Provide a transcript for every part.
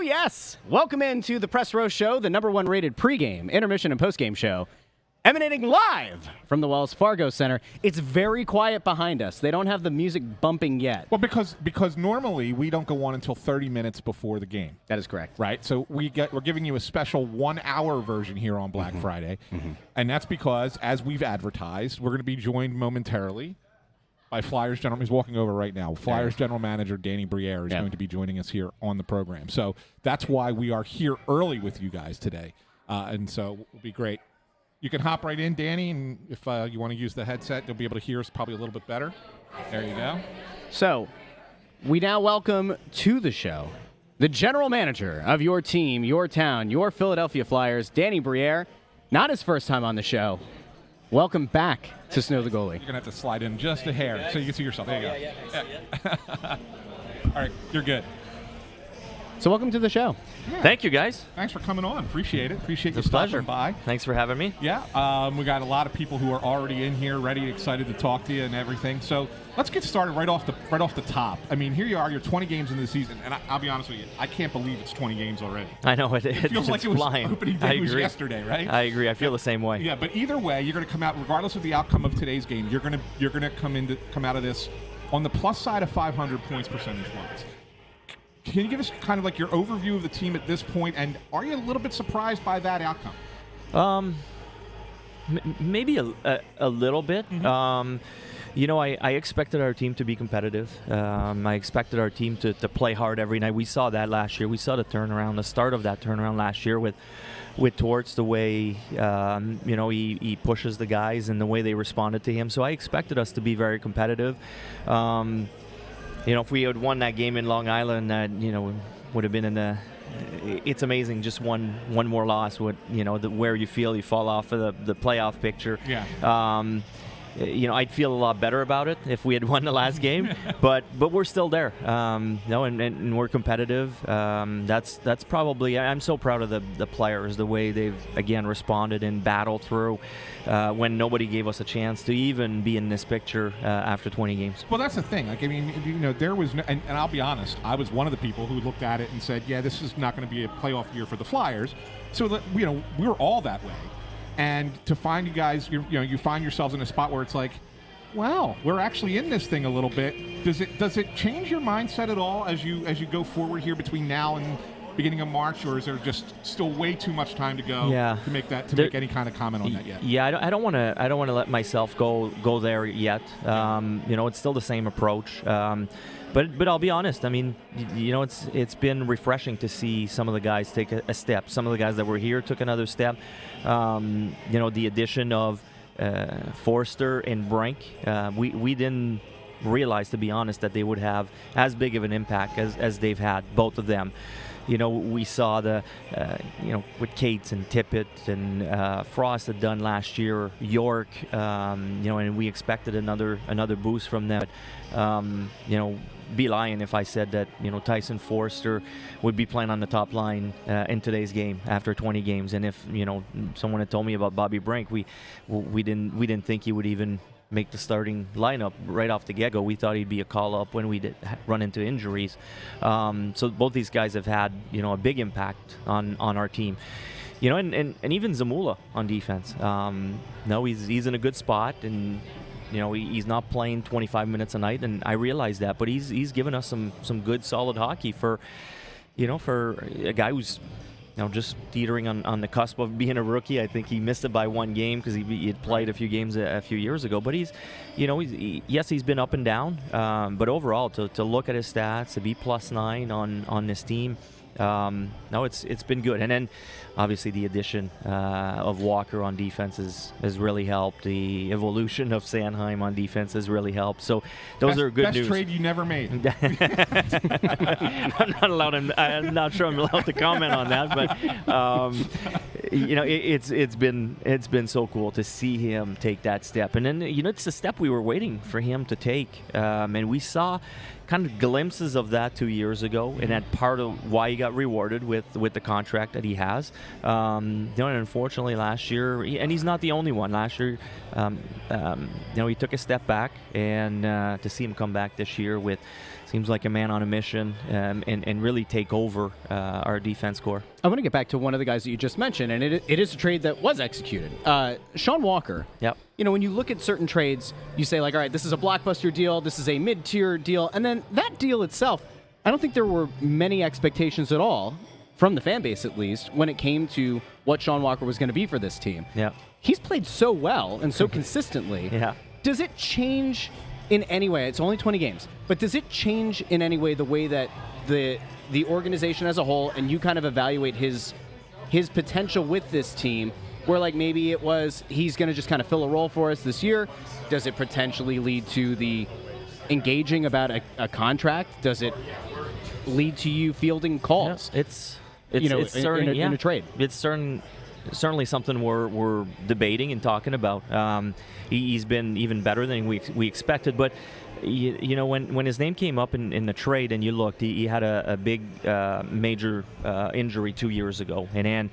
yes. Welcome into the Press Row Show, the #1 rated pregame, intermission, and postgame show, emanating live from the Wells Fargo Center. It's very quiet behind us. They don't have the music bumping yet. Well, because normally we don't go on until 30 minutes before the game. That is correct. Right? So we're giving you a special 1-hour version here on Black Friday. And that's because, as we've advertised, we're going to be joined momentarily by Flyers General. He's walking over right now. Flyers General Manager Danny Briere is going to be joining us here on the program. So that's why we are here early with you guys today. And so it'll be great. You can hop right in, Danny, and if you want to use the headset, you'll be able to hear us probably a little bit better. There you go. So we now welcome to the show the general manager of your team, your town, your Philadelphia Flyers, Danny Briere. Not his first time on the show. Welcome back to Snow the Goalie. You're going to have to slide in just a hair so you can see yourself. There you go. All right, you're good. So welcome to the show. Yeah. Thank you, guys. Thanks for coming on. Appreciate it. Appreciate you stopping by. Thanks for having me. Yeah, we got a lot of people who are already in here, ready, excited to talk to you and everything. So let's get started right off the top. I mean, here you are. You're 20 games into the season, and I'll be honest with you, I can't believe it's 20 games already. I know it feels like it was flying. Opening day was yesterday, right? I agree. I feel the same way. Yeah, but either way, you're going to come out, regardless of the outcome of today's game. You're going to come out of this on the plus side of 500 points percentage-wise. Can you give us kind of like your overview of the team at this point, and are you a little bit surprised by that outcome? Maybe a little bit. You know, I expected our team to be competitive. I expected our team to play hard every night. We saw that last year. We saw the turnaround, the start of that turnaround last year with Torts, the way he pushes the guys and the way they responded to him. So I expected us to be very competitive. If we had won that game in Long Island, that would have been in the. It's amazing, just one more loss would where you feel you fall off of the playoff picture. Yeah. I'd feel a lot better about it if we had won the last game, but we're still there. And we're competitive. That's probably. I'm so proud of the players, the way they've again responded and battled through when nobody gave us a chance to even be in this picture after 20 games. Well, that's the thing. Like, I mean, there was, and I'll be honest, I was one of the people who looked at it and said, yeah, this is not going to be a playoff year for the Flyers. So we were all that way. And to find you guys, you find yourselves in a spot where it's like, wow, we're actually in this thing a little bit. Does it change your mindset at all as you go forward here between now and beginning of March, or is there just still way too much time to go to make any kind of comment on that yet? Yeah, I don't want to let myself go there yet. It's still the same approach. But I'll be honest. I mean, it's been refreshing to see some of the guys take a step. Some of the guys that were here took another step. The addition of Forester and Brink, we didn't realize, to be honest, that they would have as big of an impact as they've had, both of them. We saw with Cates and Tippett and Frost had done last year, York, and we expected another boost from them. Be lying if I said that Tyson Forester would be playing on the top line in today's game after 20 games. And if someone had told me about Bobby Brink, we didn't think he would even make the starting lineup right off the get-go. We thought he'd be a call-up when we did run into injuries. So both these guys have had a big impact on our team. And even Zamula on defense. He's in a good spot, and he's not playing 25 minutes a night, and I realize that, but he's given us some good solid hockey for a guy who's just teetering on the cusp of being a rookie. I think he missed it by one game because he had played a few games a few years ago. But he's been up and down. But overall, to look at his stats, to be +9 on this team, it's been good. And then obviously the addition of Walker on defense has really helped. The evolution of Sanheim on defense has really helped. So those are good news. Best trade you never made. I'm not sure I'm allowed to comment on that, but it's been so cool to see him take that step. And then it's the step we were waiting for him to take, and we saw kind of glimpses of that 2 years ago, and that part of why he got rewarded with the contract that he has. And unfortunately last year, and he's not the only one. Last year, he took a step back, and to see him come back this year with seems like a man on a mission, and really take over our defense core. I want to get back to one of the guys that you just mentioned, and it is a trade that was executed. Sean Walker. Yep. When you look at certain trades, you say, like, all right, this is a blockbuster deal, this is a mid-tier deal, and then that deal itself, I don't think there were many expectations at all, from the fan base at least, when it came to what Sean Walker was going to be for this team. Yeah. He's played so well and so consistently. Yeah. Does it change in any way? It's only 20 games, but does it change in any way the way that the organization as a whole, and you kind of evaluate his potential with this team, where like maybe it was he's going to just kind of fill a role for us this year? Does it potentially lead to the engaging about a contract? Does it lead to you fielding calls? Yeah, it's certainly in a trade. It's certainly something we're debating and talking about. He's been even better than we expected, but when his name came up in the trade, and you looked, he had a big major injury 2 years ago, and then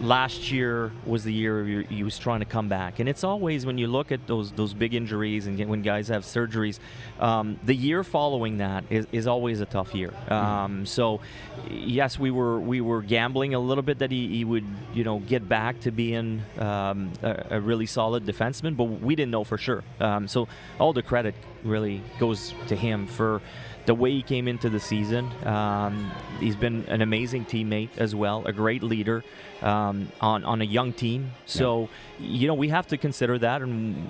last year was the year he was trying to come back. And it's always, when you look at those big injuries and when guys have surgeries, the year following that is always a tough year. So yes, we were gambling a little bit that he would get back to being a really solid defenseman, but we didn't know for sure. So all the credit really goes to him for the way he came into the season. He's been an amazing teammate as well, a great leader on a young team. So, we have to consider that. And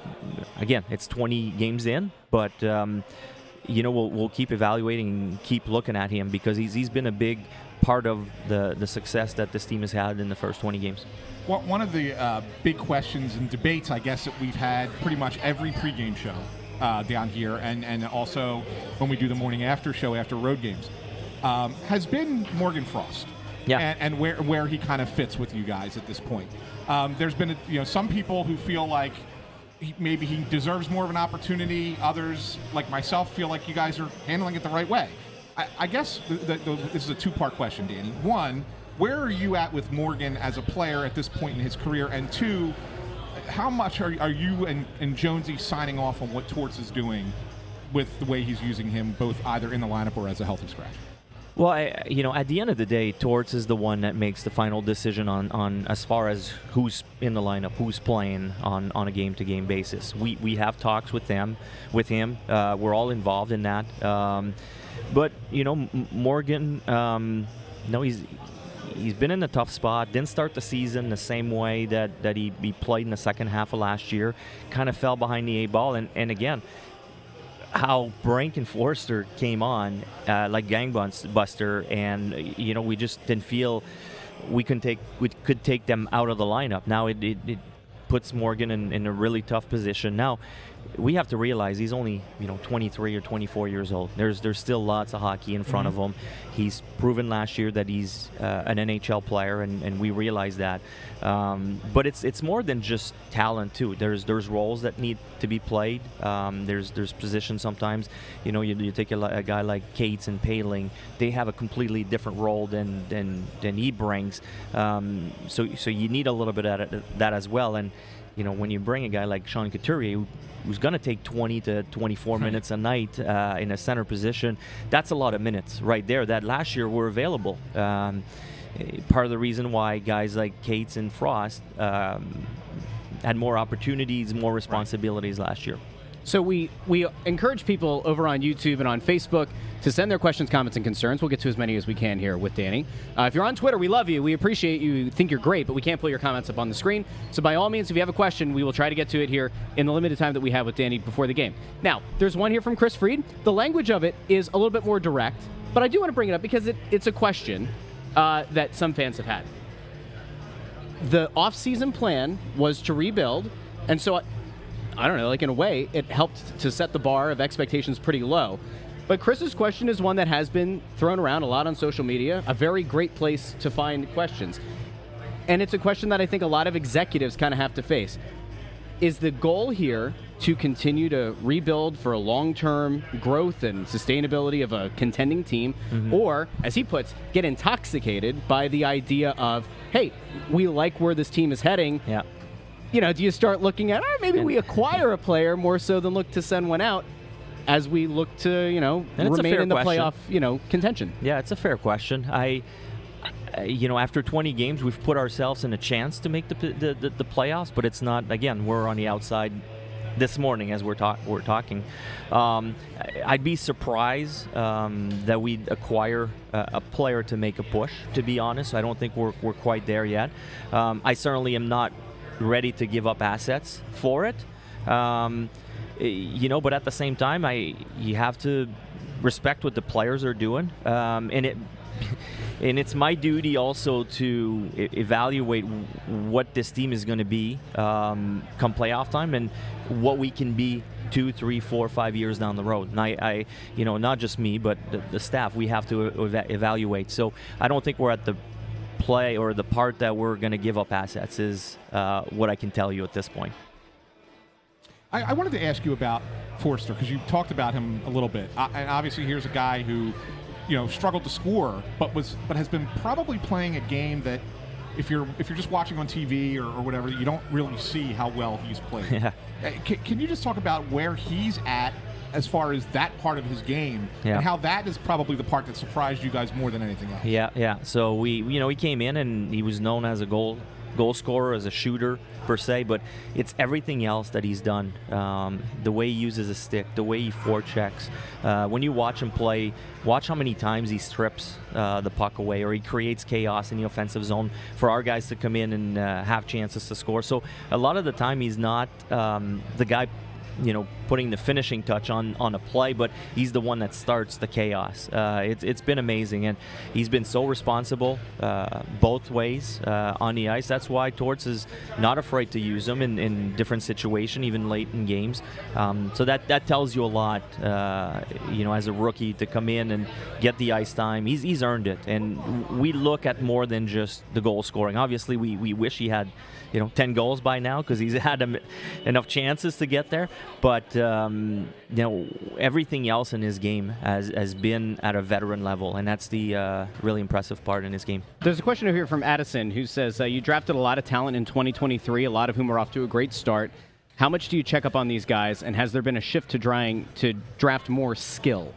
again, it's 20 games in, but we'll keep evaluating and keep looking at him, because he's been a big part of the success that this team has had in the first 20 games. Well, one of the big questions and debates, I guess, that we've had pretty much every pregame show down here, and also when we do the morning after show after road games, has been Morgan Frost. Yeah. And where he kind of fits with you guys at this point. There's been some people who feel like maybe he deserves more of an opportunity. Others, like myself, feel like you guys are handling it the right way. I guess this is a two-part question, Danny. One, where are you at with Morgan as a player at this point in his career? And two, how much are you and Jonesy signing off on what Torts is doing with the way he's using him, both either in the lineup or as a healthy scratch? Well, at the end of the day, Torts is the one that makes the final decision on as far as who's in the lineup, who's playing on a game-to-game basis. We have talks with him. We're all involved in that. But Morgan, he's been in a tough spot. Didn't start the season the same way that he played in the second half of last year. Kind of fell behind the 8 ball, and again, how Brink and Forester came on like gangbuster, and we just didn't feel we could take them out of the lineup. Now it puts Morgan in a really tough position. Now we have to realize he's only 23 or 24 years old. There's still lots of hockey in front of him. He's proven last year that he's an NHL player, and we realize that. But it's more than just talent too. There's roles that need to be played. There's positions sometimes. You take a guy like Cates and Paling. They have a completely different role than he brings. So you need a little bit of that as well. And when you bring a guy like Sean Couturier, who's going to take 20 to 24 minutes a night in a center position, that's a lot of minutes right there that last year were available. Part of the reason why guys like Cates and Frost had more opportunities, more responsibilities last year. So we encourage people over on YouTube and on Facebook to send their questions, comments, and concerns. We'll get to as many as we can here with Danny. If you're on Twitter, we love you. We appreciate you. Think you're great, but we can't pull your comments up on the screen. So by all means, if you have a question, we will try to get to it here in the limited time that we have with Danny before the game. Now, there's one here from Chris Freed. The language of it is a little bit more direct, but I do want to bring it up because it's a question that some fans have had. The off-season plan was to rebuild, and so I don't know, like in a way, it helped to set the bar of expectations pretty low. But Chris's question is one that has been thrown around a lot on social media, a very great place to find questions. And it's a question that I think a lot of executives kind of have to face. Is the goal here to continue to rebuild for a long-term growth and sustainability of a contending team, or, as he puts, get intoxicated by the idea of, hey, we like where this team is heading. Yeah. Do you start looking at, maybe we acquire a player more so than look to send one out? as we look to, remain in the playoff, contention? Yeah, it's a fair question. After 20 games, we've put ourselves in a chance to make the playoffs, but it's not. Again, we're on the outside this morning as we're talking. I'd be surprised that we'd acquire a player to make a push. To be honest, I don't think we're quite there yet. I certainly am not ready to give up assets for it. But at the same time, you have to respect what the players are doing, and it's my duty also to evaluate what this team is going to be come playoff time and what we can be 2, 3, 4, 5 years down the road. And I not just me, but the staff, we have to evaluate. So I don't think we're at the play or the part that we're going to give up assets is what I can tell you at this point. I wanted to ask you about Forester because you talked about him a little bit. And obviously, here's a guy who, struggled to score, but has been probably playing a game that, if you're just watching on TV or whatever, you don't really see how well he's played. Yeah. Can you just talk about where he's at as far as that part of his game, yeah, and how that is probably the part that surprised you guys more than anything else? Yeah. So he came in and he was known as a goal scorer, as a shooter per se, but it's everything else that he's done. The way he uses a stick, the way he forechecks. When you watch him play, watch how many times he strips the puck away, or he creates chaos in the offensive zone for our guys to come in and have chances to score. So a lot of the time he's not the guy putting the finishing touch on a play, but he's the one that starts the chaos. It's been amazing, and he's been so responsible both ways on the ice. That's why Torts is not afraid to use him in different situations, even late in games. So that tells you a lot, as a rookie to come in and get the ice time. He's earned it, and we look at more than just the goal scoring. Obviously, we wish he had 10 goals by now because he's had enough chances to get there. But, everything else in his game has been at a veteran level, and that's the really impressive part in his game. There's a question over here from Addison who says, you drafted a lot of talent in 2023, a lot of whom are off to a great start. How much do you check up on these guys, and has there been a shift to draft more skill?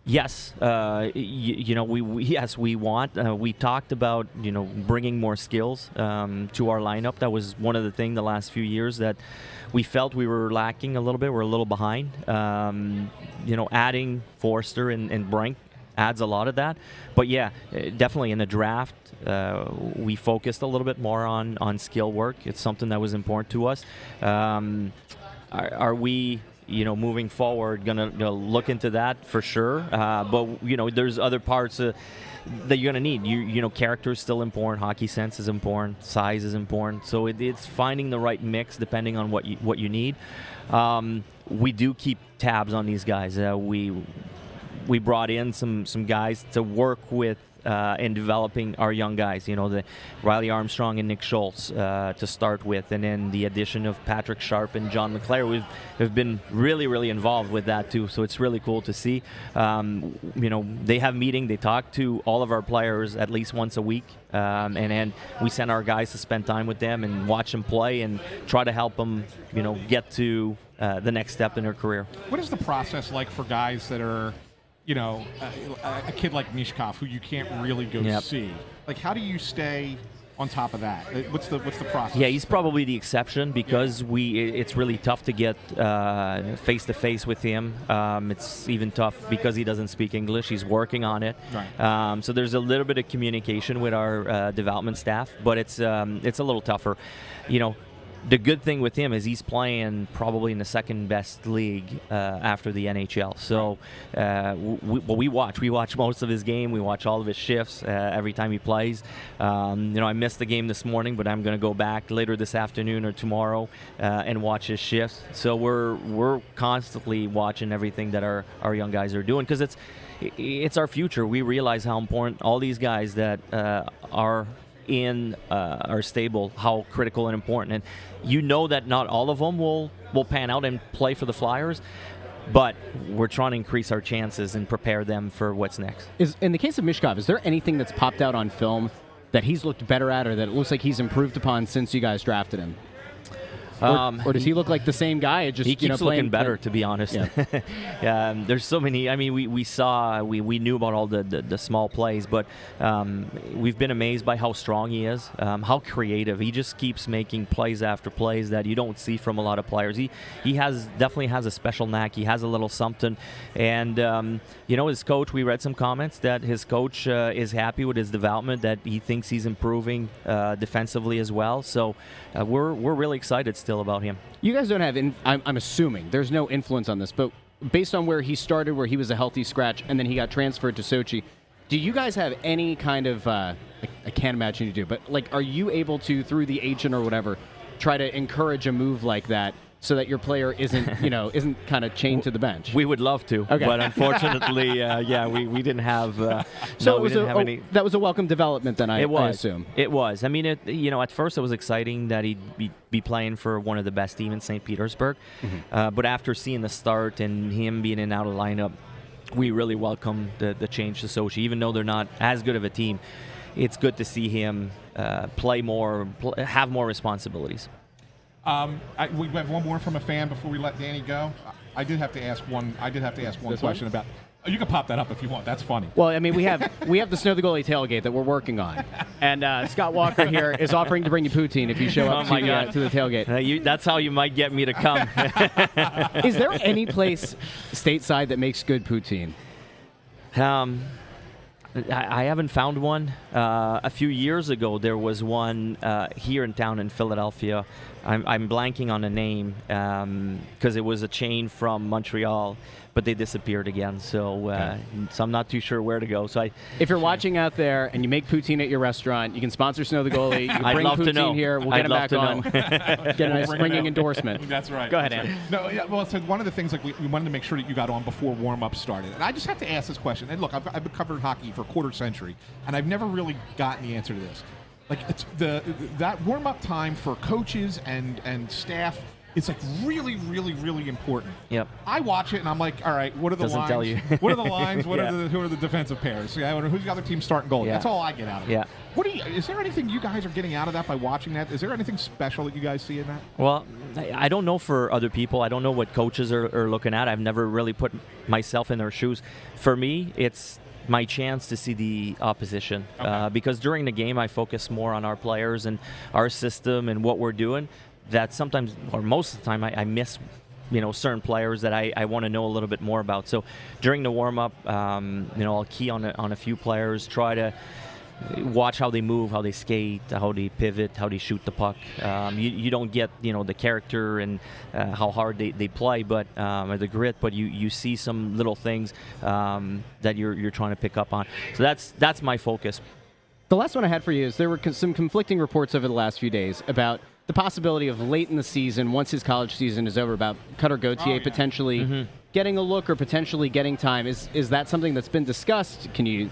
Yes, we want. We talked about bringing more skills to our lineup. That was one of the things the last few years that we felt we were lacking a little bit. We're a little behind. Adding Forester and Brink adds a lot of that. But yeah, definitely in the draft, we focused a little bit more on skill work. It's something that was important to us. Are we? Moving forward, gonna look into that for sure. But there's other parts that you're gonna need. Character is still important. Hockey sense is important. Size is important. So it's finding the right mix depending on what you need. We do keep tabs on these guys. We brought in some guys to work with. In developing our young guys, the Riley Armstrong and Nick Schultz to start with, and then the addition of Patrick Sharp and John LeClaire. We've been really, really involved with that too, so it's really cool to see. They have meeting, they talk to all of our players at least once a week, and then we send our guys to spend time with them and watch them play and try to help them, get to the next step in their career. What is the process like for guys that are a kid like Michkov, who you can't really go see? Like, how do you stay on top of that? What's the process? Yeah, he's probably the exception because it's really tough to get face to face with him. It's even tough because he doesn't speak English. He's working on it. Right. So there's a little bit of communication with our development staff, but it's a little tougher. The good thing with him is he's playing probably in the second best league after the NHL. So we watch most of his game. We watch all of his shifts every time he plays. I missed the game this morning, but I'm going to go back later this afternoon or tomorrow and watch his shifts. So we're constantly watching everything that our young guys are doing because it's our future. We realize how important all these guys that are in our stable, how critical and important, and that not all of them will pan out and play for the Flyers, but we're trying to increase our chances and prepare them for what's next. In the case of Michkov, is there anything that's popped out on film that he's looked better at, or that it looks like he's improved upon since you guys drafted him? Or does he look like the same guy? Just he keeps looking better, to be honest. Yeah. There's so many. I mean, we knew about all the small plays, but we've been amazed by how strong he is, how creative. He just keeps making plays after plays that you don't see from a lot of players. He definitely has a special knack. He has a little something, and his coach. We read some comments that his coach is happy with his development. That he thinks he's improving defensively as well. So we're really excited still about him. You guys don't have, I'm assuming, there's no influence on this, but based on where he started, where he was a healthy scratch, and then he got transferred to Sochi, do you guys have any kind of, I can't imagine you do, but are you able to, through the agent or whatever, try to encourage a move like that so that your player isn't kind of chained to the bench? We would love to, but unfortunately, we didn't have. That was a welcome development, then I assume. It was. I mean, at first it was exciting that he'd be playing for one of the best teams in St. Petersburg, but after seeing the start and him being in and out of the lineup, we really welcome the change to Sochi. Even though they're not as good of a team, it's good to see him play more, have more responsibilities. We have one more from a fan before we let Danny go. I did have to ask one question about. Oh, you can pop that up if you want. That's funny. Well, I mean, we have the Snow the Goalie tailgate that we're working on, and Scott Walker here is offering to bring you poutine if you show up to the tailgate. That's how you might get me to come. Is there any place stateside that makes good poutine? I haven't found one. A few years ago, there was one here in town in Philadelphia. I'm blanking on the name because it was a chain from Montreal, but they disappeared again. So I'm not too sure where to go. So if you're watching out there and you make poutine at your restaurant, you can sponsor Snow the Goalie. You can bring poutine here. We'll get him back on. Get a nice ringing endorsement. That's right. Go ahead, Ann. No, yeah, well, so one of the things we wanted to make sure that you got on before warm-up started. And I just have to ask this question. And look, I've been covering hockey for a quarter century, and I've never really gotten the answer to this. It's that warm-up time for coaches and staff is really, really, really important. Yep. I watch it and I'm like, all right, what are the Doesn't lines? tell you. What are the lines? Who are the defensive pairs? Yeah, who's the other team starting goalie? Yeah. That's all I get out of it. Yeah. Is there anything you guys are getting out of that by watching that? Is there anything special that you guys see in that? Well, I don't know for other people. I don't know what coaches are looking at. I've never really put myself in their shoes. For me, it's my chance to see the opposition because during the game I focus more on our players and our system and what we're doing. That sometimes, or most of the time, I miss, certain players that I want to know a little bit more about. So during the warm-up, I'll key on a few players, try to watch how they move, how they skate, how they pivot, how they shoot the puck. You don't get the character and how hard they play, but or the grit, but you see some little things that you're trying to pick up on. So that's my focus. The last one I had for you is there were some conflicting reports over the last few days about the possibility of late in the season, once his college season is over, about Cutter Gauthier potentially getting a look or potentially getting time. Is that something that's been discussed? Can you,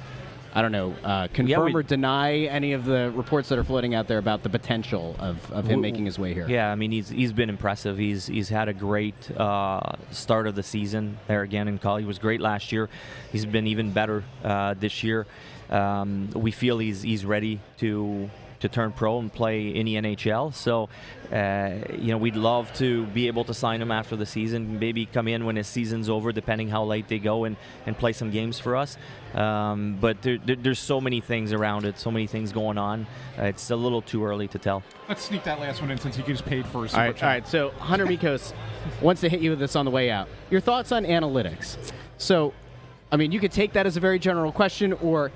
confirm or deny any of the reports that are floating out there about the potential of him making his way here? Yeah, I mean, he's been impressive. He's had a great start of the season there again in college. He was great last year. He's been even better this year. We feel he's ready to turn pro and play in the NHL. So, we'd love to be able to sign him after the season, maybe come in when his season's over, depending how late they go, and play some games for us. But there's so many things around it, so many things going on. It's a little too early to tell. Let's sneak that last one in since he just paid for his All right, so Hunter Mikos wants to hit you with this on the way out. Your thoughts on analytics? So, I mean, you could take that as a very general question, or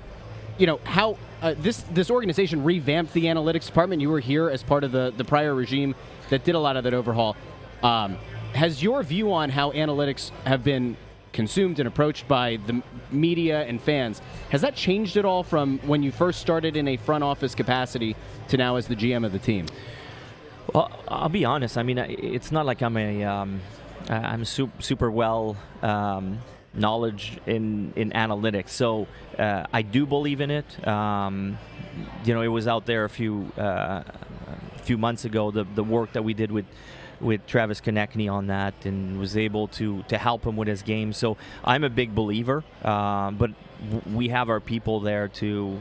how this organization revamped the analytics department. You were here as part of the prior regime that did a lot of that overhaul. Has your view on how analytics have been consumed and approached by the media and fans, has that changed at all from when you first started in a front office capacity to now as the GM of the team? Well, I'll be honest. I mean, it's not like I'm super well knowledge in analytics. So I do believe in it. It was out there a few months ago, the work that we did with Travis Konechny on that, and was able to help him with his game. So I'm a big believer, but we have our people there to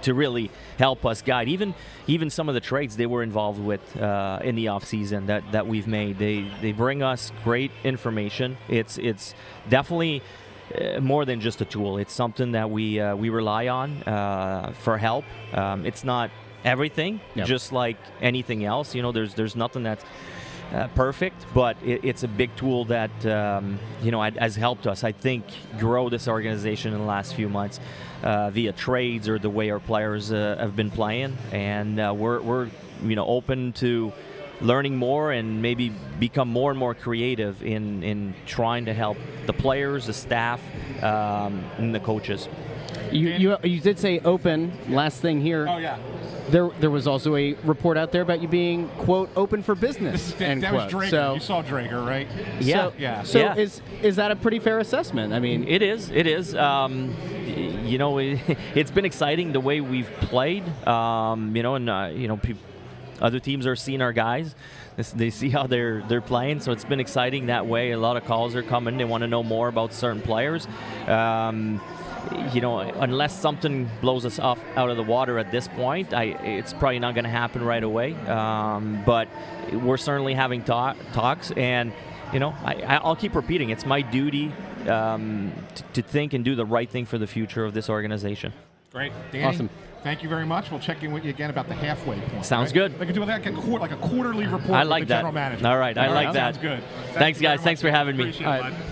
really help us guide. Even some of the trades they were involved with in the off season that we've made. They bring us great information. It's definitely more than just a tool. It's something that we rely on for help. It's not everything, just like anything else. There's nothing that's perfect, but it's a big tool that has helped us, I think, grow this organization in the last few months via trades or the way our players have been playing, and we're open to learning more and maybe become more and more creative in trying to help the players, the staff, and the coaches. You did say open. Last thing here. Oh yeah. There was also a report out there about you being, quote, open for business. That was Drager. So, you saw Drager, right? Yeah. So is that a pretty fair assessment? I mean, it is. It's been exciting the way we've played. Other teams are seeing our guys. They see how they're playing, so it's been exciting that way. A lot of calls are coming. They want to know more about certain players. Unless something blows us out of the water at this point, it's probably not going to happen right away. But we're certainly having talks, and I'll keep repeating. It's my duty to think and do the right thing for the future of this organization. Great, Danny, awesome. Thank you very much. We'll check in with you again about the halfway point. Sounds good. We can do like a quarterly report. I like with the that. General manager. All right, I like that. Sounds good. Thanks guys. Thanks for having me.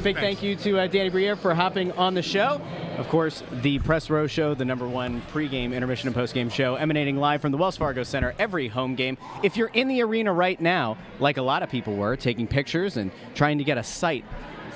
Big thank you to Danny Briere for hopping on the show. Of course, the Press Row Show, the #1 pregame, intermission, and postgame show, emanating live from the Wells Fargo Center every home game. If you're in the arena right now, like a lot of people were, taking pictures and trying to get a sight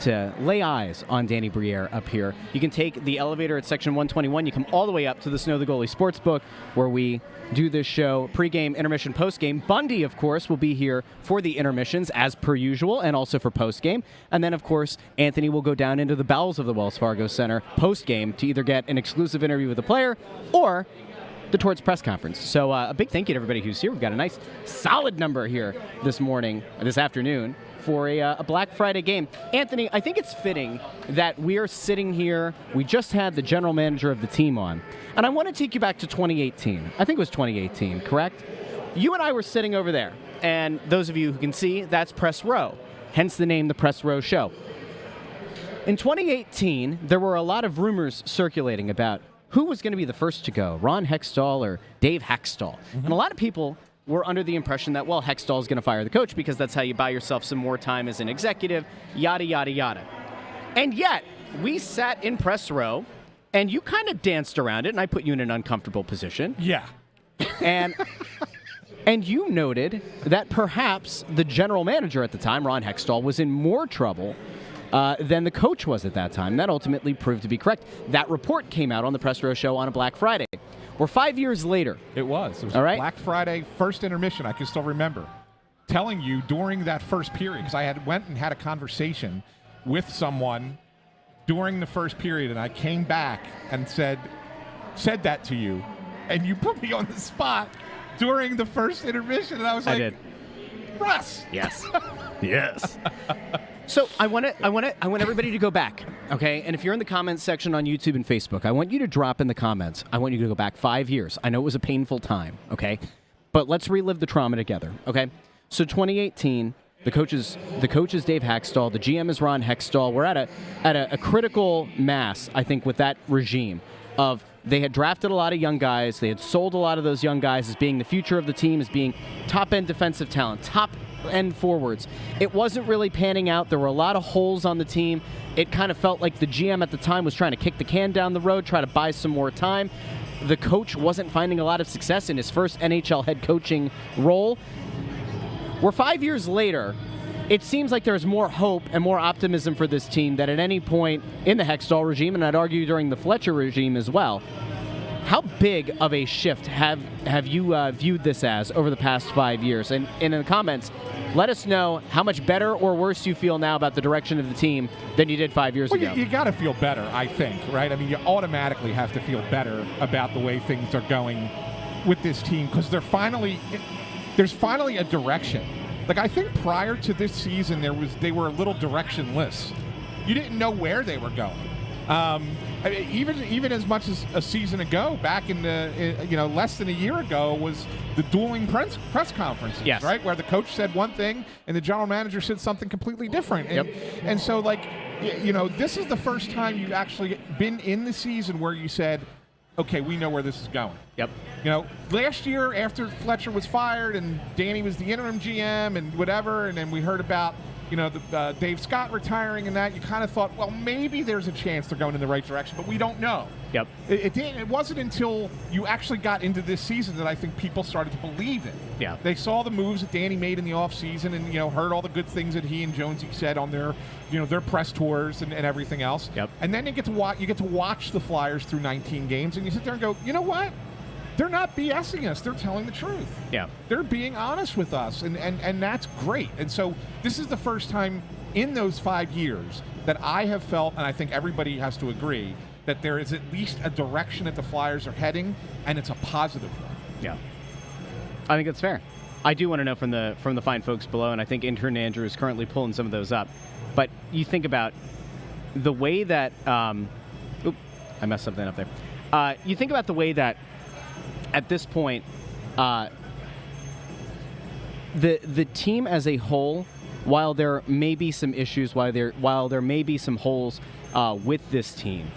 to lay eyes on Danny Briere up here, you can take the elevator at section 121. You come all the way up to the Snow the Goalie Sportsbook, where we do this show pregame, intermission, postgame. Bundy, of course, will be here for the intermissions as per usual, and also for postgame. And then, of course, Anthony will go down into the bowels of the Wells Fargo Center postgame to either get an exclusive interview with the player or the Torts press conference. So a big thank you to everybody who's here. We've got a nice solid number here this afternoon, for a Black Friday game. Anthony, I think it's fitting that we are sitting here. We just had the general manager of the team on. And I want to take you back to 2018. I think it was 2018, correct? You and I were sitting over there. And those of you who can see, that's Press Row, hence the name The Press Row Show. In 2018, there were a lot of rumors circulating about who was going to be the first to go, Ron Hextall or Dave Hextall. And a lot of people were under the impression that, well, Hextall is going to fire the coach because that's how you buy yourself some more time as an executive, yada, yada, yada. And yet, we sat in Press Row, and you kind of danced around it, and I put you in an uncomfortable position. Yeah. And you noted that perhaps the general manager at the time, Ron Hextall, was in more trouble than the coach was at that time. That ultimately proved to be correct. That report came out on the Press Row Show on a Black Friday. We're 5 years later. It was all right? Black Friday, first intermission, I can still remember. Telling you during that first period, because I went and had a conversation with someone during the first period, and I came back and said that to you, and you put me on the spot during the first intermission, and I was like, I did. Russ! Yes. Yes. So I want everybody to go back, okay? And if you're in the comments section on YouTube and Facebook, I want you to drop in the comments. I want you to go back 5 years. I know it was a painful time, okay? But let's relive the trauma together, okay? So 2018, the coach is Dave Hextall. The GM is Ron Hextall. We're at a critical mass, I think, with that regime of they had drafted a lot of young guys. They had sold a lot of those young guys as being the future of the team, as being top-end defensive talent, top-end forwards. It wasn't really panning out. There were a lot of holes on the team. It kind of felt like the GM at the time was trying to kick the can down the road, try to buy some more time. The coach wasn't finding a lot of success in his first NHL head coaching role. We're 5 years later. It seems like there's more hope and more optimism for this team than at any point in the Hextall regime, and I'd argue during the Fletcher regime as well. How big of a shift have you viewed this as over the past 5 years? And in the comments, let us know how much better or worse you feel now about the direction of the team than you did 5 years ago. You got to feel better, I think, right? I mean, you automatically have to feel better about the way things are going with this team because there's finally a direction. Like, I think prior to this season, they were a little directionless. You didn't know where they were going. I mean, even as much as a season ago, back in the less than a year ago, was the dueling press conferences, yes. right, where the coach said one thing and the general manager said something completely different. And, and so, like, this is the first time you've actually been in the season where you said, okay, we know where this is going. Yep. Last year after Fletcher was fired and Danny was the interim GM and whatever, and then we heard about Dave Scott retiring and that, you kind of thought, well, maybe there's a chance they're going in the right direction, but we don't know. Yep. It wasn't until you actually got into this season that I think people started to believe it. Yeah. They saw the moves that Danny made in the offseason and, heard all the good things that he and Jonesy said on their, their press tours and everything else. Yep. And then you get to watch the Flyers through 19 games and you sit there and go, you know what? They're not BSing us. They're telling the truth. Yeah. They're being honest with us, and that's great. And so this is the first time in those 5 years that I have felt, and I think everybody has to agree, that there is at least a direction that the Flyers are heading, and it's a positive one. Yeah. I think that's fair. I do want to know from the fine folks below, and I think intern Andrew is currently pulling some of those up. But you think about the way that I messed something up there. You think about the way that at this point, the team as a whole, while there may be some issues, while there may be some holes with this team,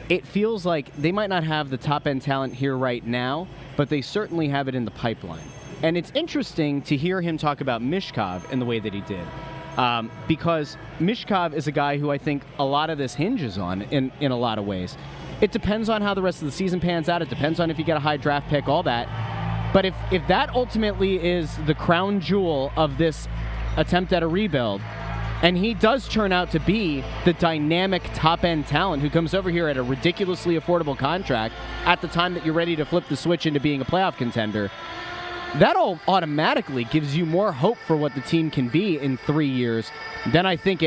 it feels like they might not have the top-end talent here right now, but they certainly have it in the pipeline. And it's interesting to hear him talk about Michkov in the way that he did, because Michkov is a guy who I think a lot of this hinges on in a lot of ways. It depends on how the rest of the season pans out. It depends on if you get a high draft pick, all that. But if that ultimately is the crown jewel of this attempt at a rebuild, and he does turn out to be the dynamic top-end talent who comes over here at a ridiculously affordable contract at the time that you're ready to flip the switch into being a playoff contender, that all automatically gives you more hope for what the team can be in 3 years than I think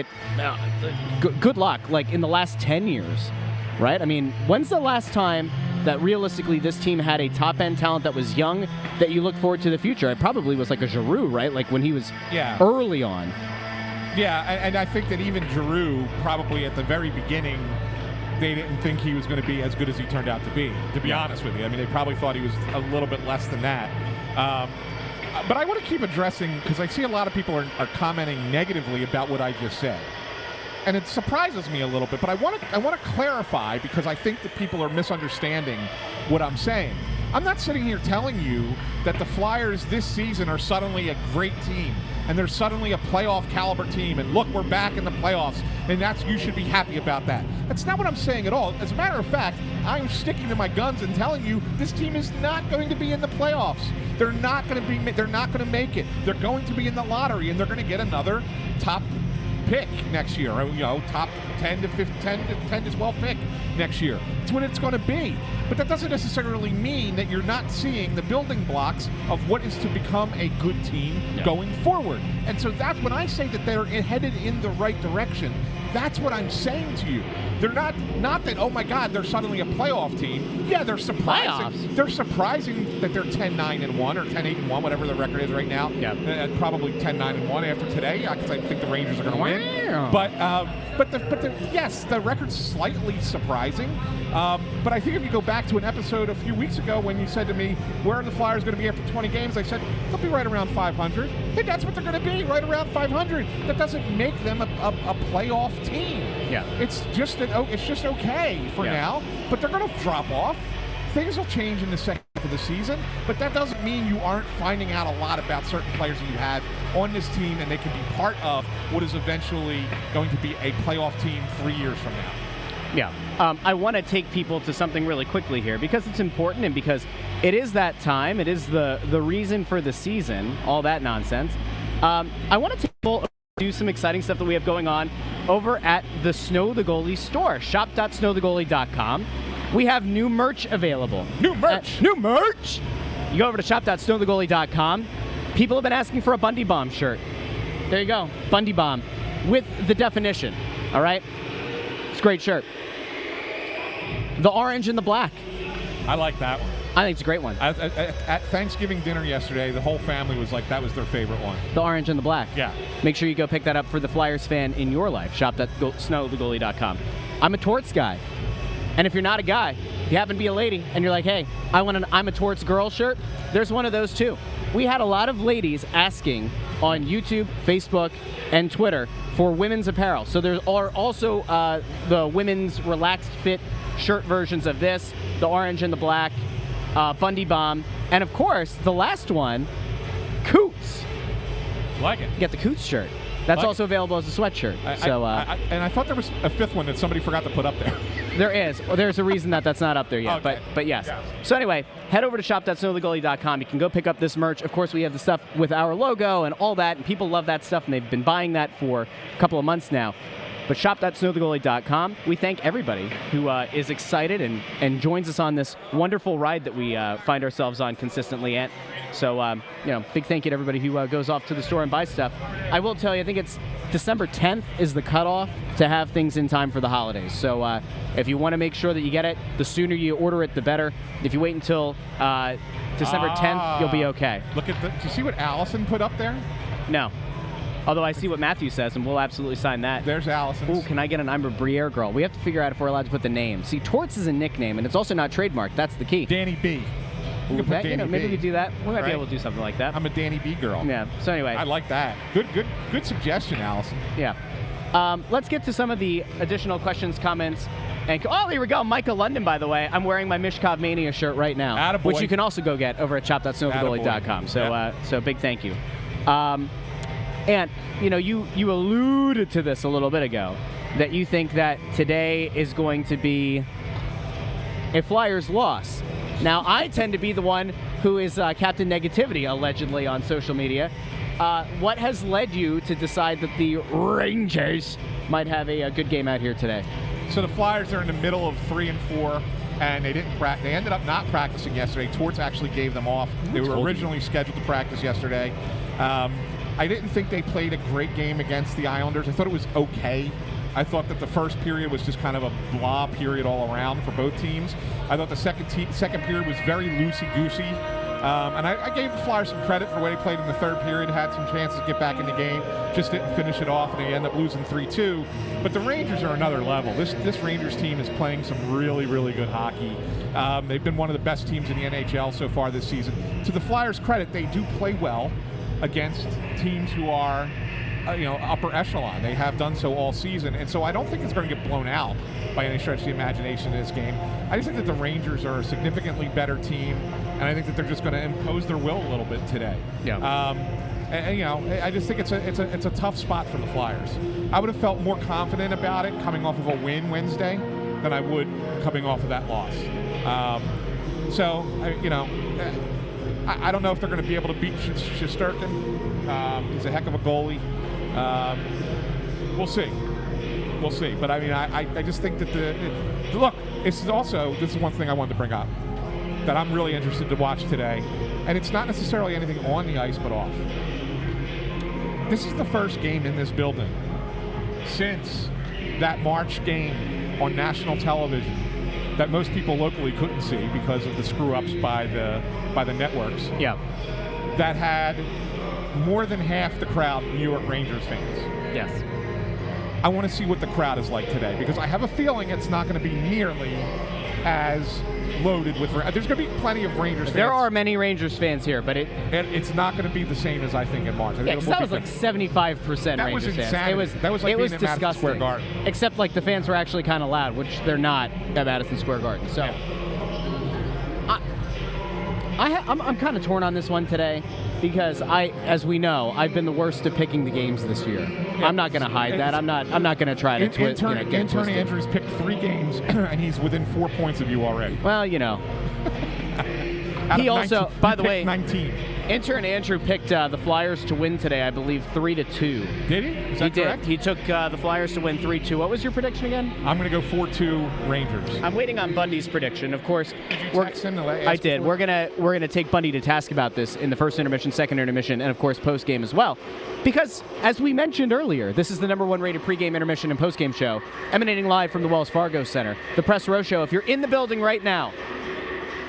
good luck, like in the last 10 years. Right? I mean, when's the last time that realistically this team had a top-end talent that was young that you look forward to the future? It probably was like a Giroux, right? Like when he was early on. Yeah, and I think that even Giroux, probably at the very beginning, they didn't think he was going to be as good as he turned out to be honest with you. I mean, they probably thought he was a little bit less than that. But I want to keep addressing, because I see a lot of people are commenting negatively about what I just said. And it surprises me a little bit, but I want to clarify, because I think that people are misunderstanding what I'm saying. I'm not sitting here telling you that the Flyers this season are suddenly a great team and they're suddenly a playoff caliber team and look, we're back in the playoffs and you should be happy about that. That's not what I'm saying at all. As a matter of fact, I'm sticking to my guns and telling you this team is not going to be in the playoffs. They're not going to make it. They're going to be in the lottery and they're going to get another top pick next year, top 10 to 12 pick next year. It's when it's going to be. But that doesn't necessarily mean that you're not seeing the building blocks of what is to become a good team going forward. And so that's when I say that they're headed in the right direction. That's what I'm saying to you. They're not that, oh my God, they're suddenly a playoff team. Yeah, they're surprising. Playoffs. They're surprising that they're 10-9-1 or 10-8-1, whatever the record is right now. Yeah. Probably 10-9-1 after today, because I think the Rangers are going to win. But yes, the record's slightly surprising. But I think if you go back to an episode a few weeks ago when you said to me, where are the Flyers going to be after 20 games? I said, they'll be right around 500. I think that's what they're going to be, right around 500. That doesn't make them a playoff team. Yeah. It's just okay for now, but they're going to drop off. Things will change in the second half of the season, but that doesn't mean you aren't finding out a lot about certain players that you have on this team, and they can be part of what is eventually going to be a playoff team 3 years from now. Yeah. I want to take people to something really quickly here because it's important and because it is that time. It is the reason for the season, all that nonsense. I want to take people do some exciting stuff that we have going on over at the Snow the Goalie store, shop.snowthegoalie.com. We have new merch available. New merch! You go over to shop.snowthegoalie.com. People have been asking for a Bundy Bomb shirt. There you go, Bundy Bomb, with the definition, all right? It's a great shirt. The orange and the black. I like that one. I think it's a great one. At Thanksgiving dinner yesterday, the whole family was like, that was their favorite one. The orange and the black. Yeah. Make sure you go pick that up for the Flyers fan in your life. Shop.snowthegoalie.com. I'm a Torts guy. And if you're not a guy, if you happen to be a lady and you're like, hey, I want an I'm a Torts girl shirt, there's one of those too. We had a lot of ladies asking on YouTube, Facebook, and Twitter for women's apparel. So there are also the women's relaxed fit shirt versions of this, the orange and the black, Bundy Bomb, and of course, the last one, Coots. Like it. You get the Coots shirt. That's Like also available as a sweatshirt. And I thought there was a fifth one that somebody forgot to put up there. There is. Well, there's a reason that's not up there yet. Okay. But yes. So anyway, head over to shop.snowthegoalie.com. You can go pick up this merch. Of course, we have the stuff with our logo and all that, and people love that stuff, and they've been buying that for a couple of months now. But shop.snowthegoalie.com. We thank everybody who is excited and joins us on this wonderful ride that we find ourselves on consistently at. So, big thank you to everybody who goes off to the store and buys stuff. I will tell you, I think it's December 10th is the cutoff to have things in time for the holidays. So if you want to make sure that you get it, the sooner you order it, the better. If you wait until December 10th, you'll be okay. Look at do you see what Allison put up there? No. Although I see what Matthew says, and we'll absolutely sign that. There's Allison's. Ooh, can I get an I'm a Briere girl? We have to figure out if we're allowed to put the name. See, Torts is a nickname, and it's also not trademarked. That's the key. Danny B. Ooh, You can put Danny maybe B. we could do that. We might be Right. able to do something like that. I'm a Danny B girl. Yeah. So anyway. I like that. Good suggestion, Allison. Yeah. Let's get to some of the additional questions, comments, and here we go. Micah London, by the way. I'm wearing my Michkov Mania shirt right now, Attaboy. which you can also go get over at shop.snowthegoalie.com. So, Yep. so big thank you. And you alluded to this a little bit ago, that you think that today is going to be a Flyers loss. Now, I tend to be the one who is Captain Negativity, allegedly, on social media. What has led you to decide that the Rangers might have a good game out here today? So the Flyers are in the middle of 3 and 4, and they didn't. They ended up not practicing yesterday. Torts actually gave them off. They were originally scheduled to practice yesterday. I didn't think they played a great game against the Islanders. I thought it was okay. I thought that the first period was just kind of a blah period all around for both teams. I thought the second period was very loosey-goosey. And I gave the Flyers some credit for the way they played in the third period, had some chances to get back in the game, just didn't finish it off, and they end up losing 3-2. But the Rangers are another level. This Rangers team is playing some really, really good hockey. They've been one of the best teams in the NHL so far this season. To the Flyers' credit, they do play well against teams who are upper echelon. They have done so all season, and so I don't think it's going to get blown out by any stretch of the imagination in this game. I just think that the Rangers are a significantly better team, and I think that they're just going to impose their will a little bit today. Yeah. I just think it's a tough spot for the Flyers. I would have felt more confident about it coming off of a win Wednesday than I would coming off of that loss. I don't know if they're going to be able to beat Shesterkin. He's a heck of a goalie. We'll see. But I mean, I just think that look. This is one thing I wanted to bring up that I'm really interested to watch today, and it's not necessarily anything on the ice but off. This is the first game in this building since that March game on national television that most people locally couldn't see because of the screw-ups by the networks. Yeah. That had more than half the crowd New York Rangers fans. Yes. I want to see what the crowd is like today because I have a feeling it's not going to be nearly as loaded with. There's going to be plenty of Rangers fans. There are many Rangers fans here, but it's not going to be the same as I think in March. Yeah, because that was like 75% Rangers fans. That was like it was being at Madison disgusting. Square Garden. Except like the fans were actually kind of loud, which they're not at Madison Square Garden. So I'm kind of torn on this one today because as we know, I've been the worst at picking the games this year. Yeah, I'm not going to hide that. I'm not going to try to twist. Intern Andrews picked 3 games, and he's within 4 points of you already. Well, he also, by the way, 19. Intern Andrew picked the Flyers to win today, I believe, 3-2. Did he? Is that correct? He took the Flyers to win 3-2. What was your prediction again? I'm going to go 4-2 Rangers. I'm waiting on Bundy's prediction. Of course, did you text him to ask I did. We're gonna take Bundy to task about this in the first intermission, second intermission, and of course postgame as well. Because as we mentioned earlier, this is the #1 rated pregame, intermission, and postgame show, emanating live from the Wells Fargo Center, the Press Row Show. If you're in the building right now,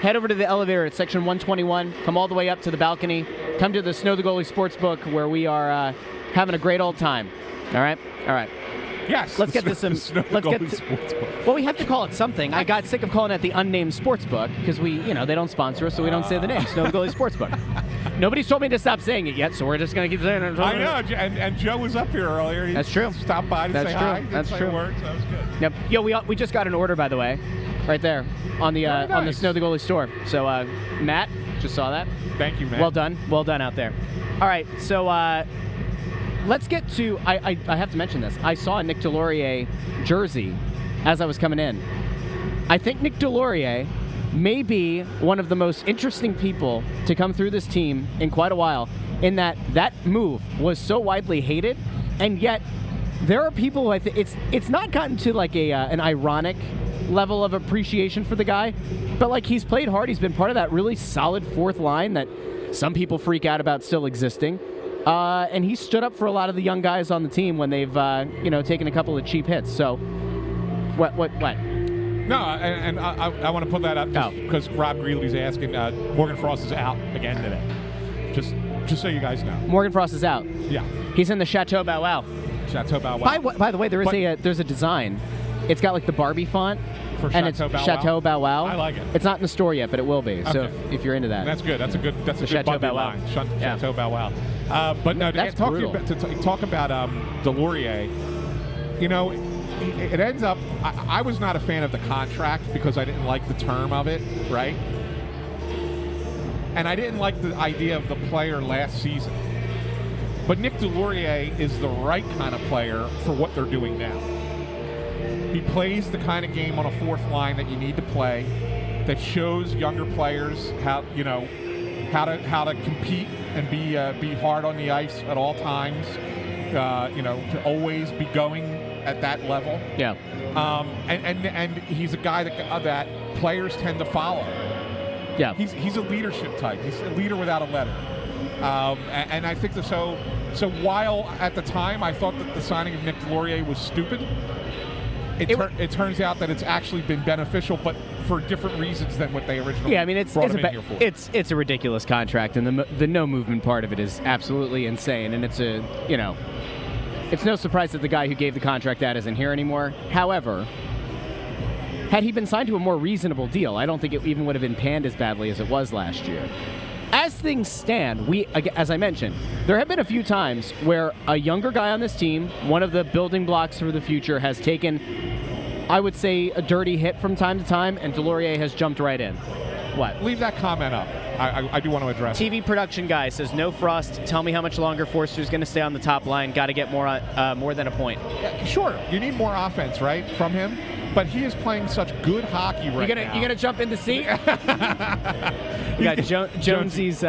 head over to the elevator at section 121. Come all the way up to the balcony. Come to the Snow the Goalie Sportsbook where we are having a great old time. All right? Yes. Let's get to some. Let's get to, Sportsbook. well, we have to call it something. I got sick of calling it the unnamed sportsbook because they don't sponsor us, so we don't say the name. Snow the Goalie Sportsbook. Nobody's told me to stop saying it yet, so we're just gonna keep saying it. I know, and Joe was up here earlier. He That's true. Stopped by to say hi. That's say true. A word, so that was good. Yep. Yo, we just got an order, by the way, right there on the Snow the Goalie store. So Matt just saw that. Thank you, Matt. Well done out there. All right, so let's get to. I have to mention this. I saw a Nick Deslauriers jersey as I was coming in. I think Nick Deslauriers may be one of the most interesting people to come through this team in quite a while, in that move was so widely hated, and yet there are people who I think it's not gotten to like an ironic level of appreciation for the guy, but like he's played hard. He's been part of that really solid fourth line that some people freak out about still existing, and he stood up for a lot of the young guys on the team when they've taken a couple of cheap hits. So what? No, and I want to put that up because Rob Greeley's asking. Morgan Frost is out again today. Just so you guys know. Morgan Frost is out. Yeah. He's in the Chateau Bow Wow. Chateau Bow Wow. By the way, there's a design. It's got like the Barbie font. For and it's Chateau Bow Wow. I like it. It's not in the store yet, but it will be. So if you're into that. That's good. That's a good Chateau Bundy Bow Wow. line. Chateau Bow Wow. But no, That's brutal. to talk about Deslauriers, it ends up, I was not a fan of the contract because I didn't like the term of it, right? And I didn't like the idea of the player last season. But Nick Deslauriers is the right kind of player for what they're doing now. He plays the kind of game on a fourth line that you need to play, that shows younger players how to compete and be hard on the ice at all times. To always be going at that level. Yeah. And he's a guy that players tend to follow. Yeah. He's a leadership type. He's a leader without a letter. And I think that so while at the time I thought that the signing of Nick Deslauriers was stupid, it turns out that it's actually been beneficial, but for different reasons than what they originally brought him in here for. It's a ridiculous contract, and the no movement part of it is absolutely insane, and it's no surprise that the guy who gave the contract that isn't here anymore. However, had he been signed to a more reasonable deal, I don't think it even would have been panned as badly as it was last year. As things stand, as I mentioned, there have been a few times where a younger guy on this team, one of the building blocks for the future, has taken, I would say, a dirty hit from time to time, and Deslauriers has jumped right in. What? Leave that comment up. I do want to address it. TV production guy says, no Frost, tell me how much longer Forster's going to stay on the top line. Got to get more than a point. Yeah, sure, you need more offense, right, from him? But he is playing such good hockey now. You gonna jump in the seat? Yeah, Jonesy's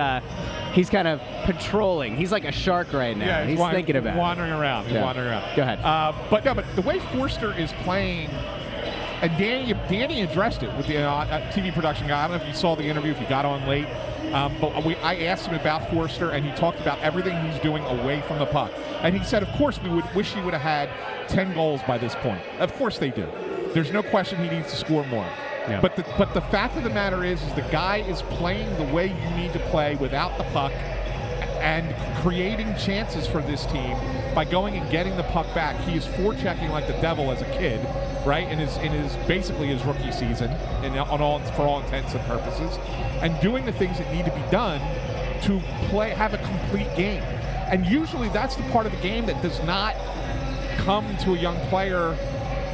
he's kind of patrolling. He's like a shark right now. Yeah, he's thinking about wandering around. He's wandering around. Go ahead. But the way Forster is playing, and Danny addressed it with the TV production guy. I don't know if you saw the interview, if you got on late. But I asked him about Forster, and he talked about everything he's doing away from the puck. And he said, of course, we would wish he would have had 10 goals by this point. Of course they do. There's no question he needs to score more. Yeah. But the fact of the matter is the guy is playing the way you need to play without the puck and creating chances for this team by going and getting the puck back. He is forechecking like the devil as a kid, right? In his basically his rookie season, for all intents and purposes, and doing the things that need to be done to have a complete game. And usually that's the part of the game that does not come to a young player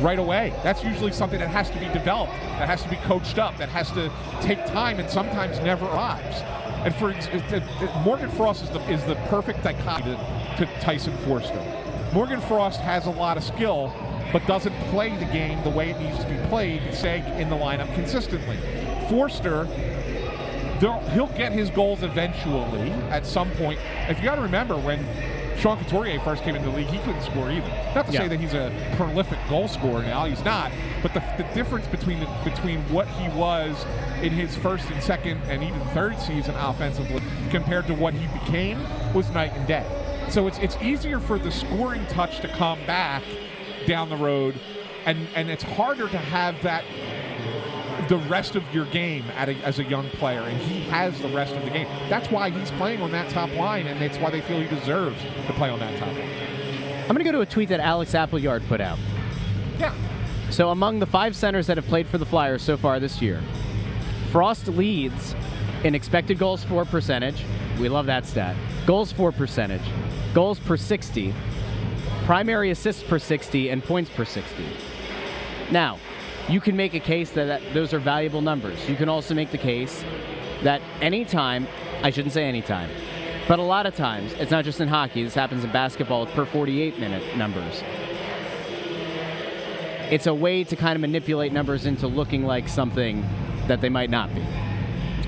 right away. That's usually something that has to be developed, that has to be coached up, that has to take time, and sometimes never arrives. And Morgan Frost is the perfect dichotomy to Tyson Forester. Morgan Frost has a lot of skill, but doesn't play the game the way it needs to be played, say, in the lineup consistently. Forster, he'll get his goals eventually at some point. If you got to remember, when Sean Couturier first came into the league, he couldn't score either. Not to say that he's a prolific goal scorer now, he's not, but the difference between what he was in his first and second and even third season offensively compared to what he became was night and day. So it's easier for the scoring touch to come back down the road, and it's harder to have that the rest of your game as a young player, and he has the rest of the game. That's why he's playing on that top line, and that's why they feel he deserves to play on that top line. I'm going to go to a tweet that Alex Appleyard put out. Yeah. So among the 5 centers that have played for the Flyers so far this year, Frost leads in expected goals for percentage. We love that stat. Goals for percentage, goals per 60, primary assists per 60, and points per 60. Now, you can make a case that those are valuable numbers. You can also make the case that anytime, I shouldn't say anytime, but a lot of times, it's not just in hockey, this happens in basketball with per 48-minute numbers. It's a way to kind of manipulate numbers into looking like something that they might not be,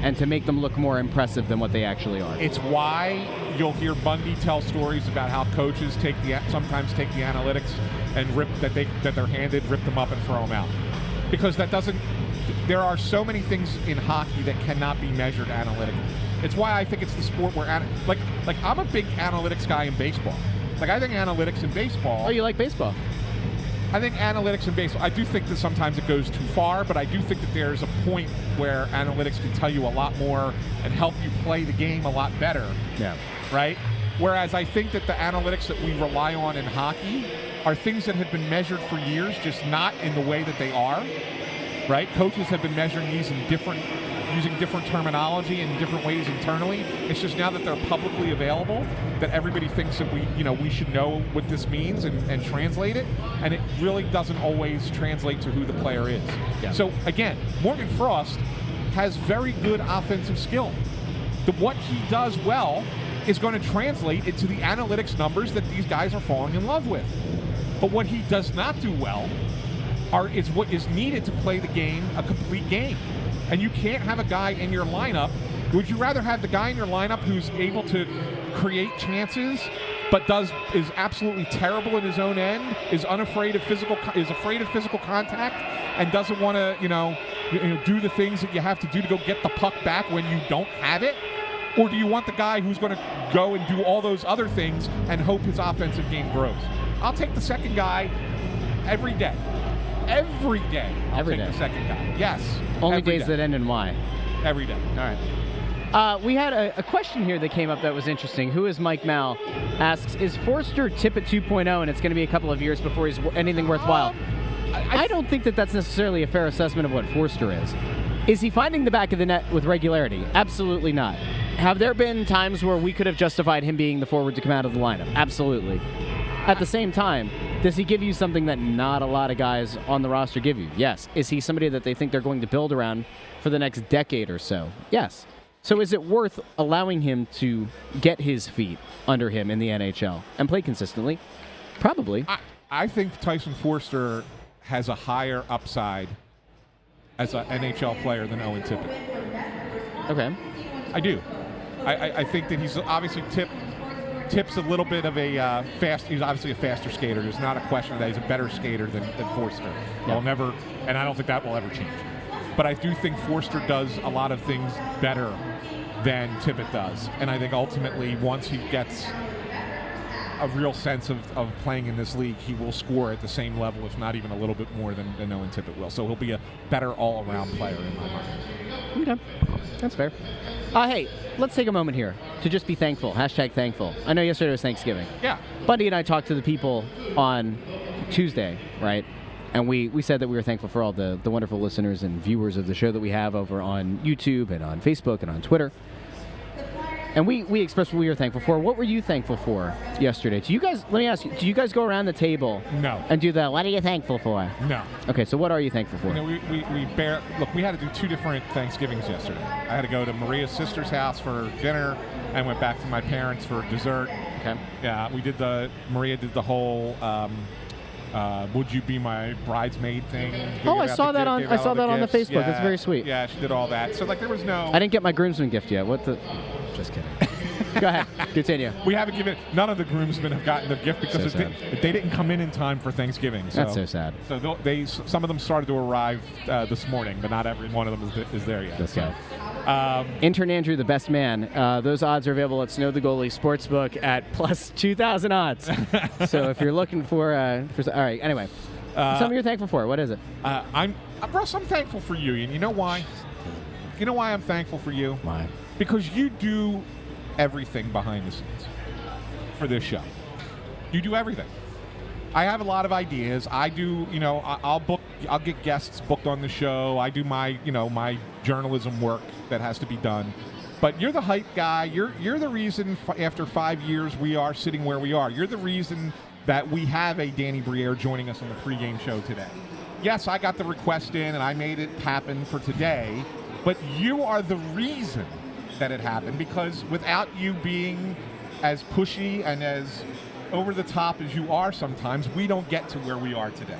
and to make them look more impressive than what they actually are. It's why you'll hear Bundy tell stories about how coaches sometimes take the analytics and rip that they're handed, rip them up and throw them out. Because there are so many things in hockey that cannot be measured analytically. It's why I think it's the sport where, like I'm a big analytics guy in baseball. Like, I think analytics in baseball. Oh, you like baseball? I think analytics in baseball, I do think that sometimes it goes too far, but I do think that there's a point where analytics can tell you a lot more and help you play the game a lot better. Yeah. Right? Whereas I think that the analytics that we rely on in hockey are things that have been measured for years, just not in the way that they are. Right? Coaches have been measuring these using different terminology in different ways internally. It's just now that they're publicly available that everybody thinks that we should know what this means and translate it, and it really doesn't always translate to who the player is. Yeah. So again, Morgan Frost has very good offensive skill. What he does well is going to translate into the analytics numbers that these guys are falling in love with. But what he does not do well is what is needed to play the game a complete game. And you can't have a guy in your lineup. Would you rather have the guy in your lineup who's able to create chances, but is absolutely terrible in his own end, is afraid of physical contact, and doesn't want to do the things that you have to do to go get the puck back when you don't have it? Or do you want the guy who's going to go and do all those other things and hope his offensive game grows? I'll take the second guy every day. Every day. I'll take the second guy. Yes. Only days that end in Y. Every day. All right. We had a question here that came up that was interesting. Who is Mike Mal? Asks, is Forster Tippett 2.0, and it's going to be a couple of years before he's anything worthwhile? I don't think that that's necessarily a fair assessment of what Forster is. Is he finding the back of the net with regularity? Absolutely not. Have there been times where we could have justified him being the forward to come out of the lineup? Absolutely. At the same time, does he give you something that not a lot of guys on the roster give you? Yes. Is he somebody that they think they're going to build around for the next decade or so? Yes. So is it worth allowing him to get his feet under him in the NHL and play consistently? Probably. I think Tyson Forester has a higher upside as an NHL player than Owen Tippett. Okay. I do. I think that he's obviously Tip's a little bit of a he's obviously a faster skater. There's not a question that he's a better skater than Forster. Yeah. And I don't think that will ever change. But I do think Forster does a lot of things better than Tippett does. And I think ultimately, once he gets a real sense of playing in this league, he will score at the same level, if not even a little bit more than Owen Tippett will. So he'll be a better all-around player in my mind. Okay. That's fair. Hey, let's take a moment here to just be thankful. #thankful. I know yesterday was Thanksgiving. Yeah. Bundy and I talked to the people on Tuesday, right? And we said that we were thankful for all the wonderful listeners and viewers of the show that we have over on YouTube and on Facebook and on Twitter. And we expressed what we were thankful for. What were you thankful for yesterday? Do you guys, let me ask you, do you guys go around the table No. and do the, what are you thankful for? No. Okay, so what are you thankful for? We had to do 2 different Thanksgivings yesterday. I had to go to Maria's sister's house for dinner and went back to my parents for dessert. Okay. Yeah, Maria did the whole would you be my bridesmaid thing? I saw that on the Facebook. Yeah, that's very sweet. Yeah, she did all that. So there was no. I didn't get my groomsman gift yet. What the? Just kidding. Go ahead. Continue. We haven't given. None of the groomsmen have gotten their gift because they didn't come in time for Thanksgiving. So, that's so sad. So some of them started to arrive this morning, but not every one of them is there yet. That's sad. Intern Andrew, the best man. Those odds are available at Snow the Goalie Sportsbook at plus 2,000 odds. So if you're looking for all right. Anyway, something you're thankful for. What is it? Russ, I'm thankful for you, and you know why? You know why I'm thankful for you? Why? Because you do everything behind the scenes for this show. You do everything. I have a lot of ideas. I do, I'll get guests booked on the show. I do my, my journalism work that has to be done. But you're the hype guy. You're the reason after 5 years we are sitting where we are. You're the reason that we have a Danny Briere joining us on the pregame show today. Yes, I got the request in and I made it happen for today, but you are the reason that it happened, because without you being as pushy and as over the top as you are sometimes, we don't get to where we are today.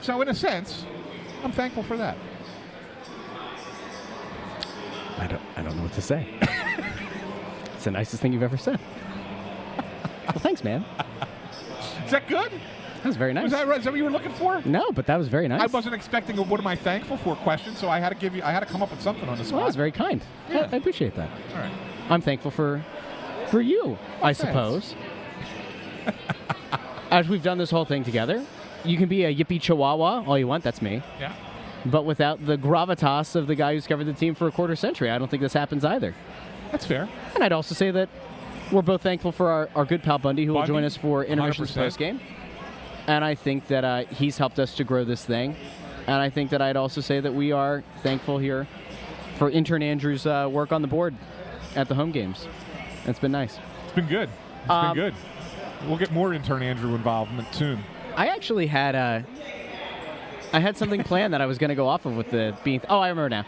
So in a sense, I'm thankful for that. I don't know what to say. It's the nicest thing you've ever said. Well, thanks, man. Is that good? That was very nice. Was that right? Is that what you were looking for? No, but that was very nice. I wasn't expecting a "What am I thankful for?" question, so I had to come up with something on the spot. Well, that was very kind. Yeah. I appreciate that. All right. I'm thankful for you, I suppose. As we've done this whole thing together, you can be a yippee chihuahua all you want. That's me. Yeah. But without the gravitas of the guy who's covered the team for a quarter century, I don't think this happens either. That's fair. And I'd also say that we're both thankful for our good pal Bundy, who will join us for intermissions 100%. postgame. And I think that he's helped us to grow this thing. And I think that I'd also say that we are thankful here for intern Andrew's work on the board at the home games. It's been nice. It's been good. It's been good. We'll get more intern Andrew involvement soon. I actually had I had something planned that I was going to go off of with the being. Oh, I remember now.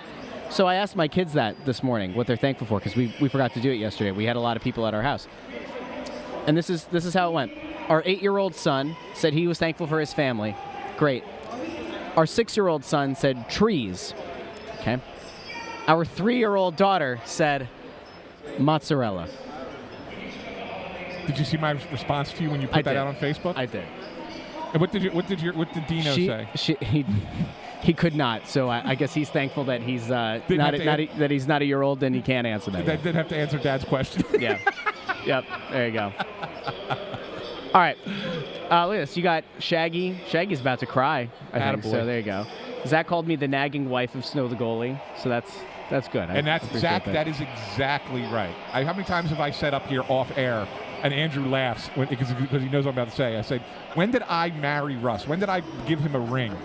So I asked my kids that this morning, what they're thankful for, because we forgot to do it yesterday. We had a lot of people at our house, and this is how it went. Our 8-year-old son said he was thankful for his family. Great. Our 6-year-old son said trees. Okay. Our 3-year-old daughter said mozzarella. Did you see my response to you when you put that out on Facebook? I did. And what did Dino say? He could not. So I guess he's thankful that he's that he's not a year old and he can't answer that. Didn't have to answer Dad's question. Yeah. Yep. There you go. All right. Look at this. You got Shaggy. Shaggy's about to cry, I think. So there you go. Zach called me the nagging wife of Snow the goalie. So that's good. And that's Zach. That is exactly right. How many times have I said up here off air, and Andrew laughs because he knows what I'm about to say. I said, when did I marry Russ? When did I give him a ring?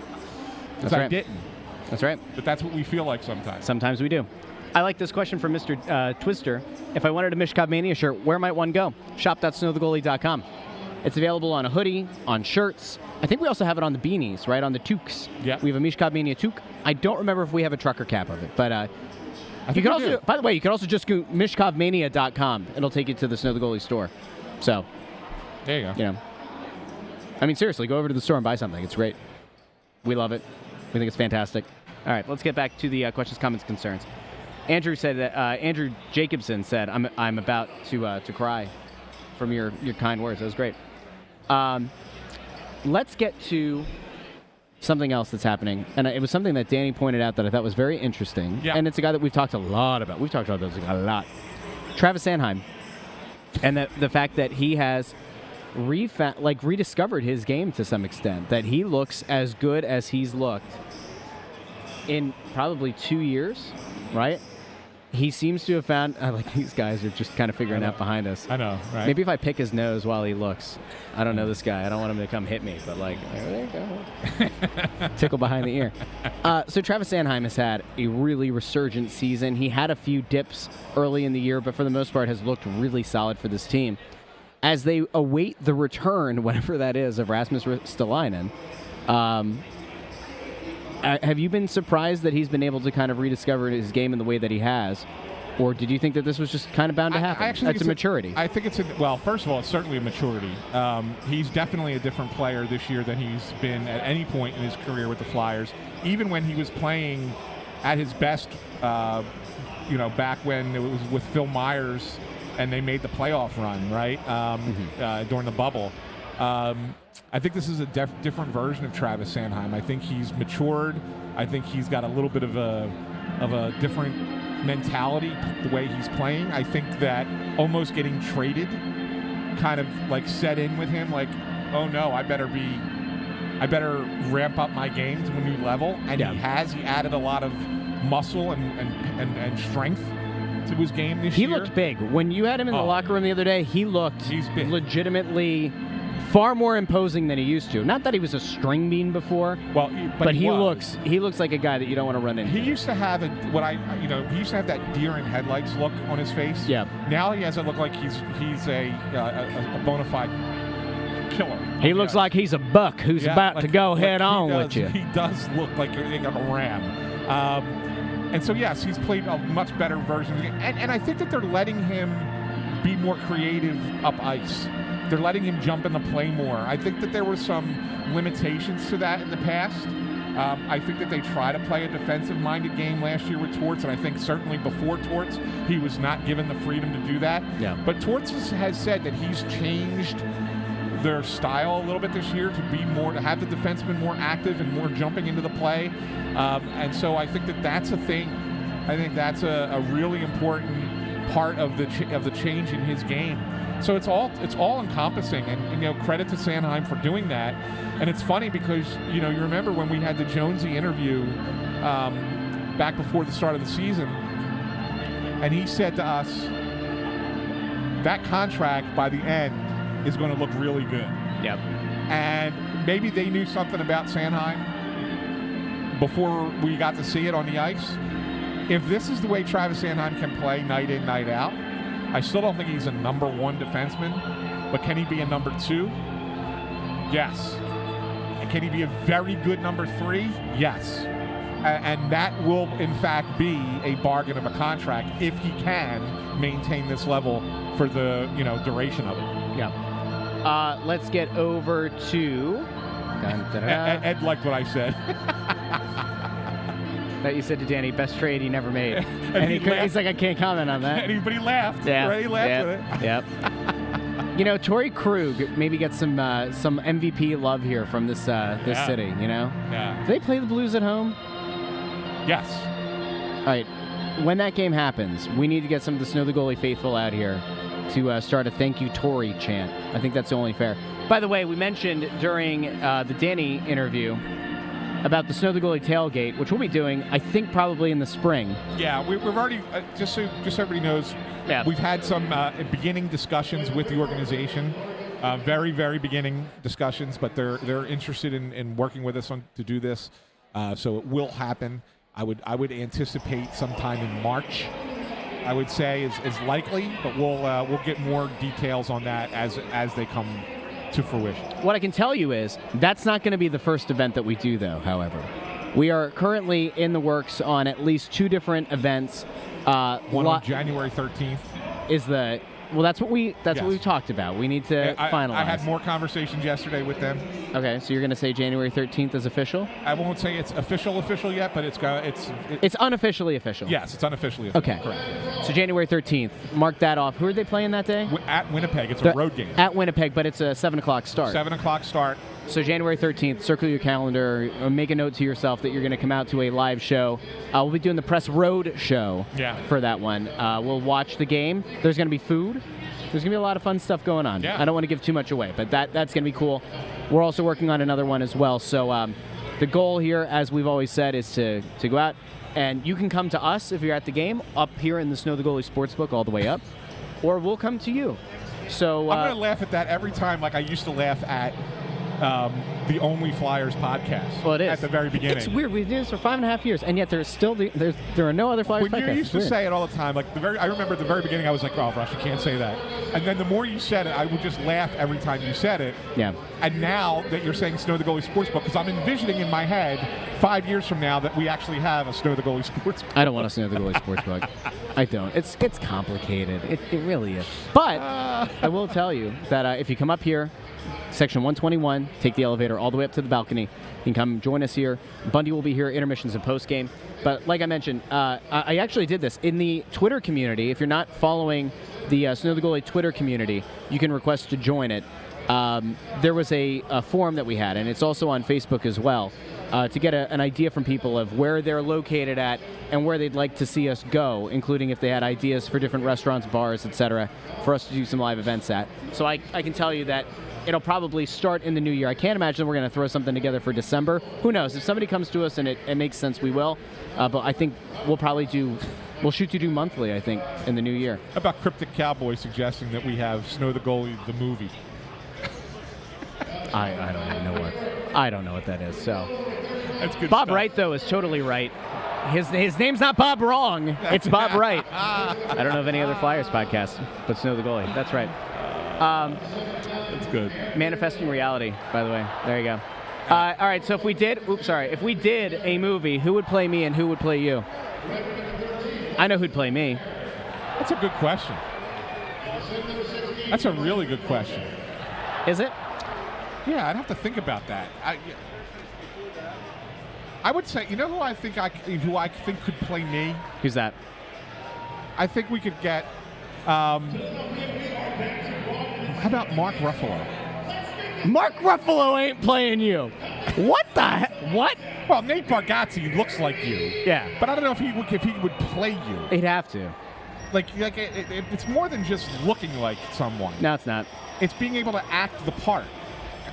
Because I didn't. That's right. But that's what we feel like sometimes. Sometimes we do. I like this question from Mr. Twister. If I wanted a Michkov Mania shirt, where might one go? Shop.snowthegoalie.com. It's available on a hoodie, on shirts. I think we also have it on the beanies, right? On the toques. Yeah. We have a Michkov Mania toque. I don't remember if we have a trucker cap of it, but you can also, by the way, you can also just go MichkovMania.com. It'll take you to the Snow the Goalie store. So there you go. I mean, seriously, go over to the store and buy something. It's great. We love it. We think it's fantastic. All right, let's get back to the questions, comments, concerns. Andrew said that Andrew Jacobson said, "I'm about to cry from your kind words." That was great. Let's get to something else that's happening, and it was something that Danny pointed out that I thought was very interesting. Yeah. And it's a guy that we've talked a lot about. We've talked about this a lot. Travis Sanheim, and the fact that he has rediscovered his game to some extent. That he looks as good as he's looked in probably 2 years, right? He seems to have found, these guys are just kind of figuring out behind us. I know, right? Maybe if I pick his nose while he looks. I don't know this guy. I don't want him to come hit me, but there you go. Tickle behind the ear. So Travis Sanheim has had a really resurgent season. He had a few dips early in the year, but for the most part has looked really solid for this team. As they await the return, whenever that is, of Rasmus Stalainen, have you been surprised that he's been able to kind of rediscover his game in the way that he has? Or did you think that this was just kind of bound to happen? That's a maturity. I think well, first of all, it's certainly a maturity. He's definitely a different player this year than he's been at any point in his career with the Flyers. Even when he was playing at his best, back when it was with Phil Myers and they made the playoff run, right, during the bubble. I think this is a different version of Travis Sanheim. I think he's matured. I think he's got a little bit of a different mentality the way he's playing. I think that almost getting traded kind of set in with him, oh no, I better ramp up my game to a new level. And he added a lot of muscle and strength to his game this year. He looked big. When you had him in the locker room the other day, he looked legitimately far more imposing than he used to. Not that he was a string bean before, Well, but he was. looks like a guy that you don't want to run into. He used to have he used to have that deer in headlights look on his face. Yeah. Now he has it look like he's a bona fide killer. He looks like he's a buck who's about to go head on with you. He does look like a ram. And so, yes, he's played a much better version. And I think that they're letting him be more creative up ice. They're letting him jump in the play more. I think that there were some limitations to that in the past. I think that they try to play a defensive-minded game last year with Torts, and I think certainly before Torts, he was not given the freedom to do that. Yeah. But Torts has said that he's changed their style a little bit this year to have the defenseman more active and more jumping into the play, and so I think that that's a thing. I think that's a really important part of the change in his game. So it's all encompassing, and credit to Sanheim for doing that. And it's funny because you remember when we had the Jonesy interview back before the start of the season, and he said to us that contract by the end is going to look really good. Yep. And maybe they knew something about Sanheim before we got to see it on the ice. If this is the way Travis Sanheim can play night in, night out, I still don't think he's a number one defenseman, but can he be a number two? Yes. And can he be a very good number three? Yes. And that will, in fact, be a bargain of a contract if he can maintain this level for the duration of it. Yeah. Let's get over to... Ed liked what I said. That you said to Danny, best trade he never made. and he's like, I can't comment on that. Anybody laughed. Yeah. Right? He laughed with it. Yep. Torrey Krug maybe gets some MVP love here from this city, Yeah. Do they play the Blues at home? Yes. All right. When that game happens, we need to get some of the Snow the Goalie faithful out here to start a thank you Torrey chant. I think that's only fair. By the way, we mentioned during the Danny interview about the Snow the Goalie tailgate, which we'll be doing, I think, probably in the spring. Yeah, we've already, just so everybody knows, we've had some beginning discussions with the organization, very, very beginning discussions, but they're interested in working with us to do this, so it will happen. I would anticipate sometime in March, I would say is likely, but we'll get more details on that as they come to fruition. What I can tell you is that's not going to be the first event that we do, though, however. We are currently in the works on at least 2 different events. One on January 13th. That's what we talked about. We need to finalize. I had more conversations yesterday with them. Okay, so you're going to say January 13th is official? I won't say it's official yet, but it's unofficially official. Yes, it's unofficially official. Okay. Correct. So January 13th, mark that off. Who are they playing that day? At Winnipeg. It's a road game. At Winnipeg, but it's a 7 o'clock start. 7 o'clock start. So January 13th, circle your calendar, or make a note to yourself that you're going to come out to a live show. We'll be doing the Press Road show for that one. We'll watch the game. There's going to be food. There's going to be a lot of fun stuff going on. Yeah. I don't want to give too much away, but that's going to be cool. We're also working on another one as well. So the goal here, as we've always said, is to go out, and you can come to us if you're at the game, up here in the Snow the Goalie Sportsbook all the way up, or we'll come to you. So I'm going to laugh at that every time, like I used to laugh at the Only Flyers podcast. Well, it is. At the very beginning. It's weird. We did this for 5.5 years, and yet there's still there are no other Flyers podcasts. You used to say it all the time. Like I remember at the very beginning, I was like, "Oh, Russ, you can't say that." And then the more you said it, I would just laugh every time you said it. Yeah. And now that you're saying Snow the Goalie Sportsbook, because I'm envisioning in my head 5 years from now that we actually have a Snow the Goalie Sportsbook. I don't want to Snow the Goalie Sportsbook. I don't. It's complicated. It really is. But I will tell you that if you come up here, Section 121, take the elevator all the way up to the balcony. You can come join us here. Bundy will be here, intermissions and postgame. But like I mentioned, I actually did this in the Twitter community. If you're not following the Snow the Goalie Twitter community, you can request to join it. There was a forum that we had, and it's also on Facebook as well, to get an idea from people of where they're located at and where they'd like to see us go, including if they had ideas for different restaurants, bars, etc., for us to do some live events at. So I can tell you that it'll probably start in the new year. I can't imagine we're going to throw something together for December. Who knows? If somebody comes to us and it makes sense, we will. But I think we'll shoot to do monthly, I think, in the new year. How about Cryptic Cowboy suggesting that we have Snow the Goalie, the movie? I don't even know what. I don't know what that is. So That's good Bob stuff. Wright though is totally right. His name's not Bob Wrong. It's Bob Wright. I don't know of any other Flyers podcast, but Snow the Goalie. That's right. That's good. Manifesting reality, by the way. There you go. All right, so if we did a movie, who would play me and who would play you? I know who'd play me. That's a good question. That's a really good question. Is it? Yeah, I'd have to think about that. I would say, you know who I think could play me? Who's that? I think we could get. How about Mark Ruffalo? Mark Ruffalo ain't playing you. What the heck? What? Well, Nate Bargatze looks like you. Yeah. But I don't know if he would play you. He'd have to. It's more than just looking like someone. No, it's not. It's being able to act the part,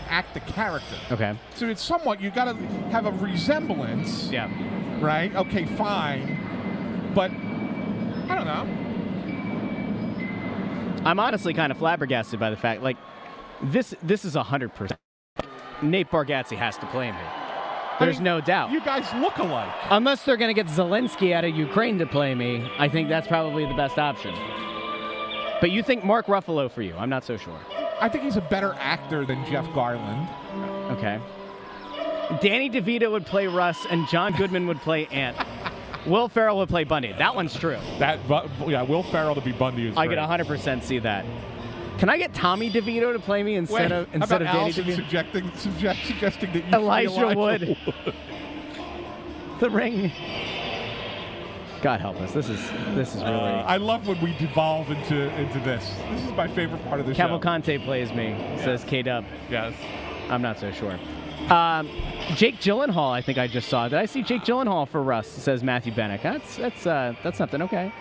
act the character. Okay. So it's somewhat, you got to have a resemblance. Yeah. Right? Okay, fine. But I don't know. I'm honestly kind of flabbergasted by the fact, like, this is 100%. Nate Bargatze has to play me. There's no doubt. You guys look alike. Unless they're going to get Zelensky out of Ukraine to play me, I think that's probably the best option. But you think Mark Ruffalo for you? I'm not so sure. I think he's a better actor than Jeff Garland. Okay. Danny DeVito would play Russ, and John Goodman would play Ant. Will Ferrell would play Bundy. That one's true. Will Ferrell to be Bundy is I great. could 100% see that. Can I get Tommy DeVito to play me instead of Danny Allison DeVito? suggesting that you Elijah Wood. The Ring. God help us. This is really. I love when we devolve into this. This is my favorite part of the show. Cavalcante plays me, says K-Dub. Yes. I'm not so sure. Jake Gyllenhaal, I think I just saw. Did I see Jake Gyllenhaal for Russ? Says Matthew Bennick. That's something. Okay.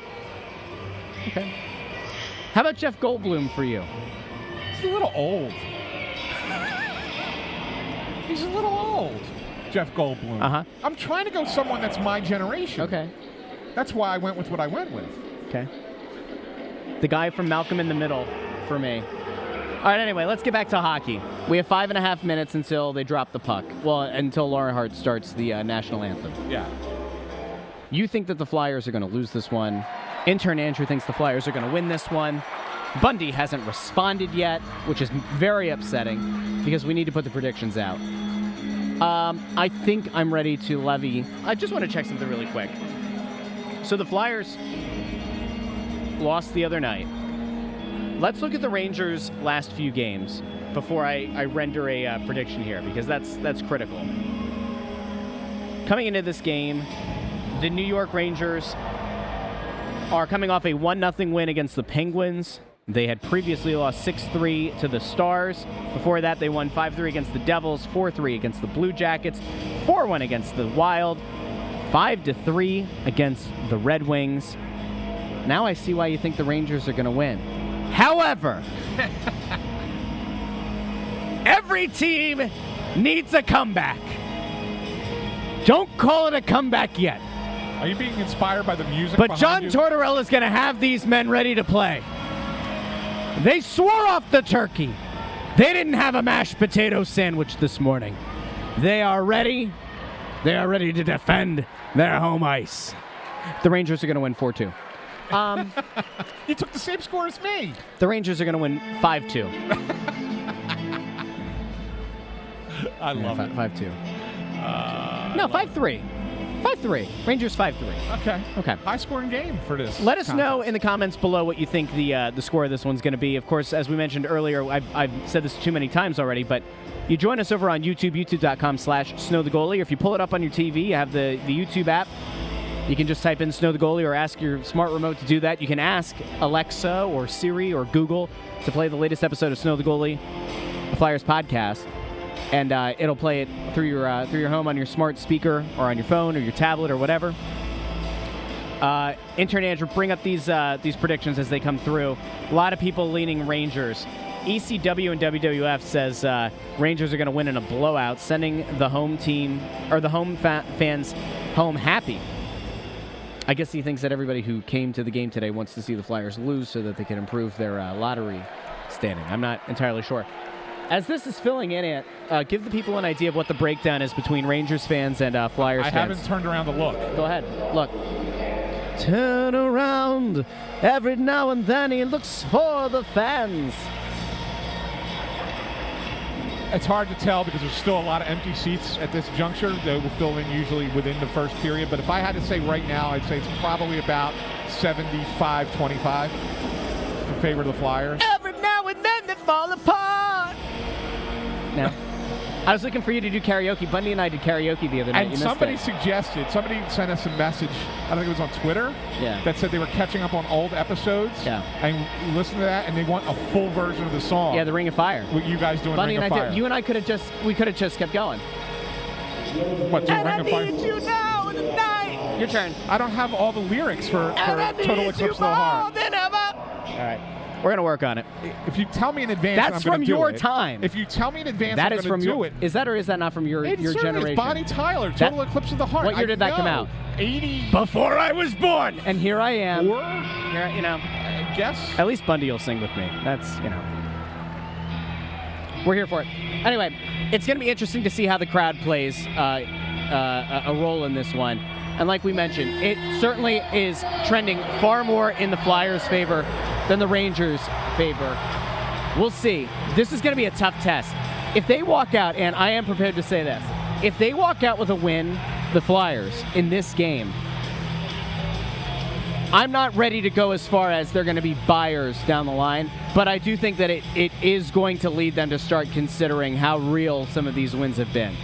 How about Jeff Goldblum for you? He's a little old. He's a little old. Jeff Goldblum. Uh-huh. I'm trying to go someone that's my generation. Okay. That's why I went with what I went with. Okay. The guy from Malcolm in the Middle for me. All right, anyway, let's get back to hockey. We have 5.5 minutes until they drop the puck. Well, until Lauren Hart starts the national anthem. Yeah. You think that the Flyers are going to lose this one. Intern Andrew thinks the Flyers are going to win this one. Bundy hasn't responded yet, which is very upsetting because we need to put the predictions out. I think I'm ready to levy. I just want to check something really quick. So the Flyers lost the other night. Let's look at the Rangers' last few games before I render a prediction here, because that's critical. Coming into this game, the New York Rangers are coming off a 1-0 win against the Penguins. They had previously lost 6-3 to the Stars. Before that, they won 5-3 against the Devils, 4-3 against the Blue Jackets, 4-1 against the Wild, 5-3 against the Red Wings. Now I see why you think the Rangers are going to win. However, every team needs a comeback. Don't call it a comeback yet. Are you being inspired by the music But behind John you? Tortorella is going to have these men ready to play. They swore off the turkey. They didn't have a mashed potato sandwich this morning. They are ready. They are ready to defend their home ice. The Rangers are going to win 4-2. You took the same score as me. The Rangers are going to win 5-2. I love it. 5-2. No, 5-3. 5-3. Rangers 5-3. Okay. High-scoring game for this. Let us know in the comments below what you think the score of this one's going to be. Of course, as we mentioned earlier, I've said this too many times already, but you join us over on YouTube, youtube.com/snowthegoalie. Or if you pull it up on your TV, you have the YouTube app. You can just type in Snow the Goalie or ask your smart remote to do that. You can ask Alexa or Siri or Google to play the latest episode of Snow the Goalie, the Flyers podcast. And it'll play it through your home on your smart speaker or on your phone or your tablet or whatever. Intern Andrew, bring up these predictions as they come through. A lot of people leaning Rangers. ECW and WWF says Rangers are going to win in a blowout, sending the home team or the home fans home happy. I guess he thinks that everybody who came to the game today wants to see the Flyers lose so that they can improve their lottery standing. I'm not entirely sure. As this is filling in, Ant, give the people an idea of what the breakdown is between Rangers fans and Flyers fans. I haven't turned around to look. Go ahead. Look. Turn around. Every now and then he looks for the fans. It's hard to tell because there's still a lot of empty seats at this juncture. They will fill in usually within the first period. But if I had to say right now, I'd say it's probably about 75-25 in favor of the Flyers. Every now and then they fall apart. No. I was looking for you to do karaoke. Bundy and I did karaoke the other night. And somebody somebody sent us a message, I think it was on Twitter, that said they were catching up on old episodes. Yeah. And listen to that, and they want a full version of the song. Yeah, the Ring of Fire. What you guys doing Bundy Ring and of I Fire? did, you and I could have just kept going. What, do Ring of Fire? Need you now tonight. Your turn. I don't have all the lyrics for Total Eclipse of the Heart. All right. We're going to work on it. If you tell me in advance, that's I'm from do your it. time. If you tell me in advance, that I'm is from do your. it. Is that or is that not from your generation? It's Bonnie Tyler, Total Eclipse of the Heart. What year did that come out? 80. Before I was born. And here I am. Or, here, I guess. At least Bundy will sing with me. That's, we're here for it. Anyway, it's going to be interesting to see how the crowd plays a role in this one. And like we mentioned, it certainly is trending far more in the Flyers' favor than the Rangers' favor. We'll see. This is going to be a tough test. If they walk out, and I am prepared to say this, if they walk out with a win, the Flyers, in this game, I'm not ready to go as far as they're going to be buyers down the line, but I do think that it is going to lead them to start considering how real some of these wins have been.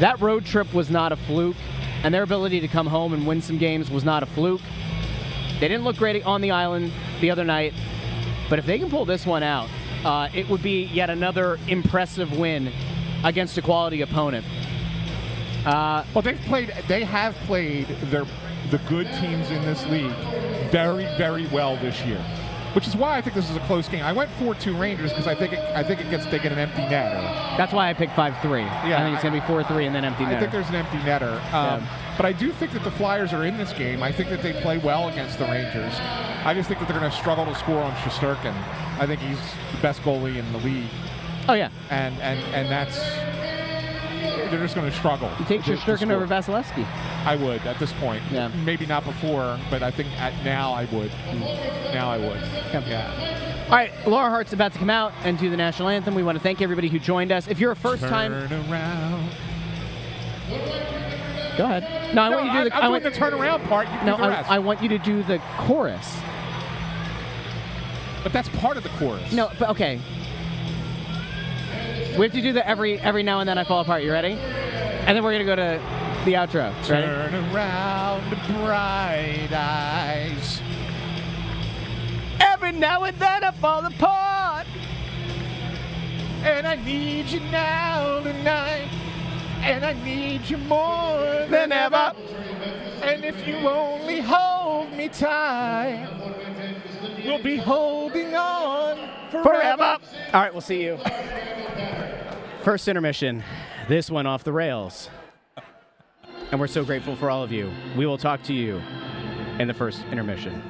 That road trip was not a fluke, and their ability to come home and win some games was not a fluke. They didn't look great on the island the other night, but if they can pull this one out, it would be yet another impressive win against a quality opponent. Well, they have played the good teams in this league very, very well this year, which is why I think this is a close game. I went 4-2 Rangers because I think they get an empty netter. That's why I picked 5-3. Yeah, I think it's going to be 4-3 and then empty netter. I think there's an empty netter. But I do think that the Flyers are in this game. I think that they play well against the Rangers. I just think that they're going to struggle to score on Shesterkin. I think he's the best goalie in the league. Oh, yeah. And that's... They're just going to struggle. You take Shesterkin over Vasilevsky. I would at this point. Yeah. Maybe not before, but I think now I would. Now I would. Okay. Yeah. All right, Laura Hart's about to come out and do the national anthem. We want to thank everybody who joined us. If you're a first-time... Turn around. Go ahead. No, I want you to do the... I'm doing the turnaround part. You do the rest. I want you to do the chorus. But that's part of the chorus. No, but okay. We have to do the every now and then I fall apart. You ready? And then we're going to go to the outro. Ready? Turn around, bright eyes. Every now and then I fall apart. And I need you now tonight. And I need you more than ever. And if you only hold me tight, we'll be holding on forever. All right, we'll see you. First intermission. This went off the rails. And we're so grateful for all of you. We will talk to you in the first intermission.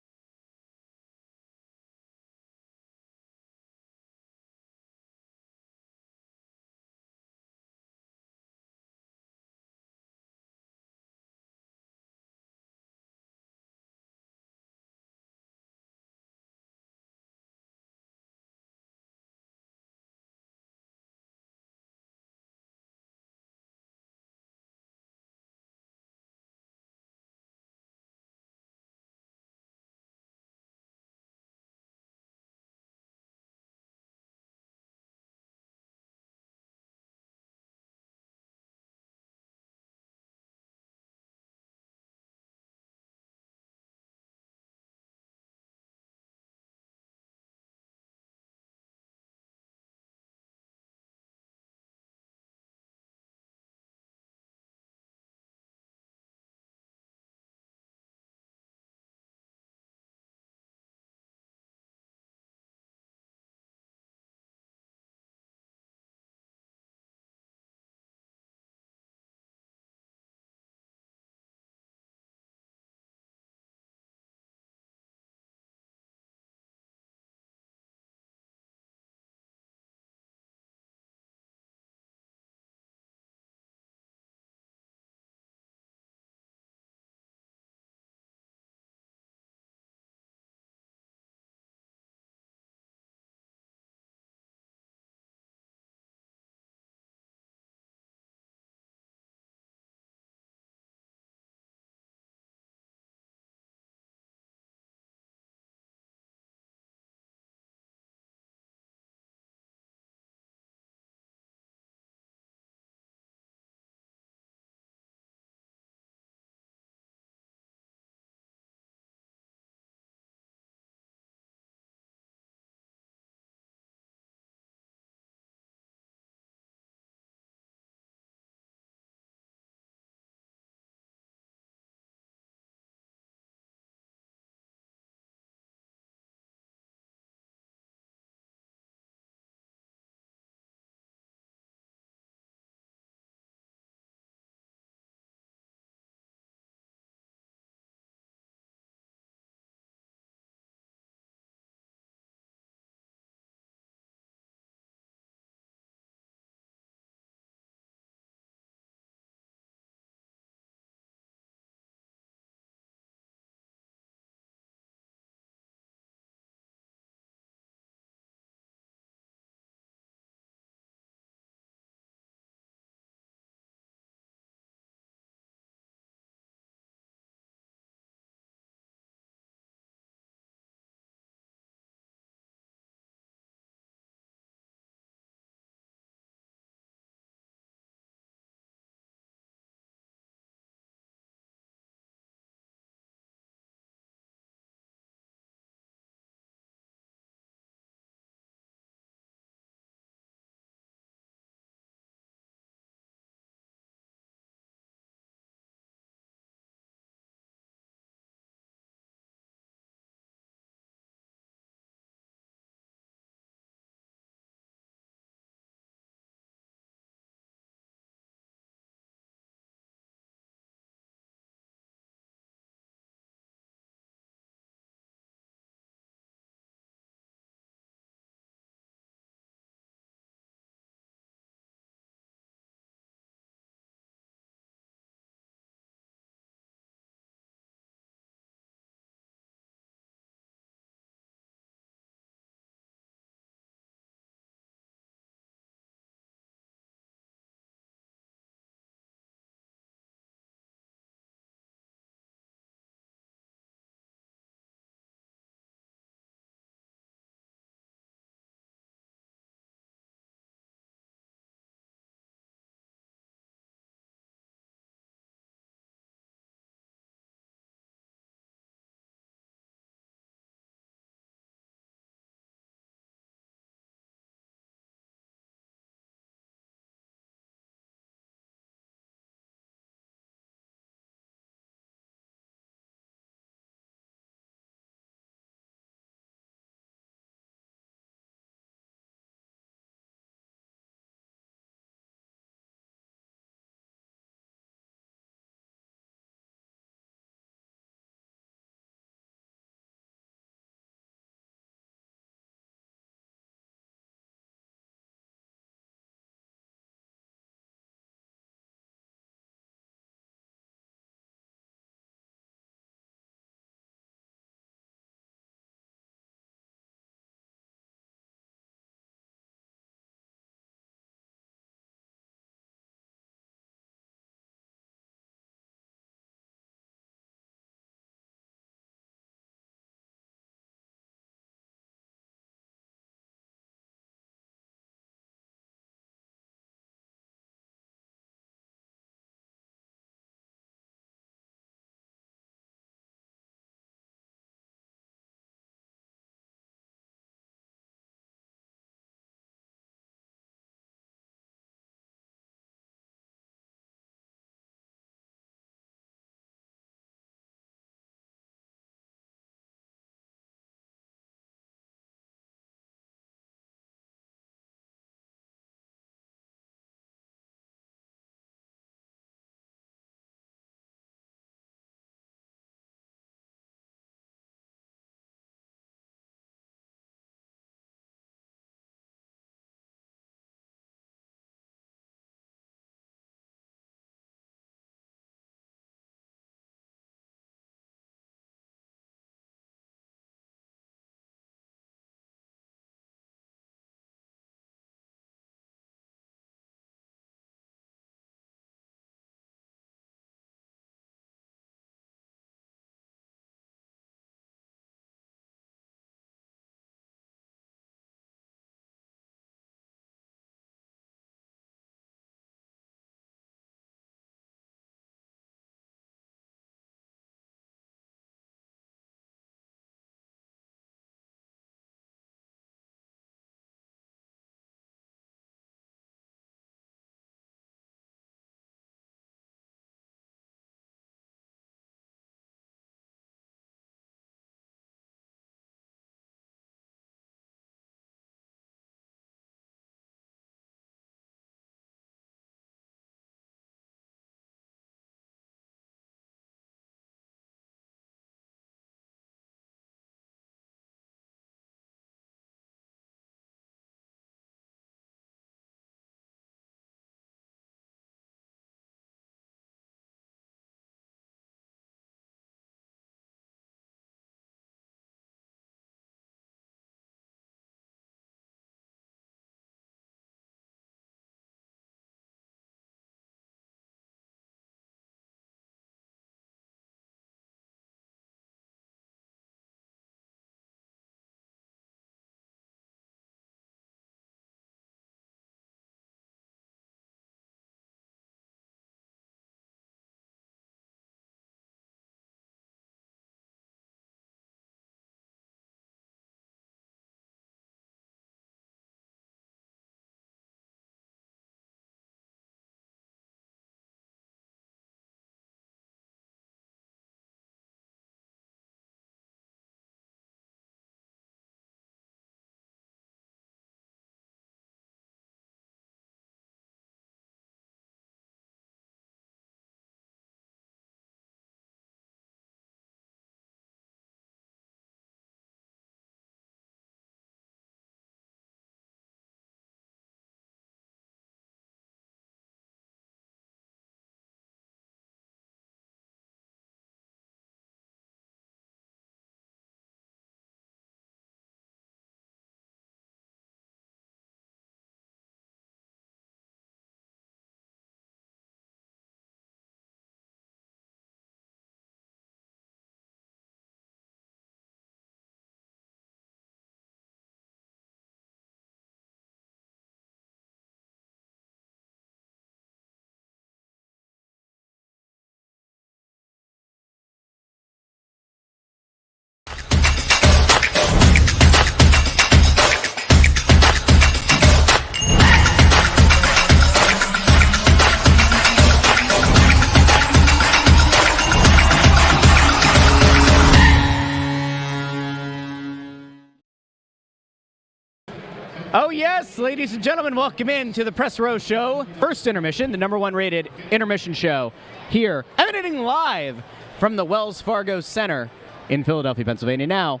Oh, yes, ladies and gentlemen, welcome in to the Press Row Show. First intermission, the #1 rated intermission show here, emanating live from the Wells Fargo Center in Philadelphia, Pennsylvania. Now,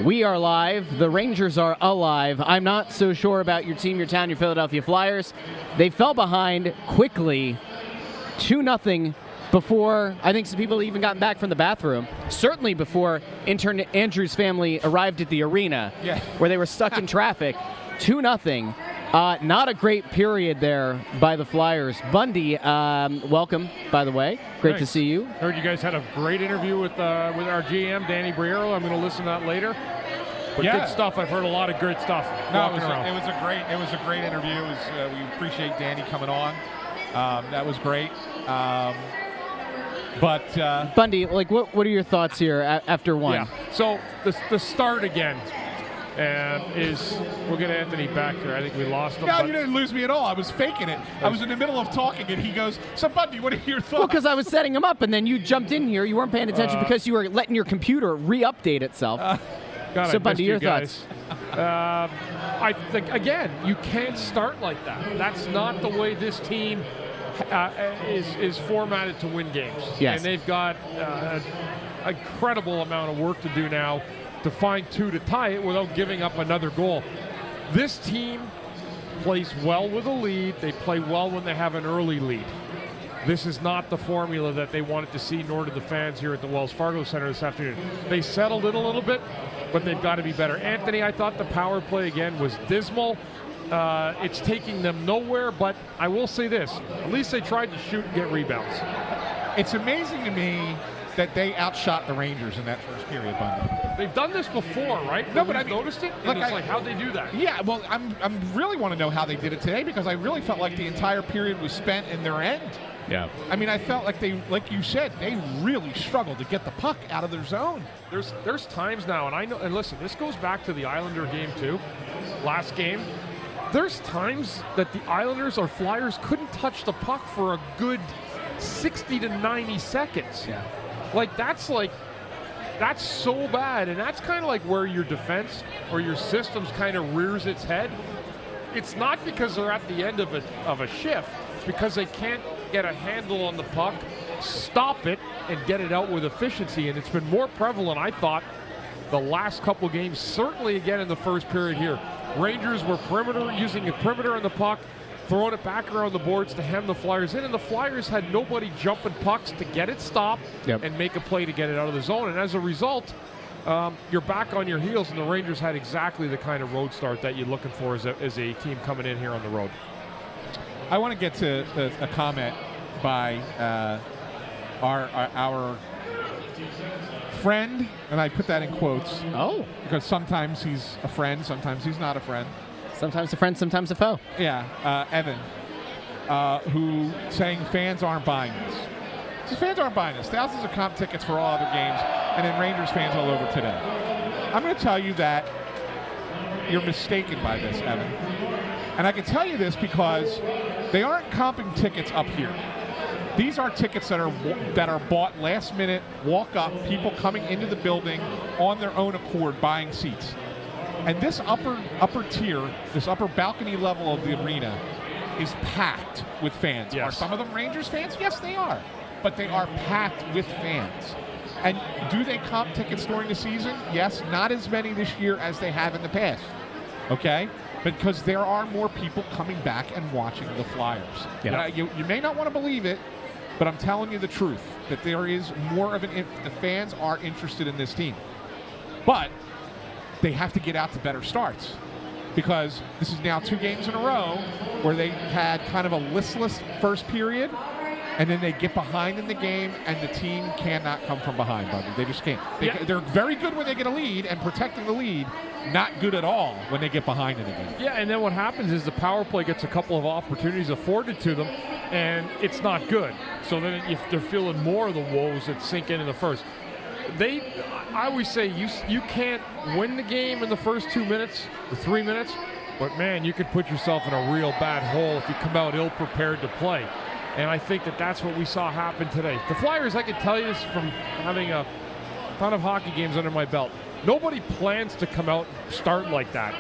we are live. The Rangers are alive. I'm not so sure about your team, your town, your Philadelphia Flyers. They fell behind quickly, 2-0 before I think some people even gotten back from the bathroom. Certainly before intern Andrew's family arrived at the arena, where they were stuck in traffic. 2-0. Not a great period there by the Flyers. Bundy, welcome, by the way. Great to see you. Heard you guys had a great interview with our GM, Danny Briere. I'm going to listen to that later. But good stuff. I've heard a lot of great stuff. No, it was a great interview. We appreciate Danny coming on. That was great. But Bundy, like, what are your thoughts here after one? Yeah. So the start again is we'll get Anthony back there. I think we lost him. No, you didn't lose me at all. I was faking it. I was in the middle of talking, and he goes, "So Bundy, what are your thoughts?" Well, because I was setting him up, and then you jumped in here. You weren't paying attention because you were letting your computer re-update itself. God, so, Bundy, your thoughts? I think, again, you can't start like that. That's not the way this team is formatted to win games. Yes. And they've got an incredible amount of work to do now to find two to tie it without giving up another goal. This team plays well with a lead. They play well when they have an early lead. This is not the formula that they wanted to see, nor did the fans here at the Wells Fargo Center this afternoon. They settled it a little bit, but they've got to be better. Anthony, I thought the power play again was dismal. It's taking them nowhere, but I will say this. At least they tried to shoot and get rebounds. It's amazing to me that they outshot the Rangers in that first period, Bundy. They've done this before, right? No, but I noticed it. And it's like, how'd they do that? Yeah, well, I'm really want to know how they did it today, because I really felt like the entire period was spent in their end. Yeah. I mean, I felt like they, like you said, they really struggled to get the puck out of their zone. There's times now, and I know, and listen, this goes back to the Islander game too, last game. There's times that the Islanders or Flyers couldn't touch the puck for a good 60 to 90 seconds. Yeah. That's so bad, and that's kind of like where your defense or your systems kind of rears its head. It's not because they're at the end of a shift. It's because they can't get a handle on the puck, stop it, and get it out with efficiency. And it's been more prevalent, I thought, the last couple games, certainly again in the first period here. Rangers were using a perimeter on the puck, throwing it back around the boards to hem the Flyers in, and the Flyers had nobody jumping pucks to get it stopped and make a play to get it out of the zone. And as a result, you're back on your heels, and the Rangers had exactly the kind of road start that you're looking for as a team coming in here on the road. I want to get to a comment by our friend, and I put that in quotes. Oh. Because sometimes he's a friend, sometimes he's not a friend. Sometimes a friend, sometimes a foe. Yeah, Evan, who saying fans aren't buying this. So fans aren't buying this. Thousands of comp tickets for all other games, and then Rangers fans all over today. I'm going to tell you that you're mistaken by this, Evan. And I can tell you this because they aren't comping tickets up here. These are tickets that are bought last minute, walk up, people coming into the building on their own accord buying seats. And this upper tier, this upper balcony level of the arena is packed with fans. Yes. Are some of them Rangers fans? Yes, they are. But they are packed with fans. And do they comp tickets during the season? Yes, not as many this year as they have in the past. Okay? Because there are more people coming back and watching the Flyers. Yeah. You may not want to believe it, but I'm telling you the truth, that there is more of the fans are interested in this team. But they have to get out to better starts, because this is now 2 games in a row where they had kind of a listless first period, and then they get behind in the game, and the team cannot come from behind, Bundy. They just can't. They're very good when they get a lead and protecting the lead, not good at all when they get behind in the game. Yeah, and then what happens is the power play gets a couple of opportunities afforded to them, and it's not good. So then if they're feeling more of the woes that sink in the first. I always say you can't win the game in the first 2 minutes or 3 minutes, but man, you could put yourself in a real bad hole if you come out ill-prepared to play. And I think that's what we saw happen today. The Flyers, I can tell you this from having a ton of hockey games under my belt, nobody plans to come out and start like that.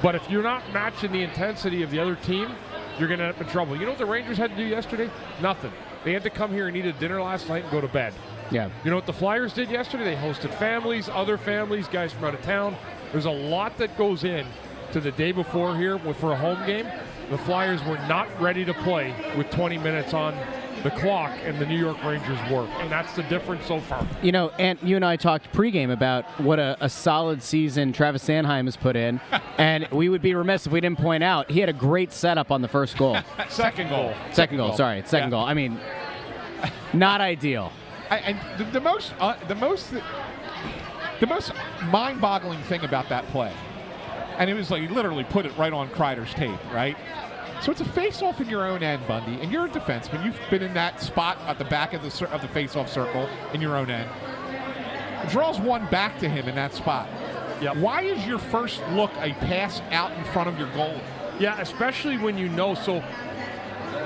But if you're not matching the intensity of the other team, you're going to end up in trouble. You know what the Rangers had to do yesterday? Nothing. They had to come here and eat a dinner last night and go to bed. Yeah. You know what the Flyers did yesterday? They hosted families, other families, guys from out of town. There's a lot that goes in to the day before here for a home game. The Flyers were not ready to play with 20 minutes on the clock, and the New York Rangers were. And that's the difference so far. You know, and you and I talked pregame about what a solid season Travis Sanheim has put in, and we would be remiss if we didn't point out he had a great setup on the first goal. Second goal. Second goal. Sorry, second goal. I mean, not ideal. And the most mind-boggling thing about that play, and it was like you literally put it right on Kreider's tape, right? So it's a face-off in your own end, Bundy, and you're a defenseman. You've been in that spot at the back of the face-off circle in your own end. Draws one back to him in that spot. Yep. Why is your first look a pass out in front of your goal? Yeah, especially when you know. So,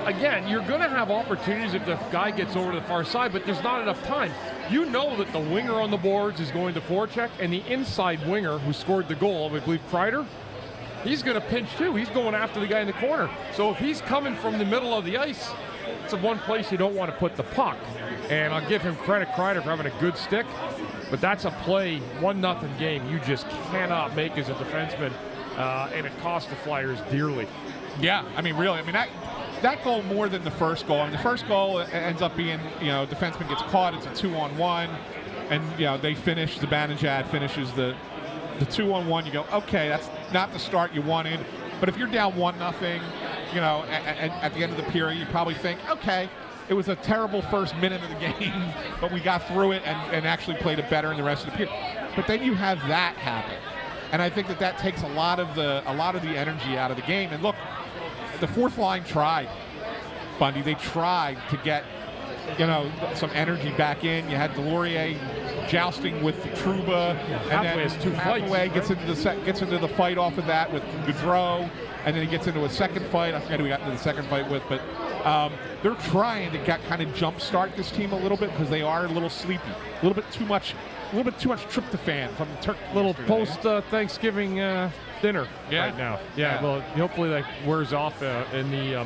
again, you're going to have opportunities if the guy gets over to the far side, but there's not enough time. You know that the winger on the boards is going to forecheck, and the inside winger who scored the goal, I believe Kreider, he's going to pinch too. He's going after the guy in the corner. So if he's coming from the middle of the ice, it's the one place you don't want to put the puck. And I'll give him credit, Kreider, for having a good stick. But that's a play, 1-0 game you just cannot make as a defenseman, and it cost the Flyers dearly. Yeah, I mean, really. I mean, that goal more than the first goal. I mean, the first goal ends up being, defenseman gets caught. It's a 2-on-1. And, they finish, Zibanejad finishes the 2-on-1. You go, okay, that's not the start you wanted. But if you're down 1-0, at the end of the period, you probably think, okay, it was a terrible first minute of the game, but we got through it and actually played it better in the rest of the period. But then you have that happen. And I think that takes a lot of the energy out of the game. And look, the fourth line tried, Bundy. They tried to get, some energy back in. You had Deslauriers jousting with Trouba, and then Hathaway gets into the fight off of that with Gaudreau, and then he gets into a second fight. I forget who he got into the second fight with, but they're trying to kind of jumpstart this team a little bit because they are a little sleepy, a little bit too much tryptophan from the Turk. Little post Thanksgiving dinner right now. Yeah, well, hopefully that wears off in the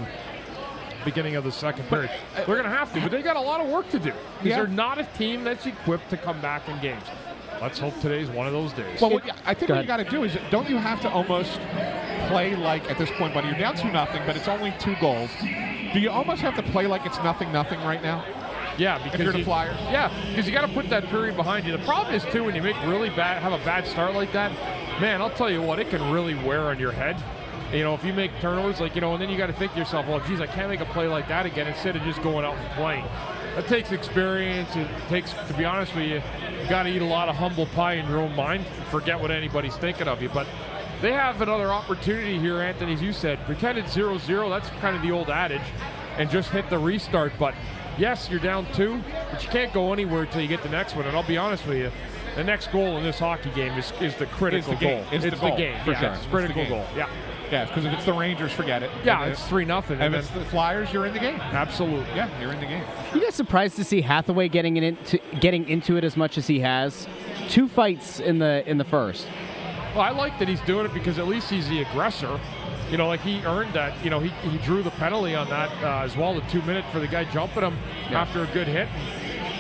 beginning of the second period. They're going to have to, but they got a lot of work to do. Because they're not a team that's equipped to come back in games. Let's hope today's one of those days. Well, I think what you got to do is, don't you have to almost play like, at this point, buddy, you're down 2-0, but it's only 2 goals. Do you almost have to play like it's 0-0 right now? Yeah, because if you're the Flyers. Yeah, because you got to put that period behind you. The problem is too, when you have a bad start like that, man, I'll tell you what, it can really wear on your head. If you make turnovers, and then you got to think to yourself, well, geez, I can't make a play like that again, instead of just going out and playing. That takes experience. It takes, to be honest with you got to eat a lot of humble pie in your own mind and forget what anybody's thinking of you. But they have another opportunity here, Anthony, as you said. Pretend it's 0-0. That's kind of the old adage, and just hit the restart button. Yes, you're down 2, but you can't go anywhere until you get the next one. And I'll be honest with you, the next goal in this hockey game is the critical goal. It's the game, for sure. It's a critical goal. Yeah. Yeah, because if it's the Rangers, forget it. Yeah, it's 3-0. And if it's the Flyers, you're in the game. Absolutely. Yeah, you're in the game. You guys surprised to see Hathaway getting into it as much as he has? 2 fights in the first. Well, I like that he's doing it because at least he's the aggressor. He earned that. He drew the penalty on that as well, the 2-minute for the guy jumping him after a good hit.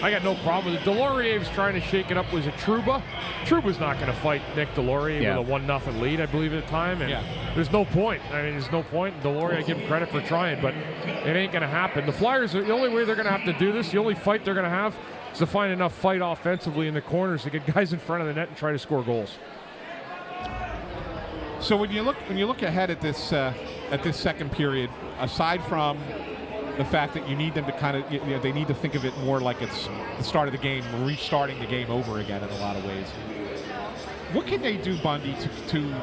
I got no problem with it. Deslauriers was trying to shake it up. Was it Trouba? Trouba's not going to fight Nick Deslauriers with a 1-0 lead, I believe, at the time. And there's no point. There's no point. Deslauriers, I give him credit for trying, but it ain't going to happen. The Flyers, the only way they're going to have to do this, the only fight they're going to have is to find enough fight offensively in the corners to get guys in front of the net and try to score goals. So when you look ahead at this second period, aside from the fact that you need them to kind of, they need to think of it more like it's the start of the game, restarting the game over again in a lot of ways. What can they do, Bundy, to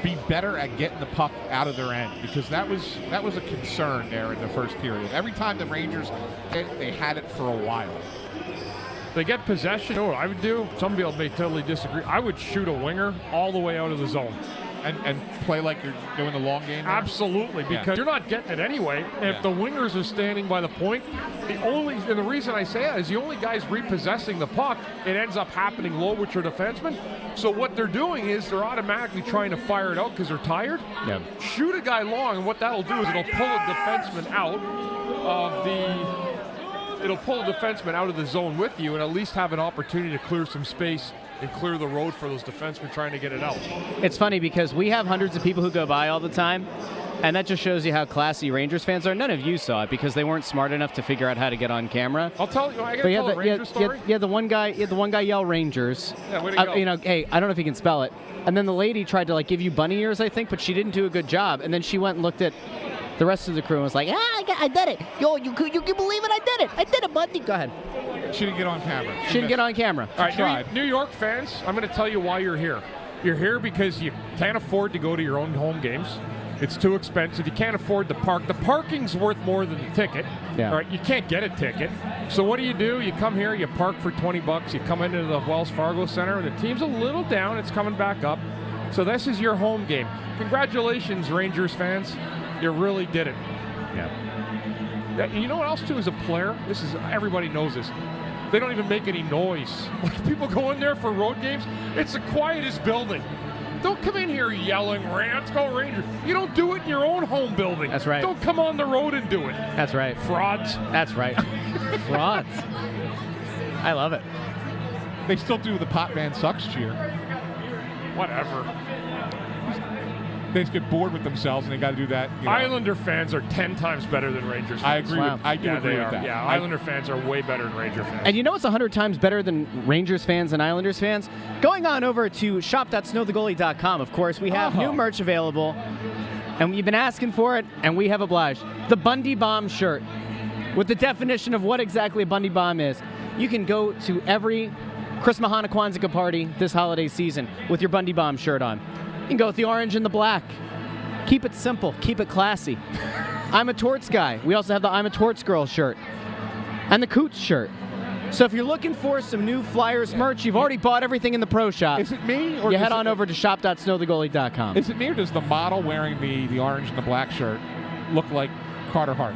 be better at getting the puck out of their end? Because that was a concern there in the first period. Every time the Rangers, they had it for a while. They get possession. You know what I would do? Some people may totally disagree. I would shoot a winger all the way out of the zone. and play like you're doing the long game? Now? Absolutely, because you're not getting it anyway. And if the wingers are standing by the point, and the reason I say that is the only guys repossessing the puck, it ends up happening low with your defenseman. So what they're doing is they're automatically trying to fire it out because they're tired. Yeah. Shoot a guy long, and what that'll do is it'll pull a defenseman out of the zone with you, and at least have an opportunity to clear some space and clear the road for those defensemen trying to get it out. It's funny because we have hundreds of people who go by all the time, and that just shows you how classy Rangers fans are. None of you saw it because they weren't smart enough to figure out how to get on camera. I'll tell you. I gotta tell a Rangers story. The one guy yell Rangers. Yeah, way to go. Hey, I don't know if you can spell it. And then the lady tried to give you bunny ears, I think, but she didn't do a good job. And then she went and looked at the rest of the crew and was like, I did it. Yo, you can believe it? I did it, Bundy. Go ahead. She didn't get on camera. She didn't get on camera. All right, New York fans, I'm going to tell you why you're here. You're here because you can't afford to go to your own home games. It's too expensive. You can't afford the park. The parking's worth more than the ticket. Yeah. All right, you can't get a ticket. So what do? You come here, you park for $20. You come into the Wells Fargo Center. The team's a little down. It's coming back up. So this is your home game. Congratulations, Rangers fans. You really did it. Yeah. You know what else, too, as a player? Everybody knows this. They don't even make any noise. People go in there for road games, it's the quietest building. Don't come in here yelling, let's go Rangers. You don't do it in your own home building. That's right. Don't come on the road and do it. That's right. Frauds. That's right. Frauds. I love it. They still do the Pot Van Sucks cheer. Whatever. They just get bored with themselves and they got to do that. Islander fans are 10 times better than Rangers fans. I agree. Wow. I do agree they with are. that. Yeah, Islander fans are way better than Ranger fans. And you know what's 100 times better than Rangers fans and Islanders fans? Going on over to shop.snowthegoalie.com, of course. We have new merch available, and you've been asking for it, and we have obliged. The Bundy Bomb shirt, with the definition of what exactly a Bundy Bomb is. You can go to every Christmas, Hanukkah, Kwanzaa party this holiday season with your Bundy Bomb shirt on. You can go with the orange and the black. Keep it simple. Keep it classy. I'm a Torts guy. We also have the I'm a Torts girl shirt and the Coots shirt. So if you're looking for some new Flyers merch, you've already bought everything in the pro shop. Is it me? Or you head on over to shop.snowthegoalie.com. Is it me or does the model wearing the orange and the black shirt look like Carter Hart?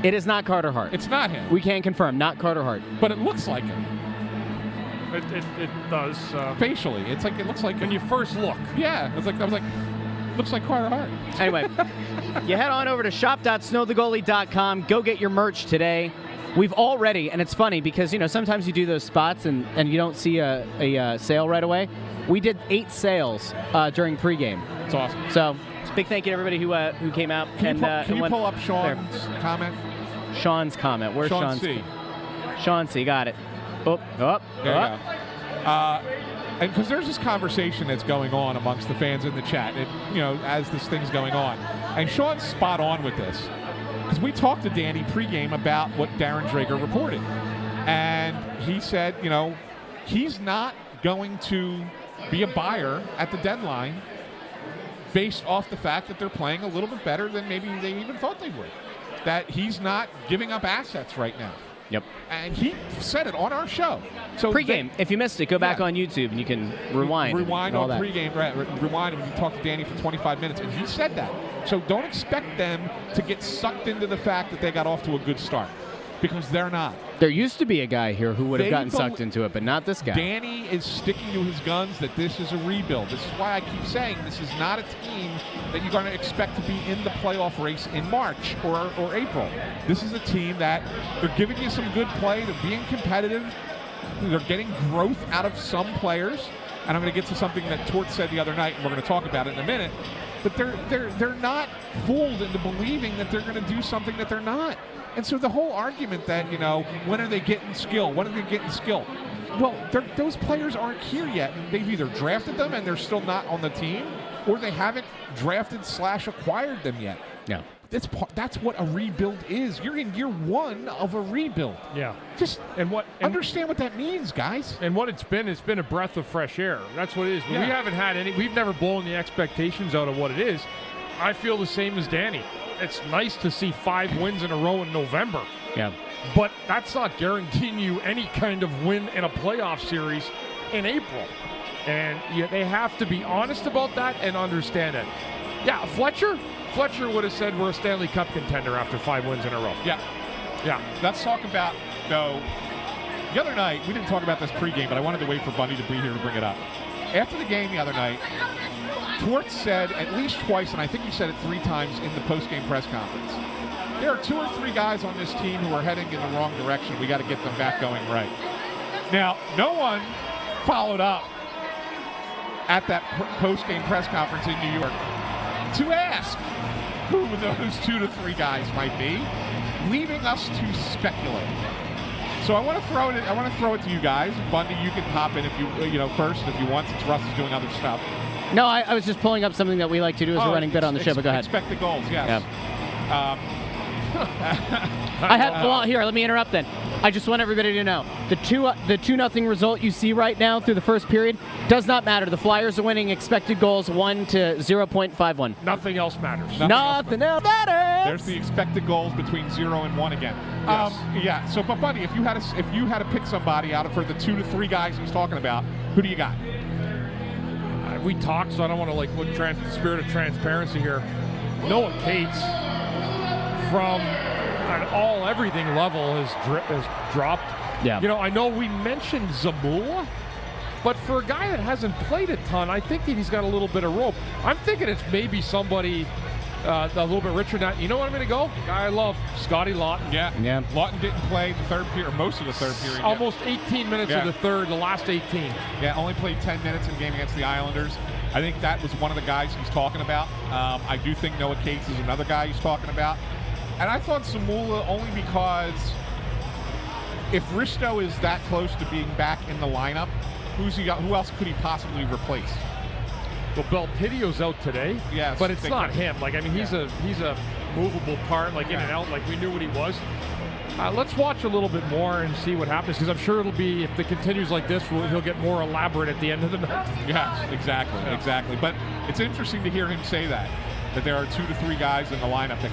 It is not Carter Hart. It's not him. We can confirm, not Carter Hart. But it looks like him. It does. Facially. It looks like when you first look. Yeah. I was like, looks like Carter Hart. Anyway, you head on over to shop.snowthegoalie.com. Go get your merch today. We've already, and it's funny because, sometimes you do those spots and you don't see a sale right away. We did 8 sales during pregame. It's awesome. So, big thank you to everybody who came out. Can you pull up Sean's comment? Sean's comment. Where's Sean Sean's? C. Sean C. Got it. There you go. And because there's this conversation that's going on amongst the fans in the chat, as this thing's going on. And Sean's spot on with this. Because we talked to Danny pregame about what Darren Drager reported. And he said, he's not going to be a buyer at the deadline based off the fact that they're playing a little bit better than maybe they even thought they would. That he's not giving up assets right now. Yep. And he said it on our show. So pregame. If you missed it, go back on YouTube and you can rewind. Rewind on pregame. Rewind when you talk to Danny for 25 minutes. And he said that. So don't expect them to get sucked into the fact that they got off to a good start. Because they're not. There used to be a guy here who would have gotten sucked into it, but not this guy. Danny is sticking to his guns that this is a rebuild. This is why I keep saying this is not a team that you're going to expect to be in the playoff race in March or April. This is a team that they're giving you some good play. They're being competitive. They're getting growth out of some players. And I'm going to get to something that Tort said the other night, and we're going to talk about it in a minute. But they're not fooled into believing that they're going to do something that they're not. And so the whole argument that, when are they getting skill? When are they getting skill? Well, those players aren't here yet. They've either drafted them and they're still not on the team, or they haven't drafted/acquired them yet. Yeah. That's what a rebuild is. You're in year 1 of a rebuild. Yeah. Just understand what that means, guys. And what it's been a breath of fresh air. That's what it is. Yeah. We haven't had we've never blown the expectations out of what it is. I feel the same as Danny. It's nice to see 5 wins in a row in November. Yeah. But that's not guaranteeing you any kind of win in a playoff series in April. And they have to be honest about that and understand it. Yeah, Fletcher would have said we're a Stanley Cup contender after 5 wins in a row. Yeah. Let's talk about, though, the other night, we didn't talk about this pregame, but I wanted to wait for Bundy to be here to bring it up. After the game the other night, Torts said at least twice, and I think he said it 3 times in the postgame press conference, there are 2 or 3 guys on this team who are heading in the wrong direction. We got to get them back going right. Now, no one followed up at that post-game press conference in New York to ask who those 2 to 3 guys might be, leaving us to speculate. So I want to throw it to you guys. Bundy, you can pop in if you first if you want, since Russ is doing other stuff. No, I was just pulling up something that we like to do as a running bit on the show. But go ahead. Expected goals, yes. Well, here, let me interrupt then. I just want everybody to know the 2-0 result you see right now through the first period does not matter. The Flyers are winning expected goals 1 to 0.51. Nothing else matters. Nothing else matters. There's the expected goals between 0 and 1 again. Yes. So, but Bundy, if you had to pick somebody out of for the 2 to 3 guys he's talking about, who do you got? We talked, so I don't want to look spirit of transparency here. Noah Cates from an everything level has dropped. Yeah. I know we mentioned Zamula, but for a guy that hasn't played a ton, I think that he's got a little bit of rope. I'm thinking it's maybe somebody a little bit richer. Now, you know what I'm going to go? The guy I love, Scotty Lawton. Yeah. Lawton didn't play the third period, or most of the third period. Almost 18 minutes of the third, the last 18. Yeah, only played 10 minutes in the game against the Islanders. I think that was one of the guys he's talking about. I do think Noah Cates is another guy he's talking about. And I thought Zamula only because if Risto is that close to being back in the lineup, who else could he possibly replace? Well, Belpidio's out today, but it's not him. He's a movable part, in and out, like we knew what he was. Let's watch a little bit more and see what happens, because I'm sure it'll be, if it continues like this, he'll get more elaborate at the end of the night. Yes, exactly. But it's interesting to hear him say that there are 2 to 3 guys in the lineup that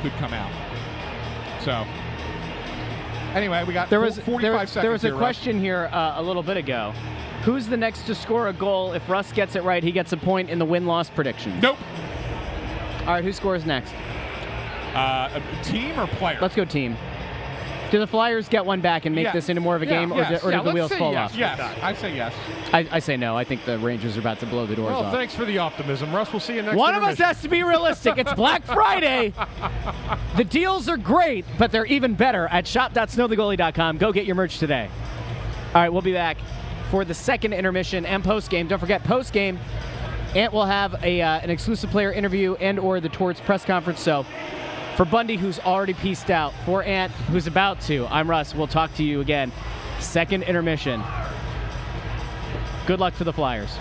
could come out. So, anyway, we got 45 seconds. There was a here, question here a little bit ago. Who's the next to score a goal? If Russ gets it right, he gets a point in the win-loss prediction. Nope. All right, who scores next? Team or player? Let's go team. Do the Flyers get one back and make this into more of a game, or do the wheels fall off? Yes, I say yes. I say no. I think the Rangers are about to blow the doors off. Well, thanks for the optimism. Russ, we'll see you next One of us has to be realistic. It's Black Friday. The deals are great, but they're even better at shop.snowthegoalie.com. Go get your merch today. All right, we'll be back for the second intermission and postgame. Don't forget, postgame, Ant will have an exclusive player interview and or the Torts press conference. So for Bundy, who's already pieced out, for Ant, who's about to, I'm Russ. We'll talk to you again. Second intermission. Good luck for the Flyers.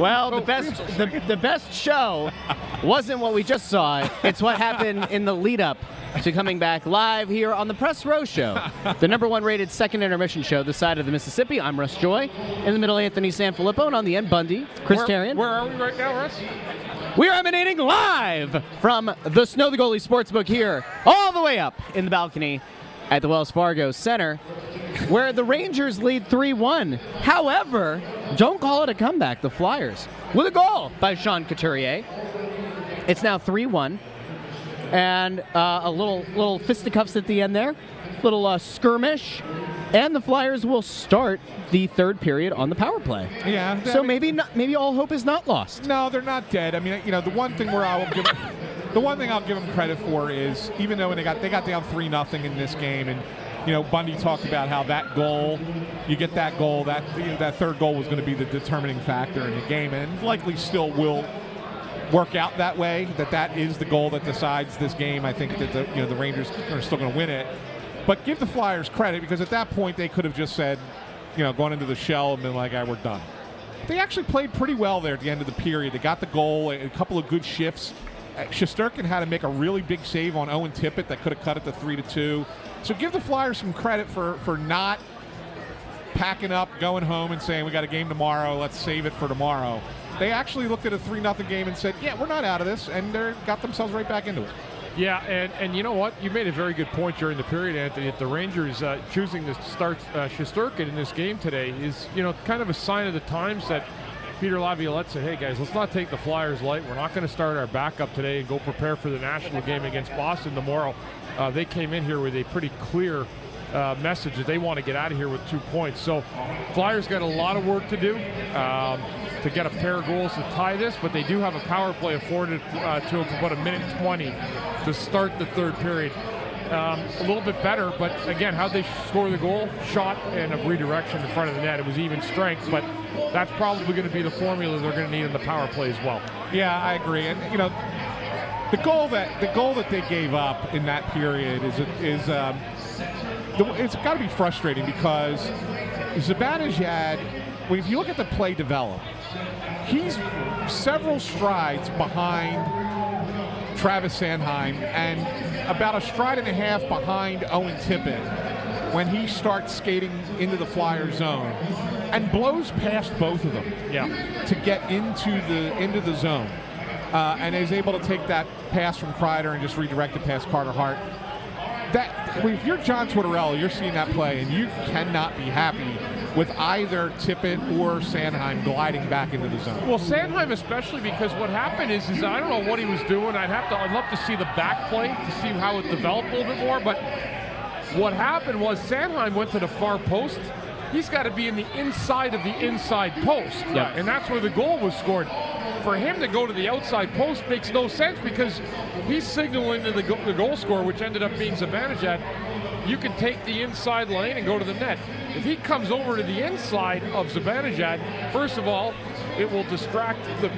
Well, the best show wasn't what we just saw. It's what happened in the lead-up to coming back live here on the Press Row Show, the #1 rated second intermission show this side of the Mississippi. I'm Russ Joy. In the middle, Anthony SanFilippo, and on the end, Bundy, Therien. Where are we right now, Russ? We are emanating live from the Snow the Goalie Sportsbook here, all the way up in the balcony at the Wells Fargo Center, where the Rangers lead 3-1. However, don't call it a comeback. The Flyers, with a goal by Sean Couturier. It's now 3-1. And a little fisticuffs at the end there, little skirmish, and the Flyers will start the third period on the power play. Yeah. So maybe all hope is not lost. No, they're not dead. I mean, the one thing I'll give them credit for is, even though they got down 3-0 in this game, and Bundy talked about how that goal, you get that goal, that third goal was going to be the determining factor in the game, and likely still will work out that way. That is the goal that decides this game. I think that the Rangers are still going to win it. But give the Flyers credit, because at that point they could have just said, gone into the shell and been like, we're done. They actually played pretty well there at the end of the period. They got the goal, a couple of good shifts. Shesterkin had to make a really big save on Owen Tippett that could have cut it to 3-2. So give the Flyers some credit for not packing up, going home and saying, we got a game tomorrow, let's save it for tomorrow. They actually looked at a 3-0 game and said, we're not out of this, and they got themselves right back into it. Yeah, and you know what? You made a very good point during the period, Anthony. The Rangers choosing to start Shesterkin in this game today is, kind of a sign of the times that Peter Laviolette said, hey, guys, let's not take the Flyers light. We're not going to start our backup today and go prepare for the national game against Boston tomorrow. They came in here with a pretty clear message that they want to get out of here with 2 points. So Flyers got a lot of work to do to get a pair of goals to tie this, but they do have a power play afforded to them for about 1:20 to start the third period. A little bit better, but again, how'd they score the goal? Shot and a redirection in front of the net. It was even strength, but that's probably going to be the formula they're going to need in the power play as well. Yeah, I agree. And the goal that they gave up in that period is it's got to be frustrating, because Zibanejad, if you look at the play develop, he's several strides behind Travis Sanheim and about a stride and a half behind Owen Tippett when he starts skating into the Flyer zone, and blows past both of them to get into the zone, and is able to take that pass from Kreider and just redirect it past Carter Hart. If you're John Tortorella, you're seeing that play, and you cannot be happy with either Tippett or Sanheim gliding back into the zone. Well, Sanheim especially, because what happened is I don't know what he was doing. I'd love to see the back play to see how it developed a little bit more. But what happened was Sanheim went to the far post. He's got to be in the inside of the inside post, and that's where the goal was scored. For him to go to the outside post makes no sense, because he's signaling to the goal scorer, which ended up being Zibanejad. You can take the inside lane and go to the net. If he comes over to the inside of Zibanejad, first of all, it will distract the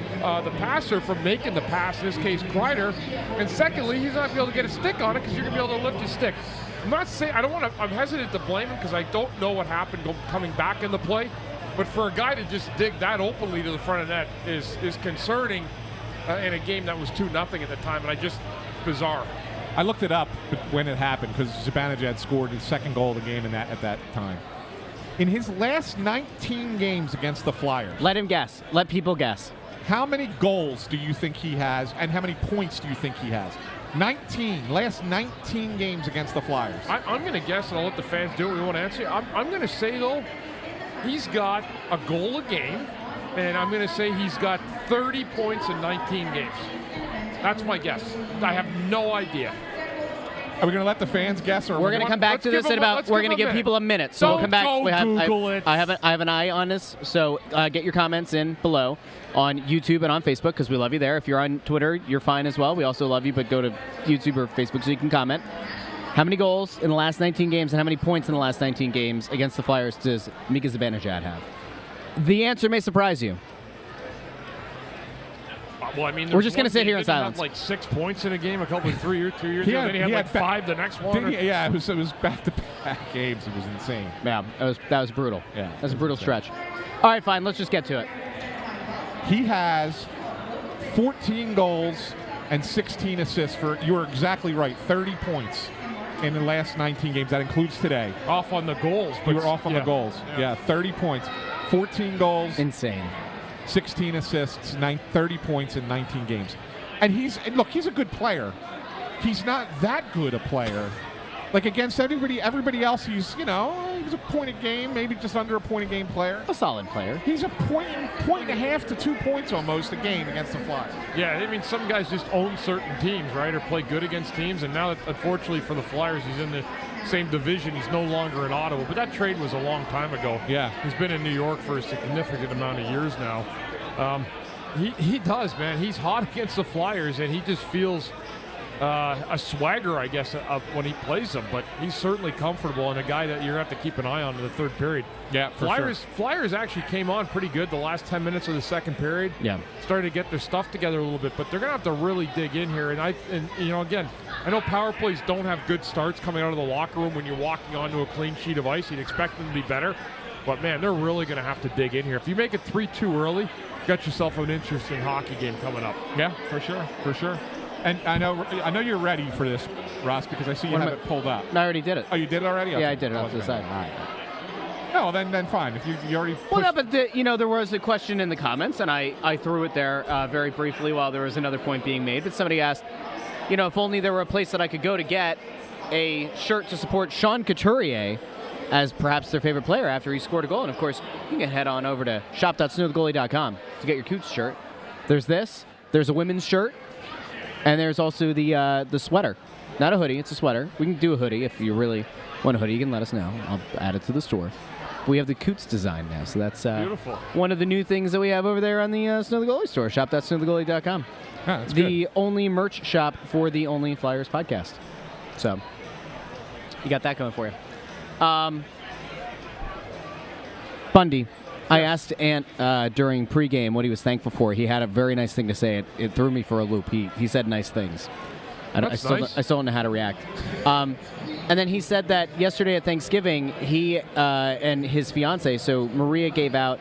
passer from making the pass, in this case Kreider, and secondly, he's not going to be able to get a stick on it, because you're going to be able to lift his stick. I'm not saying, I'm hesitant to blame him, because I don't know what happened coming back in the play. But for a guy to just dig that openly to the front of net is concerning in a game that was 2-0 at the time, and bizarre. I looked it up when it happened, because Zibanejad scored his second goal of the game at that time. In his last 19 games against the Flyers. Let him guess. Let people guess. How many goals do you think he has, and how many points do you think he has? 19. Last 19 games against the Flyers. I'm going to guess, and I'll let the fans do it. We won't answer. I'm going to say, though, he's got a goal a game, and I'm going to say he's got 30 points in 19 games. That's my guess. I have no idea. Are we going to let the fans guess, or we're going to come back to this in about? We're going to give people a minute, so we'll come back. I have an eye on this, so get your comments in below on YouTube and on Facebook, because we love you there. If you're on Twitter, you're fine as well. We also love you, but go to YouTube or Facebook so you can comment. How many goals in the last 19 games and how many points in the last 19 games against the Flyers does Mika Zibanejad have? The answer may surprise you. Well, I mean, we're just going to sit here in silence. Have like 6 points in a game 2 years ago. Then he had like 5 the next one. Yeah, it was back-to-back games. It was insane. Yeah, that was brutal. Yeah, that was a brutal stretch. All right, fine. Let's just get to it. He has 14 goals and 16 assists for, you're exactly right, 30 points in the last 19 games. That includes today. Off on the goals. You were off on the goals. Yeah, 30 points. 14 goals. Insane. 16 assists, 30 points in 19 games. And he's a good player. He's not that good a player. Like against everybody else, he's a point a game, maybe just under a point a game player. A solid player. He's a point and a half to 2 points almost a game against the Flyers. Yeah, I mean, some guys just own certain teams, right, or play good against teams. And now, unfortunately for the Flyers, he's in the same division. He's no longer in Ottawa. But that trade was a long time ago. Yeah. He's been in New York for a significant amount of years now. He does, man. He's hot against the Flyers, and he just feels a swagger, I guess, when he plays them. But he's certainly comfortable and a guy that you're going to have to keep an eye on in the third period. Yeah, Flyers actually came on pretty good the last 10 minutes of the second period. Yeah. Started to get their stuff together a little bit, but they're going to have to really dig in here. And again, I know power plays don't have good starts coming out of the locker room when you're walking onto a clean sheet of ice. You'd expect them to be better. But, man, they're really going to have to dig in here. If you make it 3-2 early, you got yourself an interesting hockey game coming up. Yeah, for sure. And I know you're ready for this, Russ, because I see you have it pulled up. No, I already did it. Oh, you did it already? Yeah, Okay. I did it off to the side. All right. No, then fine. If you already pushed. Well, no, but there was a question in the comments, and I threw it there very briefly while there was another point being made. But somebody asked, if only there were a place that I could go to get a shirt to support Sean Couturier as perhaps their favorite player after he scored a goal. And, of course, you can head on over to shop.snowthegoalie.com to get your Coots shirt. There's this. There's a women's shirt. And there's also the sweater. Not a hoodie, it's a sweater. We can do a hoodie if you really want a hoodie. You can let us know. I'll add it to the store. We have the Coots design now, so that's beautiful. One of the new things that we have over there on the Snow the Goalie store, shop.snowthegoalie.com. Yeah, that's the good. only merch shop for the Only Flyers podcast. So, you got that going for you. Bundy. I asked Ant during pregame what he was thankful for. He had a very nice thing to say. It threw me for a loop. He said nice things. I still don't know how to react. And then he said that yesterday at Thanksgiving, he and his fiancée, so Maria, gave out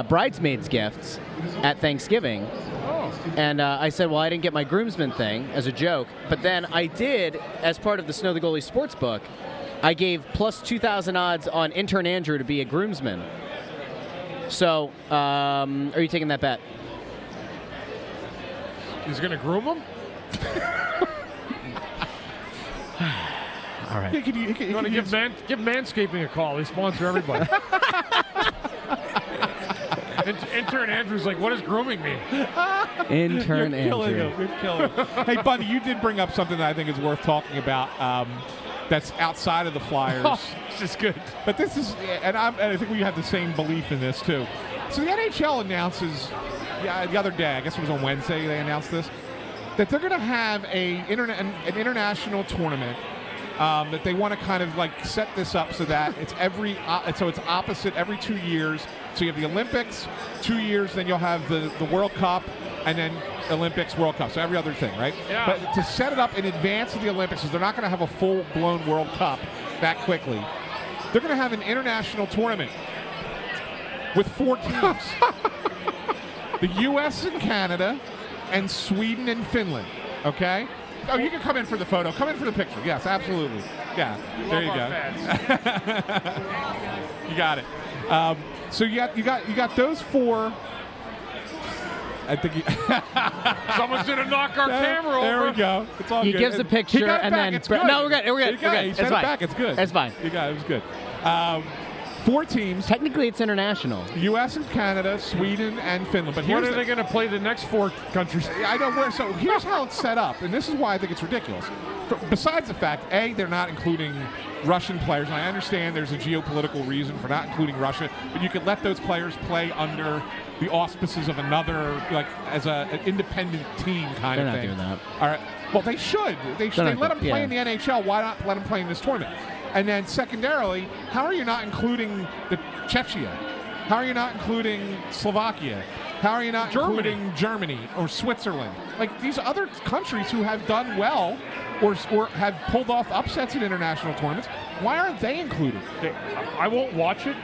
bridesmaids gifts at Thanksgiving. Oh. And I said, well, I didn't get my groomsman thing as a joke. But then I did, as part of the Snow the Goalie Sportsbook, I gave plus 2,000 odds on intern Andrew to be a groomsman. So, are you taking that bet? He's going to groom him? All right. You want to give Manscaping a call. They sponsor everybody. Intern Andrew's like, what does grooming mean? Intern Andrew. You're killing him. Hey, Bundy, you did bring up something that I think is worth talking about. That's outside of the Flyers. Oh, this is good. But this is, and I think we have the same belief in this too. So the NHL announces, the other day, I guess it was on Wednesday, they announced this, that they're going to have an international tournament that they want to kind of like set this up so that it's it's opposite every 2 years. So you have the Olympics, 2 years, then you'll have the World Cup, and then Olympics, World Cup. So every other thing, right? Yeah. But to set it up in advance of the Olympics, because they're not going to have a full-blown World Cup that quickly, they're going to have an international tournament with 4 teams. The U.S. and Canada and Sweden and Finland, okay? Oh, you can come in for the photo. Come in for the picture. Yes, absolutely. Yeah, there you go. You got it. So you got those 4. I think Someone's going to knock our camera over. There we go. It's all He good. gives the picture and then it's good. No, we're good. We're good. You got it. You It's sent it fine. back. It's good. It's fine. You got it. It was good. 4 teams. Technically, it's international. U.S. and Canada, Sweden and Finland. But When here's are they going to play the next 4 countries? I don't where. So here's how it's set up, and this is why I think it's ridiculous. Besides the fact, A, they're not including Russian players, and I understand there's a geopolitical reason for not including Russia, but you could let those players play under the auspices of another, like as an independent team kind They're of not thing. doing that. All right. Well, they should. They let them play yeah. in the NHL. Why not let them play in this tournament? And then secondarily, how are you not including the Czechia? How are you not including Slovakia? How are you not including Germany or Switzerland? Like these other countries who have done well or have pulled off upsets in international tournaments, why aren't they included? I won't watch it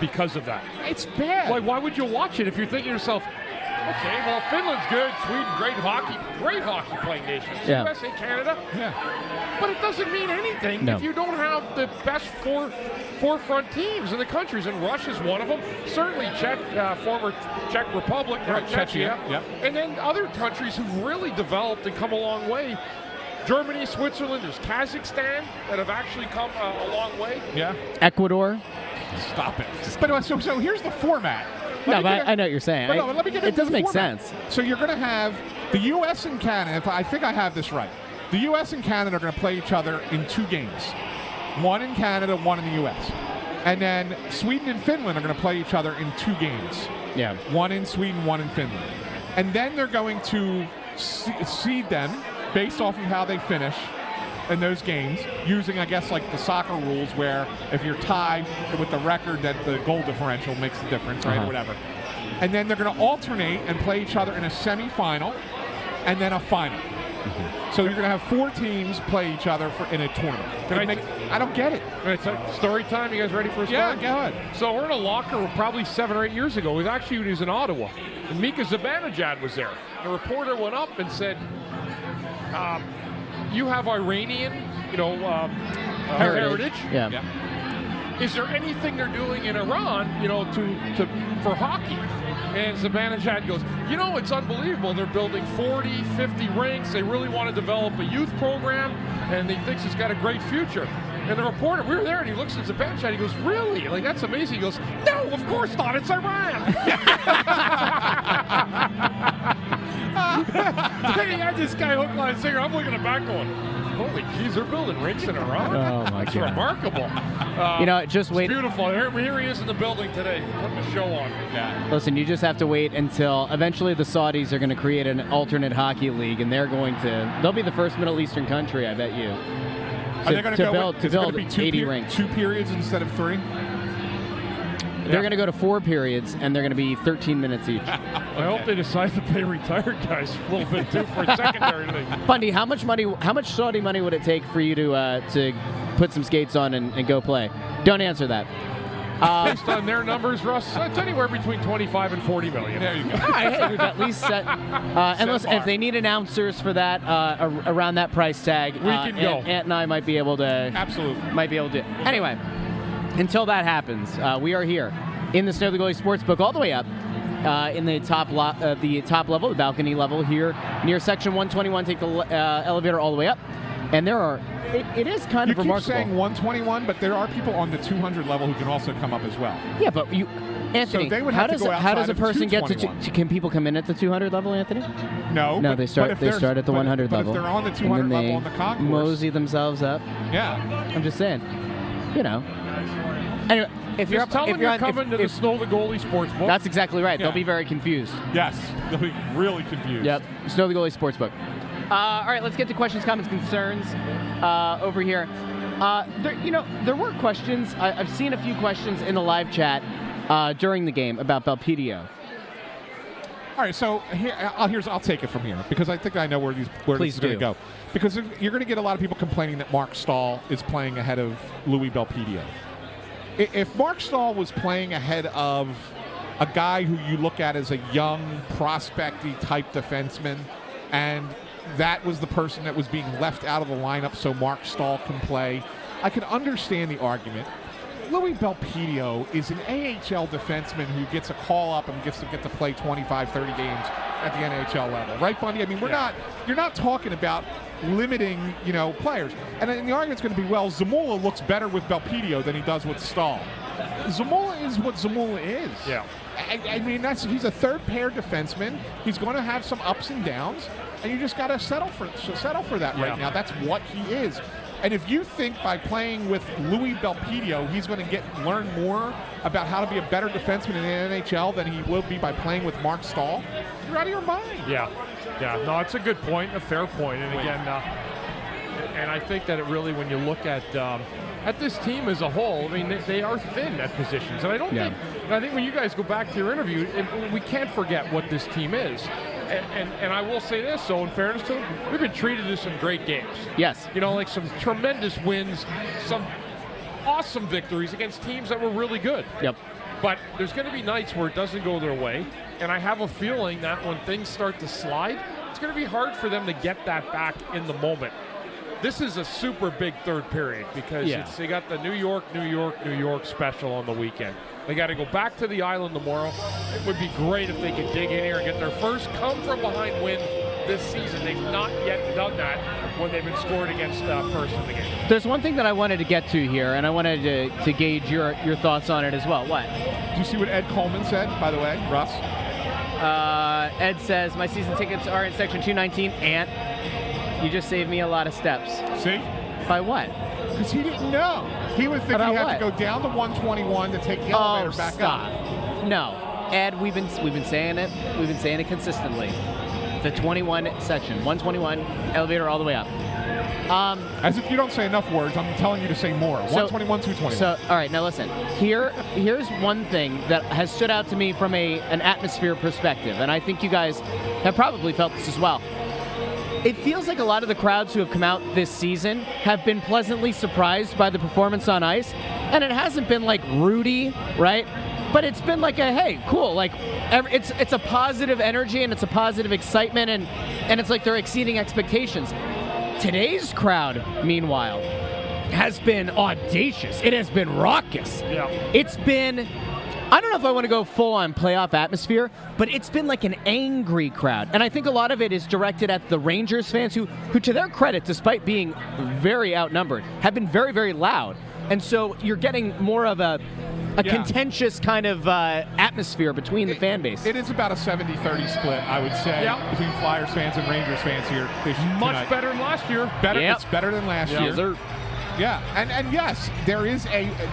because of that. It's bad. Like, why would you watch it if you're thinking to yourself, Okay, well, Finland's good. Sweden, great hockey playing nations. Yeah. USA, Canada. Yeah. But it doesn't mean anything if you don't have the best forefront teams in the countries, and Russia's one of them. Certainly former Czech Republic, Czechia. Yep. And then other countries who've really developed and come a long way. Germany, Switzerland, there's Kazakhstan that have actually come a long way. Yeah. Ecuador. Stop it. But so here's the format. No, but I know what you're saying. But let me get it into doesn't the make format. sense. So you're going to have the U.S. and Canada. I think I have this right. The U.S. and Canada are going to play each other in 2 games. One in Canada, one in the U.S. And then Sweden and Finland are going to play each other in 2 games. Yeah. One in Sweden, one in Finland. And then they're going to seed them based off of how they finish in those games, using, I guess, like the soccer rules where if you're tied with the record, that the goal differential makes the difference, right, or whatever. And then they're going to alternate and play each other in a semifinal and then a final. So you're going to have 4 teams play each other in a tournament. I don't get it. Story time. You guys ready for a story? Yeah, go ahead. So we're in a locker room probably 7 or 8 years ago. He was in Ottawa. And Mika Zibanejad was there. The reporter went up and said, you have Iranian, heritage. Yeah. Is there anything they're doing in Iran, for hockey? And Zibanejad goes, it's unbelievable. They're building 40, 50 rinks. They really want to develop a youth program, and he thinks it's got a great future. And the reporter, we were there, and he looks at Zibanejad. He goes, really? Like, that's amazing. He goes, no, of course not. It's Iran. He had this guy hook, line, and sinker. I'm looking at back going, holy jeez, they're building rinks in Iran? Oh, my That's God. remarkable. Just wait. It's beautiful. Here he is in the building today, putting a show on. Yeah. Listen, you just have to wait until eventually the Saudis are going to create an alternate hockey league, and they'll be the first Middle Eastern country, I bet you. Are they going to build it's going to be 80 rinks. 2 periods instead of 3? They're going to go to 4 periods, and they're going to be 13 minutes each. I hope they decide to pay retired guys a little bit too for a secondary league. Bundy, how much Saudi money would it take for you to put some skates on and go play? Don't answer that. Based on their numbers, Russ, it's anywhere between 25 and 40 million. There you go. All right, hey, we've at least set. And listen, if they need announcers for that around that price tag, we can go. Ant and I might be able to. Absolutely. Might be able to. Anyway, until that happens, we are here in the Snow the Goalie Sportsbook, all the way up in the top level, the balcony level here near section 121. Take the elevator all the way up, and there are. It is kind of remarkable. You keep saying 121, but there are people on the 200 level who can also come up as well. Yeah, but Anthony, So they would how have to does go how does a outside of person get to 221? can people come in at the 200 level, Anthony? No, No, but- they start at the 100 but level. But if they're on the and 200 then level they on the concourse, mosey themselves up. yeah. I'm just saying, Anyway, if you're Just tell them you're coming to the if, Snow the Goalie Sportsbook. that's exactly right. Yeah. They'll be very confused. Yes, they'll be really confused. Yep. Snow the Goalie Sportsbook. All right, let's get to questions, comments, concerns over here. There were questions. I've seen a few questions in the live chat during the game about Belpedio. All right, so I'll take it from here because I think I know where this is going to go. Because you're going to get a lot of people complaining that Mark Stahl is playing ahead of Louis Belpedio. If Mark Stahl was playing ahead of a guy who you look at as a young, prospecty type defenseman, and that was the person that was being left out of the lineup so Mark Stahl can play, I could understand the argument. Louis Belpedio is an AHL defenseman who gets a call up and gets to play 25, 30 games at the NHL level. Right, Bundy? I mean, you're not talking about limiting, players. And the argument's going to be, well, Zamula looks better with Belpedio than he does with Stahl. Zamula is what Zamula is. Yeah. I mean, he's a third-pair defenseman. He's going to have some ups and downs, and you just got to settle for that right now. That's what he is. And if you think by playing with Louis Belpedio, he's going to learn more about how to be a better defenseman in the NHL than he will be by playing with Mark Stahl, you're out of your mind. Yeah. No, it's a good point, a fair point. And again, and I think that it really, when you look at this team as a whole, I mean, they are thin at positions. And I think when you guys go back to your interview, we can't forget what this team is. And I will say this, so in fairness to them, we've been treated to some great games. Yes. Like some tremendous wins, some awesome victories against teams that were really good. Yep. But there's going to be nights where it doesn't go their way. And I have a feeling that when things start to slide, it's going to be hard for them to get that back in the moment. This is a super big third period because they got the New York special on the weekend. They got to go back to the island tomorrow. It would be great if they could dig in here and get their first come-from-behind win this season. They've not yet done that when they've been scored against first in the game. There's one thing that I wanted to get to here, and I wanted to gauge your thoughts on it as well. What? Do you see what Ed Coleman said, by the way, Russ? Ed says, my season tickets are in section 219. Ant, you just saved me a lot of steps. See? By what? Because he didn't know. He was thinking he had to go down to 121 to take the elevator back up. No, Ed, we've been saying it. We've been saying it consistently. The 21 section, 121 elevator all the way up. As if you don't say enough words, I'm telling you to say more. 121, 221. So, all right, now listen. Here's one thing that has stood out to me from an atmosphere perspective, and I think you guys have probably felt this as well. It feels like a lot of the crowds who have come out this season have been pleasantly surprised by the performance on ice, and it hasn't been like Rudy, right? But it's been like a, hey, cool, like it's a positive energy and it's a positive excitement, and it's like they're exceeding expectations. Today's crowd, meanwhile, has been audacious. It has been raucous. Yeah. It's been, I don't know if I want to go full-on playoff atmosphere, but it's been like an angry crowd. And I think a lot of it is directed at the Rangers fans who to their credit, despite being very outnumbered, have been very, very loud. And so you're getting more of a contentious kind of atmosphere between the fan base. It is about a 70-30 split, I would say, between Flyers fans and Rangers fans here. Much better than last year. It's better than last year. Yeah, and yes, there is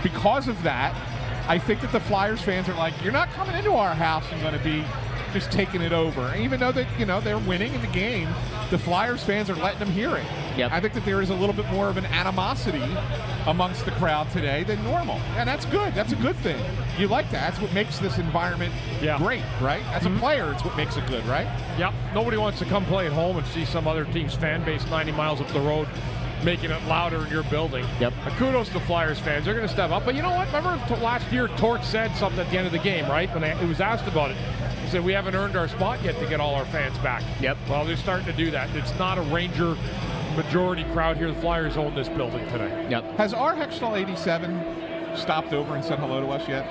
because of that, I think that the Flyers fans are like, you're not coming into our house and going to be just taking it over. And even though they're winning in the game, the Flyers fans are letting them hear it. Yep. I think that there is a little bit more of an animosity amongst the crowd today than normal. And that's good. That's a good thing. You like that. That's what makes this environment great, right? As a player, it's what makes it good, right? Yep. Nobody wants to come play at home and see some other team's fan base 90 miles up the road making it louder in your building. Yep. Kudos to Flyers fans. They're going to step up. But you know what? Remember last year, Torch said something at the end of the game, right? When he was asked about it. He said, we haven't earned our spot yet to get all our fans back. Yep. Well, they're starting to do that. It's not a Ranger majority crowd here. The Flyers own this building today. Yep. Has our Hextall 87 stopped over and said hello to us yet?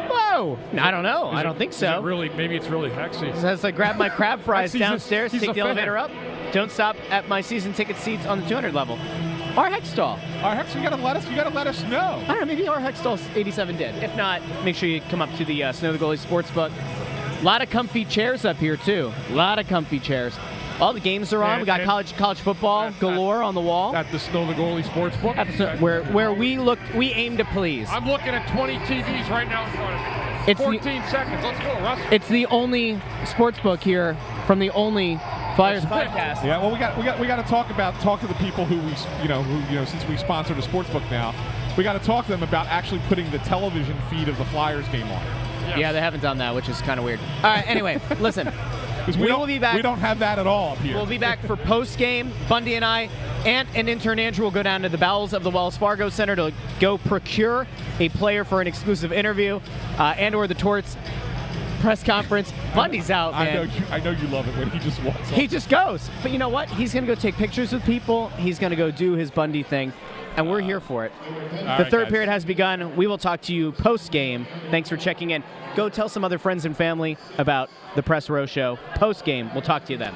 Whoa! I don't know. I don't think so. Maybe it's really Hexy. Says I grab my crab fries downstairs, he's take a the fan. elevator up. Don't stop at my season ticket seats on the 200 level. Our Hextall. You gotta let us know. I don't know, maybe our Hextall 87 did. If not, make sure you come up to the Snow the Goalie Sportsbook. A lot of comfy chairs up here, too. A lot of comfy chairs. All the games are on. We got college football galore on the wall. At the Snow the Goalie Sportsbook. Where we aim to please. I'm looking at 20 TVs right now in front of me. It's 14 seconds. Let's go, Russ. It's the only sportsbook here from the only Flyers podcast. Yeah, well, we got to talk to the people who since we sponsor the sportsbook now, we got to talk to them about actually putting the television feed of the Flyers game on. Yes. Yeah, they haven't done that, which is kind of weird. All right, anyway, listen. We will be back. We don't have that at all up here. We'll be back for post-game. Bundy and I and an intern Andrew will go down to the bowels of the Wells Fargo Center to go procure a player for an exclusive interview and/or the Torts press conference. Bundy's out, man. I know you love it when he just walks off. He just goes. But you know what? He's going to go take pictures with people. He's going to go do his Bundy thing. And we're here for it. The third period has begun. We will talk to you post-game. Thanks for checking in. Go tell some other friends and family about the Press Row Show. Post-game, we'll talk to you then.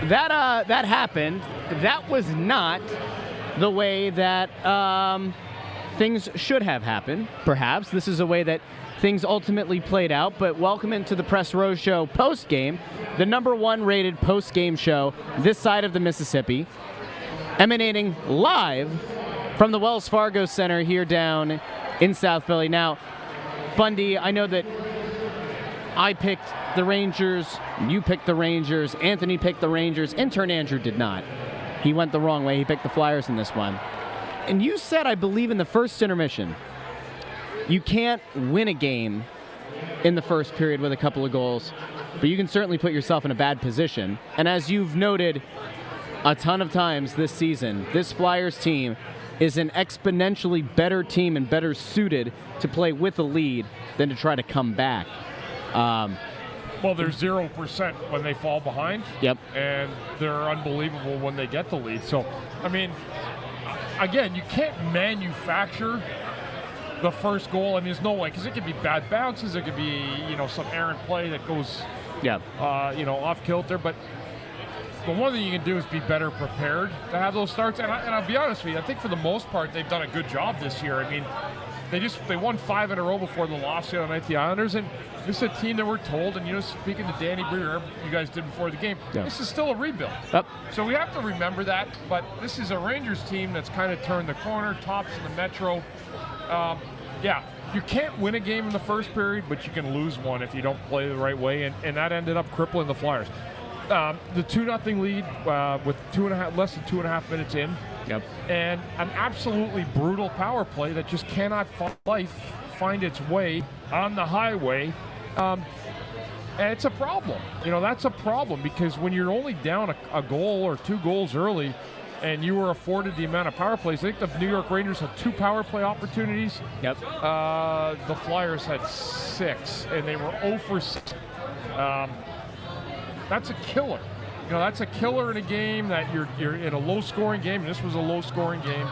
that happened. That was not the way that things should have happened, perhaps. This is a way that things ultimately played out, but welcome into the Press Row Show post-game, the #1 rated post-game show this side of the Mississippi, emanating live from the Wells Fargo Center here down in South Philly. Now, Bundy, I know that I picked the Rangers, you picked the Rangers, Anthony picked the Rangers, intern Andrew did not. He went the wrong way. He picked the Flyers in this one. And you said, I believe, in the first intermission, you can't win a game in the first period with a couple of goals, but you can certainly put yourself in a bad position. And as you've noted a ton of times this season, this Flyers team is an exponentially better team and better suited to play with a lead than to try to come back. Well, they're 0% when they fall behind. Yep. And they're unbelievable when they get the lead. So, I mean, again, you can't manufacture the first goal. I mean, there's no way, because it could be bad bounces. It could be, some errant play that goes, off kilter. But the one thing you can do is be better prepared to have those starts. And I'll be honest with you, I think for the most part, they've done a good job this year. I mean, they won 5 in a row before the loss the other night to the Islanders, and this is a team that we're told, and speaking to Danny Briere, you guys did before the game, This is still a rebuild. Yep. So we have to remember that, but this is a Rangers team that's kind of turned the corner, tops in the Metro. You can't win a game in the first period, but you can lose one if you don't play the right way, and that ended up crippling the Flyers. The 2-0 lead with less than 2.5 minutes in. Yep. And an absolutely brutal power play that just cannot find its way on the highway. And it's a problem. That's a problem, because when you're only down a goal or 2 goals early and you were afforded the amount of power plays, I think the New York Rangers had 2 power play opportunities. Yep. The Flyers had 6, and they were 0 for 6. That's a killer. That's a killer in a game that you're in a low-scoring game, and this was a low-scoring game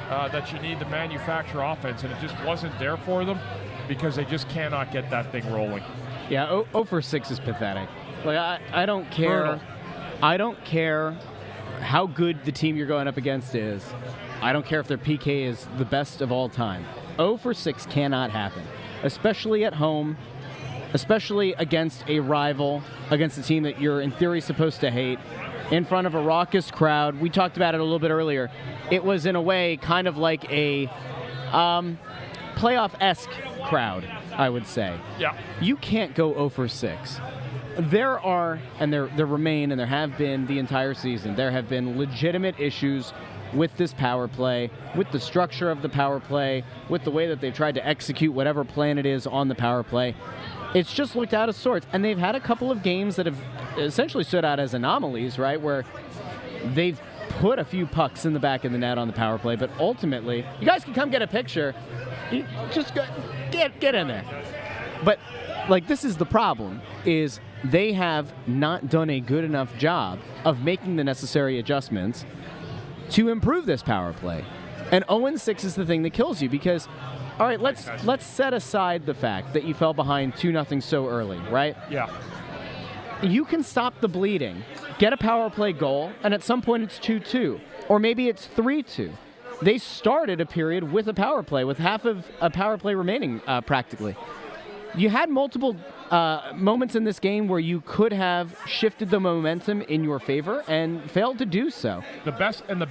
that you need to manufacture offense, and it just wasn't there for them because they just cannot get that thing rolling. Yeah, 0 for 6 is pathetic. Like, I don't care. Brutal. I don't care how good the team you're going up against is. I don't care if their PK is the best of all time. 0 for 6 cannot happen, especially at home, especially against a rival, against a team that you're in theory supposed to hate, in front of a raucous crowd. We talked about it a little bit earlier. It was, in a way, kind of like a playoff-esque crowd, I would say. Yeah. You can't go 0 for 6. There are, and there remain, and there have been the entire season, there have been legitimate issues with this power play, with the structure of the power play, with the way that they've tried to execute whatever plan it is on the power play. It's just looked out of sorts, and they've had a couple of games that have essentially stood out as anomalies, right, where they've put a few pucks in the back of the net on the power play, but ultimately, you guys can come get a picture. You just get in there. But, this is the problem, is they have not done a good enough job of making the necessary adjustments to improve this power play. And 0-6 is the thing that kills you, because all right, let's set aside the fact that you fell behind 2-0 so early, right? Yeah. You can stop the bleeding, get a power play goal, and at some point it's 2-2, or maybe it's 3-2. They started a period with a power play, with half of a power play remaining, practically. You had multiple moments in this game where you could have shifted the momentum in your favor and failed to do so. The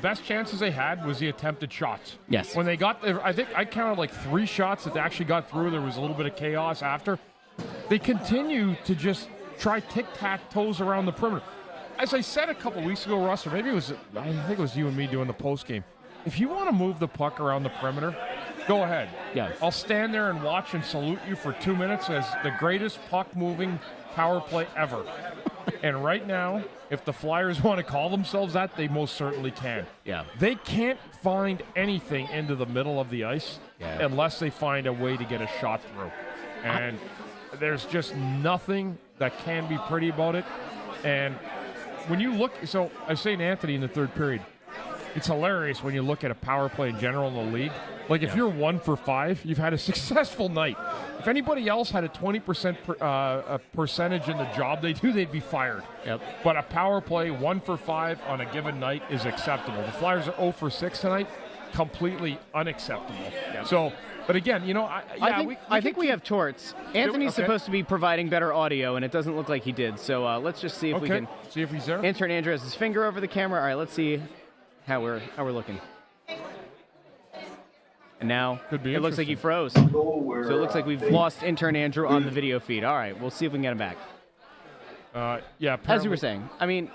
best chances they had was the attempted shots. Yes. When they got there, I think I counted 3 shots that they actually got through. There was a little bit of chaos after. They continue to just try tic-tac-toes around the perimeter. As I said a couple weeks ago, Russ, or maybe I think it was you and me doing the post game. If you want to move the puck around the perimeter, go ahead. Yeah. I'll stand there and watch and salute you for 2 minutes as the greatest puck-moving power play ever. And right now, if the Flyers want to call themselves that, they most certainly can. Yeah. They can't find anything into the middle of the ice unless they find a way to get a shot through. And there's just nothing that can be pretty about it. And when you look, so I was saying to Anthony in the third period, it's hilarious when you look at a power play in general in the league. Like, if you're 1 for 5, you've had a successful night. If anybody else had a 20% percentage in the job they do, they'd be fired. Yep. But a power play, 1 for 5 on a given night is acceptable. The Flyers are 0 for 6 tonight, completely unacceptable. Yep. So, but again, you know, I think we have Torts. Anthony's Okay. supposed to be providing better audio, and it doesn't look like he did. So let's just see if we can. See if he's there. Intern Andrew has his finger over the camera. All right, let's see how we're looking. And now Could be it looks like he froze. So So it looks like we've lost intern Andrew on the video feed. All right, we'll see if we can get him back. Yeah, As you were saying, I mean,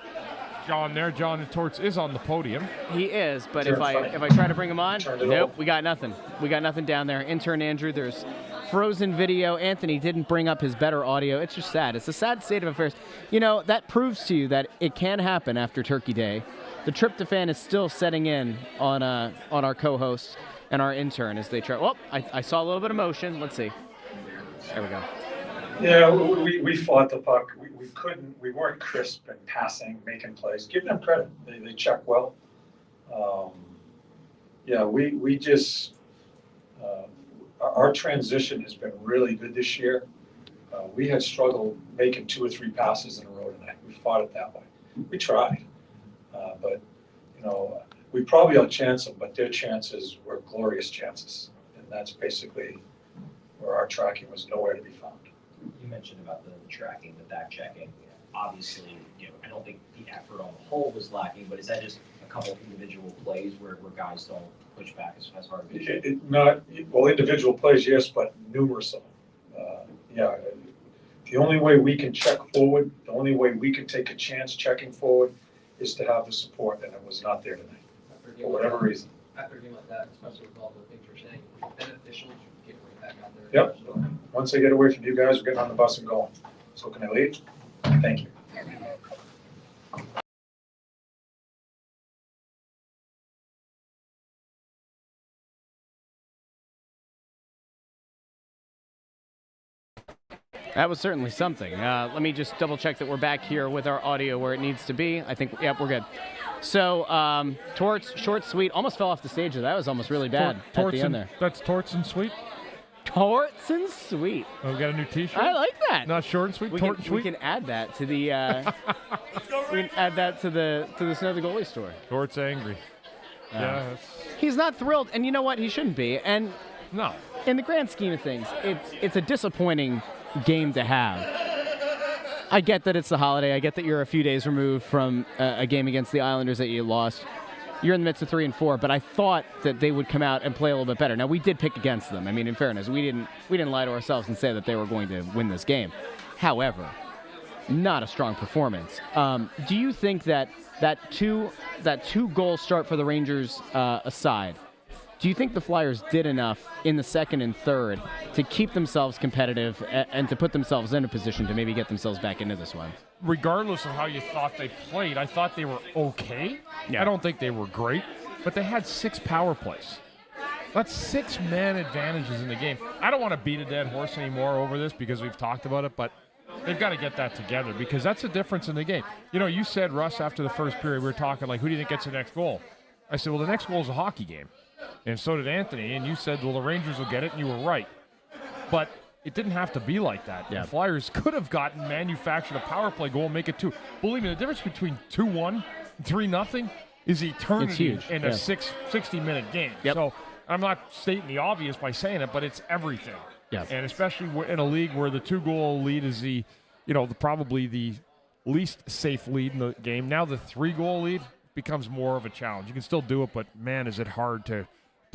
John and Torts is on the podium. he is, but if I try to bring him on, nope, we got nothing. We got nothing down there. Intern Andrew, there's frozen video. Anthony didn't bring up his better audio. It's just sad. It's a sad state of affairs. You know, that proves to you that it can happen after Turkey Day. The tryptophan is still setting in on our co-host and our intern as they try. Well, I saw a little bit of motion. Let's see. There we go. Yeah, we fought the puck. We weren't crisp in passing, making plays. Give them credit. They check well. We just, our transition has been really good this year. We had struggled making 2 or 3 passes in a row tonight. We fought it that way. We tried. But, you know, we probably outchanced them, but their chances were glorious chances. And that's basically where our tracking was nowhere to be found. You mentioned about the tracking, the back checking. Obviously, I don't think the effort on the whole was lacking, but is that just a couple of individual plays where guys don't push back as hard as they should? Individual plays, yes, but numerous of them. The only way we can check forward, the only way we can take a chance checking forward is to have the support, and it was not there tonight, for whatever reason. After a game like that, especially with all the things you're saying, beneficial to get right back out there. Yep. Once they get away from you guys, we're getting on the bus and going. So can I leave? Thank you. That was certainly something. Let me just double check that we're back here with our audio where it needs to be. I think, yep, we're good. So, Torts, short, sweet, almost fell off the stage. That was almost really bad at the end there. That's Torts and Sweet. Torts and sweet. Oh, we got a new T-shirt. I like that. Not short and sweet. We Tort and can, sweet. we can add that to the. We can add that to the Snow the Goalie store. Torts angry. Yeah. He's not thrilled, and you know what? He shouldn't be. And No. in the grand scheme of things, it's a disappointing game to have. I get that it's the holiday. I get that you're a few days removed from a game against the Islanders that you lost. You're in the midst of 3 and 4, but I thought that they would come out and play a little bit better. Now, we did pick against them. I mean, in fairness, we didn't lie to ourselves and say that they were going to win this game. However, not a strong performance. Do you think that two goal start for the Rangers aside, do you think the Flyers did enough in the second and third to keep themselves competitive and to put themselves in a position to maybe get themselves back into this one? Regardless of how you thought they played, I thought they were okay. Yeah. I don't think they were great, but they had 6 power plays. That's 6-man advantages in the game. I don't want to beat a dead horse anymore over this because we've talked about it, but they've got to get that together because that's the difference in the game. You know, you said, Russ, after the first period, we were talking like, who do you think gets the next goal? I said, well, the next goal is a hockey game. And so did Anthony, and you said, well, the Rangers will get it, and you were right. But it didn't have to be like that. Yeah. The Flyers could have manufactured a power play goal and make it 2. Believe me, the difference between 2-1 and 3-0 is eternity It's huge. in a 60-minute game. Yep. So I'm not stating the obvious by saying it, but it's everything. Yeah. And especially in a league where the 2-goal lead is probably the least safe lead in the game. Now the 3-goal lead becomes more of a challenge. You can still do it, but man, is it hard to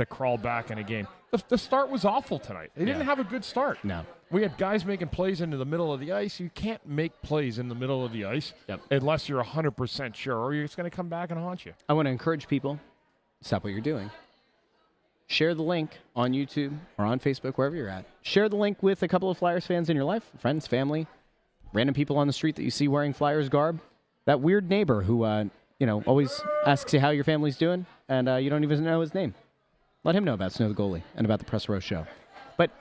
crawl back in a game. The start was awful tonight. They didn't have a good start. No. We had guys making plays into the middle of the ice. You can't make plays in the middle of the ice unless you're 100% sure, or it's going to come back and haunt you. I want to encourage people, stop what you're doing. Share the link on YouTube or on Facebook, wherever you're at. Share the link with a couple of Flyers fans in your life, friends, family, random people on the street that you see wearing Flyers garb. That weird neighbor who, always asks you how your family's doing, and you don't even know his name. Let him know about Snow the Goalie and about the Press Row Show. But,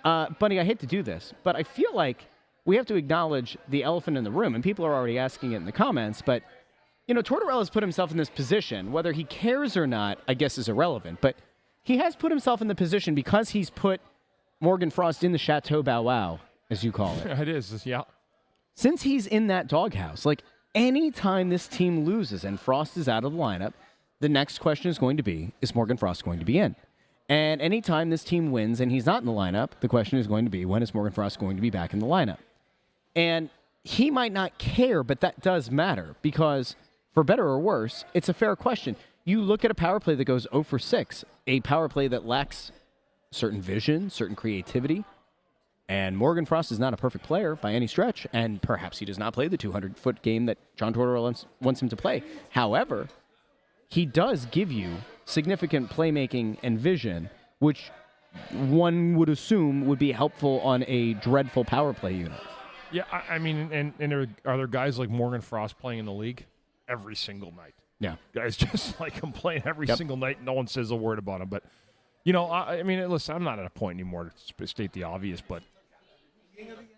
Bundy, I hate to do this, but I feel like we have to acknowledge the elephant in the room, and people are already asking it in the comments, but, Tortorella's put himself in this position. Whether he cares or not, I guess, is irrelevant, but he has put himself in the position because he's put Morgan Frost in the Chateau Bow Wow, as you call it. It is, yeah. Since he's in that doghouse, like anytime this team loses and Frost is out of the lineup, the next question is going to be, is Morgan Frost going to be in? And anytime this team wins and he's not in the lineup, the question is going to be, when is Morgan Frost going to be back in the lineup? And he might not care, but that does matter because, for better or worse, it's a fair question. You look at a power play that goes 0 for 6, a power play that lacks certain vision, certain creativity, and Morgan Frost is not a perfect player by any stretch, and perhaps he does not play the 200-foot game that John Tortorella wants him to play. However, he does give you significant playmaking and vision, which one would assume would be helpful on a dreadful power play unit. Yeah, I mean, and are there guys like Morgan Frost playing in the league every single night? Yeah. Guys just like him playing every Yep. single night. No one says a word about him. But, you know, I mean, listen, I'm not at a point anymore to state the obvious, but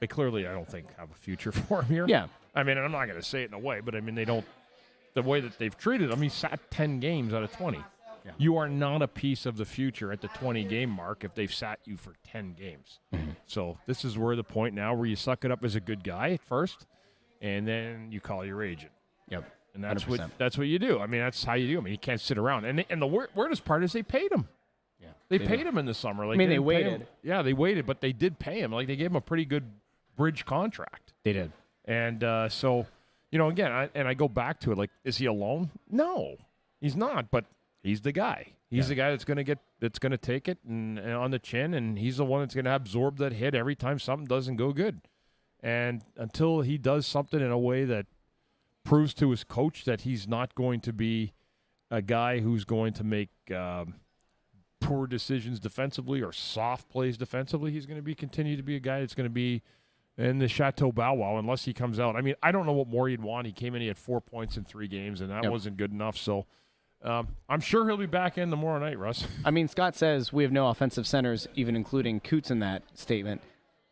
they clearly, I don't think, have a future for him here. Yeah. I mean, and I'm not going to say it in a way, but I mean, they don't. The way that they've treated him, he sat 10 games out of 20. Yeah. You are not a piece of the future at the 20-game mark if they've sat you for 10 games. Mm-hmm. So this is where the point now where you suck it up as a good guy at first, and then you call your agent. Yep. And that's 100%. what you do. I mean, that's how you do. I mean, you can't sit around. And the weirdest part is they paid him. Yeah. They paid him in the summer. Like, I mean, they didn't pay waited. him. Yeah, they waited, but they did pay him. Like, they gave him a pretty good bridge contract. They did. And so, you know, again, I go back to it. Like, is he alone? No, he's not. But he's the guy. He's the guy that's going to take it and on the chin, and he's the one that's going to absorb that hit every time something doesn't go good. And until he does something in a way that proves to his coach that he's not going to be a guy who's going to make poor decisions defensively or soft plays defensively, he's going to continue to be a guy that's going to be in the Chateau Bow Wow unless he comes out. I mean, I don't know what more he'd want. He came in, he had 4 points in 3 games, and that wasn't good enough. So I'm sure he'll be back in tomorrow night, Russ. I mean, Scott says we have no offensive centers, even including Coots in that statement.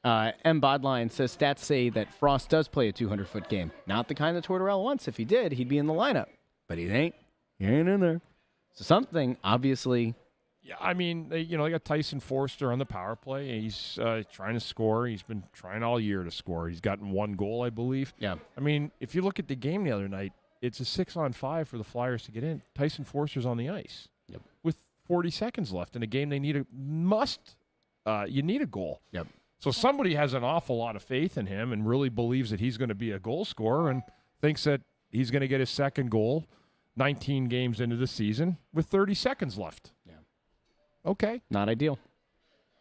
M. Bodline says stats say that Frost does play a 200-foot game. Not the kind that Tortorella wants. If he did, he'd be in the lineup. But he ain't. He ain't in there. So something, obviously. Yeah, I mean, they got Tyson Forester on the power play. He's trying to score. He's been trying all year to score. He's gotten 1 goal, I believe. Yeah. I mean, if you look at the game the other night, it's a 6-on-5 for the Flyers to get in. Tyson Forster's on the ice with 40 seconds left in a game. They need you need a goal. Yep. So somebody has an awful lot of faith in him and really believes that he's going to be a goal scorer and thinks that he's going to get his second goal 19 games into the season with 30 seconds left. Yeah. Okay. Not ideal.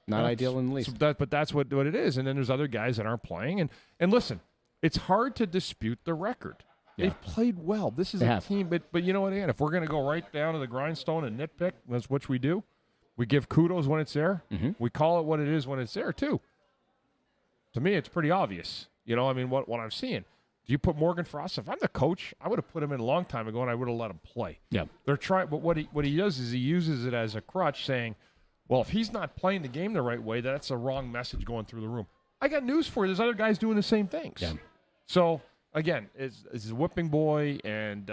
Not ideal in the least. But that's what it is. And then there's other guys that aren't playing. And listen, it's hard to dispute the record. Yeah. They've played well. This is a team. But you know what, Ian? If we're going to go right down to the grindstone and nitpick, that's what we do. We give kudos when it's there. Mm-hmm. We call it what it is when it's there, too. To me, it's pretty obvious. You know, I mean, what I'm seeing. Do you put Morgan Frost? If I'm the coach, I would have put him in a long time ago, and I would have let him play. Yeah. They're trying, but what he does is he uses it as a crutch, saying, well, if he's not playing the game the right way, that's a wrong message going through the room. I got news for you. There's other guys doing the same things. Yeah. So, again, is a whipping boy and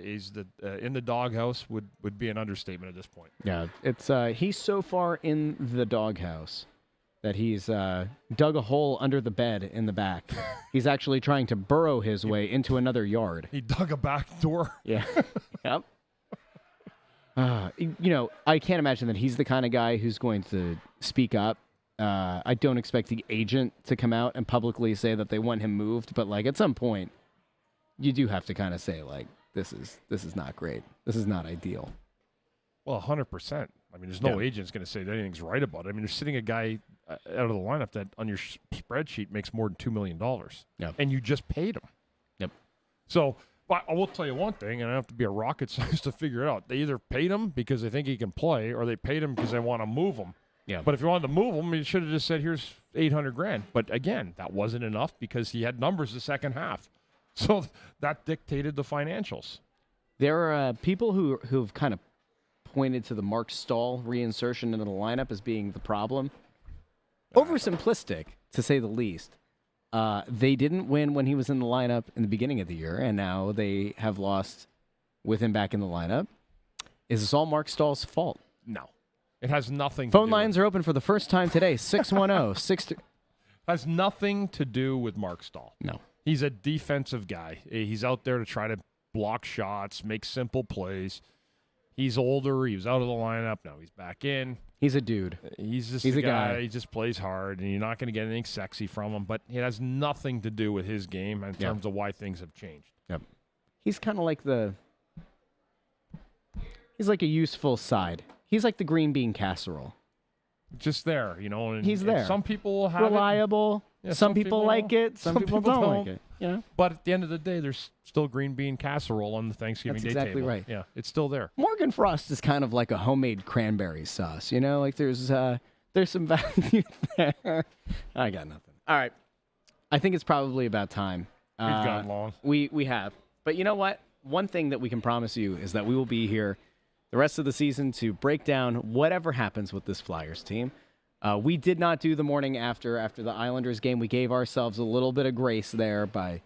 is in the doghouse would be an understatement at this point. Yeah. It's he's so far in the doghouse that he's dug a hole under the bed in the back. He's actually trying to burrow his way into another yard. He dug a back door. Yeah. Yep. I can't imagine that he's the kind of guy who's going to speak up. I don't expect the agent to come out and publicly say that they want him moved, but like at some point, you do have to kind of say like, this is not great. This is not ideal. Well, 100%. I mean, there's no agent's going to say that anything's right about it. I mean, you're sitting a guy out of the lineup that on your spreadsheet makes more than $2 million. Yep. And you just paid him. Yep. So, but I will tell you one thing, and I don't have to be a rocket scientist to figure it out. They either paid him because they think he can play, or they paid him because they want to move him. Yeah. But if you wanted to move him, you should have just said, here's $800,000. But again, that wasn't enough because he had numbers the second half. So that dictated the financials. There are people who've kind of pointed to the Mark Stahl reinsertion into the lineup as being the problem. Oversimplistic, to say the least. They didn't win when he was in the lineup in the beginning of the year, and now they have lost with him back in the lineup. Is this all Mark Stahl's fault? No. It has nothing. Phone lines are open for the first time today. 610-63. Has nothing to do with Mark Stahl. No. He's a defensive guy. He's out there to try to block shots, make simple plays. He's older. He was out of the lineup. Now he's back in. He's a dude. He's just He's a a guy. He just plays hard, and you're not going to get anything sexy from him. But it has nothing to do with his game in terms of why things have changed. Yep. He's kind of like he's like a useful side. He's like the green bean casserole. Just there, And, He's there. And some people will have reliable. Yeah, some people like it. Some people don't like it. But at the end of the day, there's still green bean casserole on the Thanksgiving Day exactly table. right. Yeah, it's still there. Morgan Frost is kind of like a homemade cranberry sauce. Like there's some value there. I got nothing. All right. I think it's probably about time. We've gone long. We have. But you know what? One thing that we can promise you is that we will be here the rest of the season to break down whatever happens with this Flyers team. We did not do the morning after the Islanders game. We gave ourselves a little bit of grace there by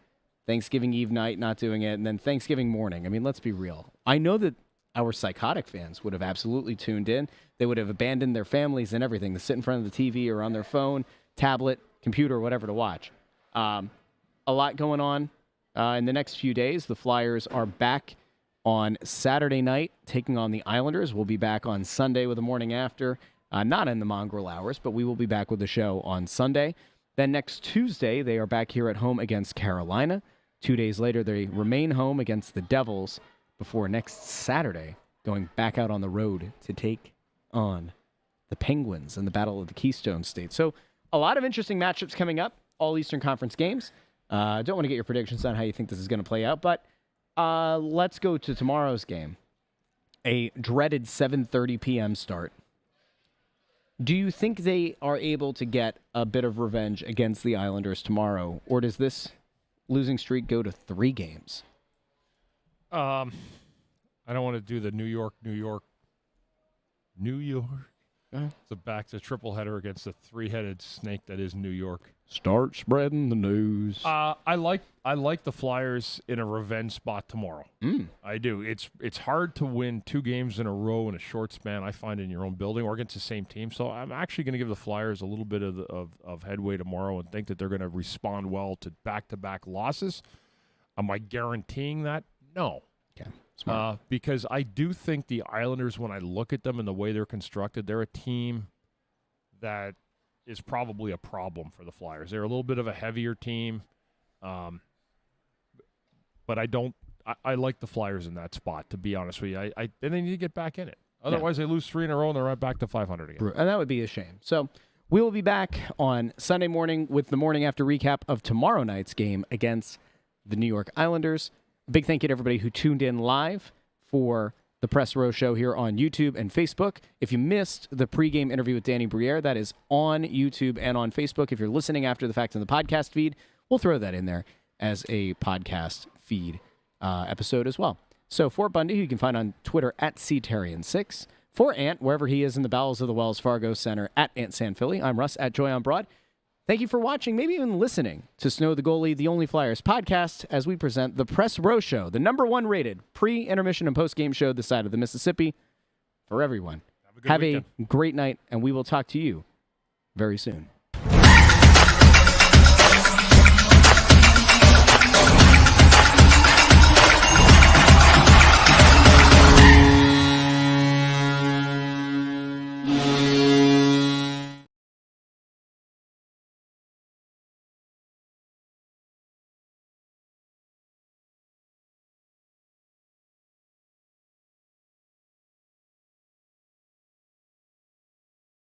Thanksgiving Eve night not doing it, and then Thanksgiving morning. I mean, let's be real. I know that our psychotic fans would have absolutely tuned in. They would have abandoned their families and everything to sit in front of the TV or on their phone, tablet, computer, whatever to watch. A lot going on in the next few days. The Flyers are back on Saturday night taking on the Islanders. We'll be back on Sunday with the morning after. Not in the mongrel hours, but we will be back with the show on Sunday. Then next Tuesday, they are back here at home against Carolina. 2 days later, they remain home against the Devils before next Saturday going back out on the road to take on the Penguins in the Battle of the Keystone State. So a lot of interesting matchups coming up, all Eastern Conference games. I don't want to get your predictions on how you think this is going to play out, but let's go to tomorrow's game, a dreaded 7:30 p.m. start. Do you think they are able to get a bit of revenge against the Islanders tomorrow, or does this losing streak go to 3 games? I don't want to do the New York. So back to triple header against the 3-headed snake that is New York. Start spreading the news. I like the Flyers in a revenge spot tomorrow. I do. It's hard to win 2 games in a row in a short span, I find, in your own building or against the same team. So I'm actually going to give the Flyers a little bit of headway tomorrow and think that they're going to respond well to back-to-back losses. Am I guaranteeing that? No. Okay. Smart. Because I do think the Islanders, when I look at them and the way they're constructed, they're a team that is probably a problem for the Flyers. They're a little bit of a heavier team, but I like the Flyers in that spot, to be honest with you. And they need to get back in it. Otherwise, they lose 3 in a row and they're right back to 500 again. And that would be a shame. So we will be back on Sunday morning with the morning after recap of tomorrow night's game against the New York Islanders. A big thank you to everybody who tuned in live for the Press Row Show here on YouTube and Facebook. If you missed the pregame interview with Danny Briere, that is on YouTube and on Facebook. If you're listening after the fact in the podcast feed, we'll throw that in there as a podcast feed episode as well. So for Bundy, who you can find on Twitter at Therien6, for Ant, wherever he is in the bowels of the Wells Fargo Center, at Ant SanFilippo, I'm Russ at Joy on Broad. Thank you for watching, maybe even listening to Snow the Goalie, the Only Flyers podcast, as we present the Press Row Show, the #1 rated pre-intermission and post-game show this side of the Mississippi for everyone. Have a great night, and we will talk to you very soon.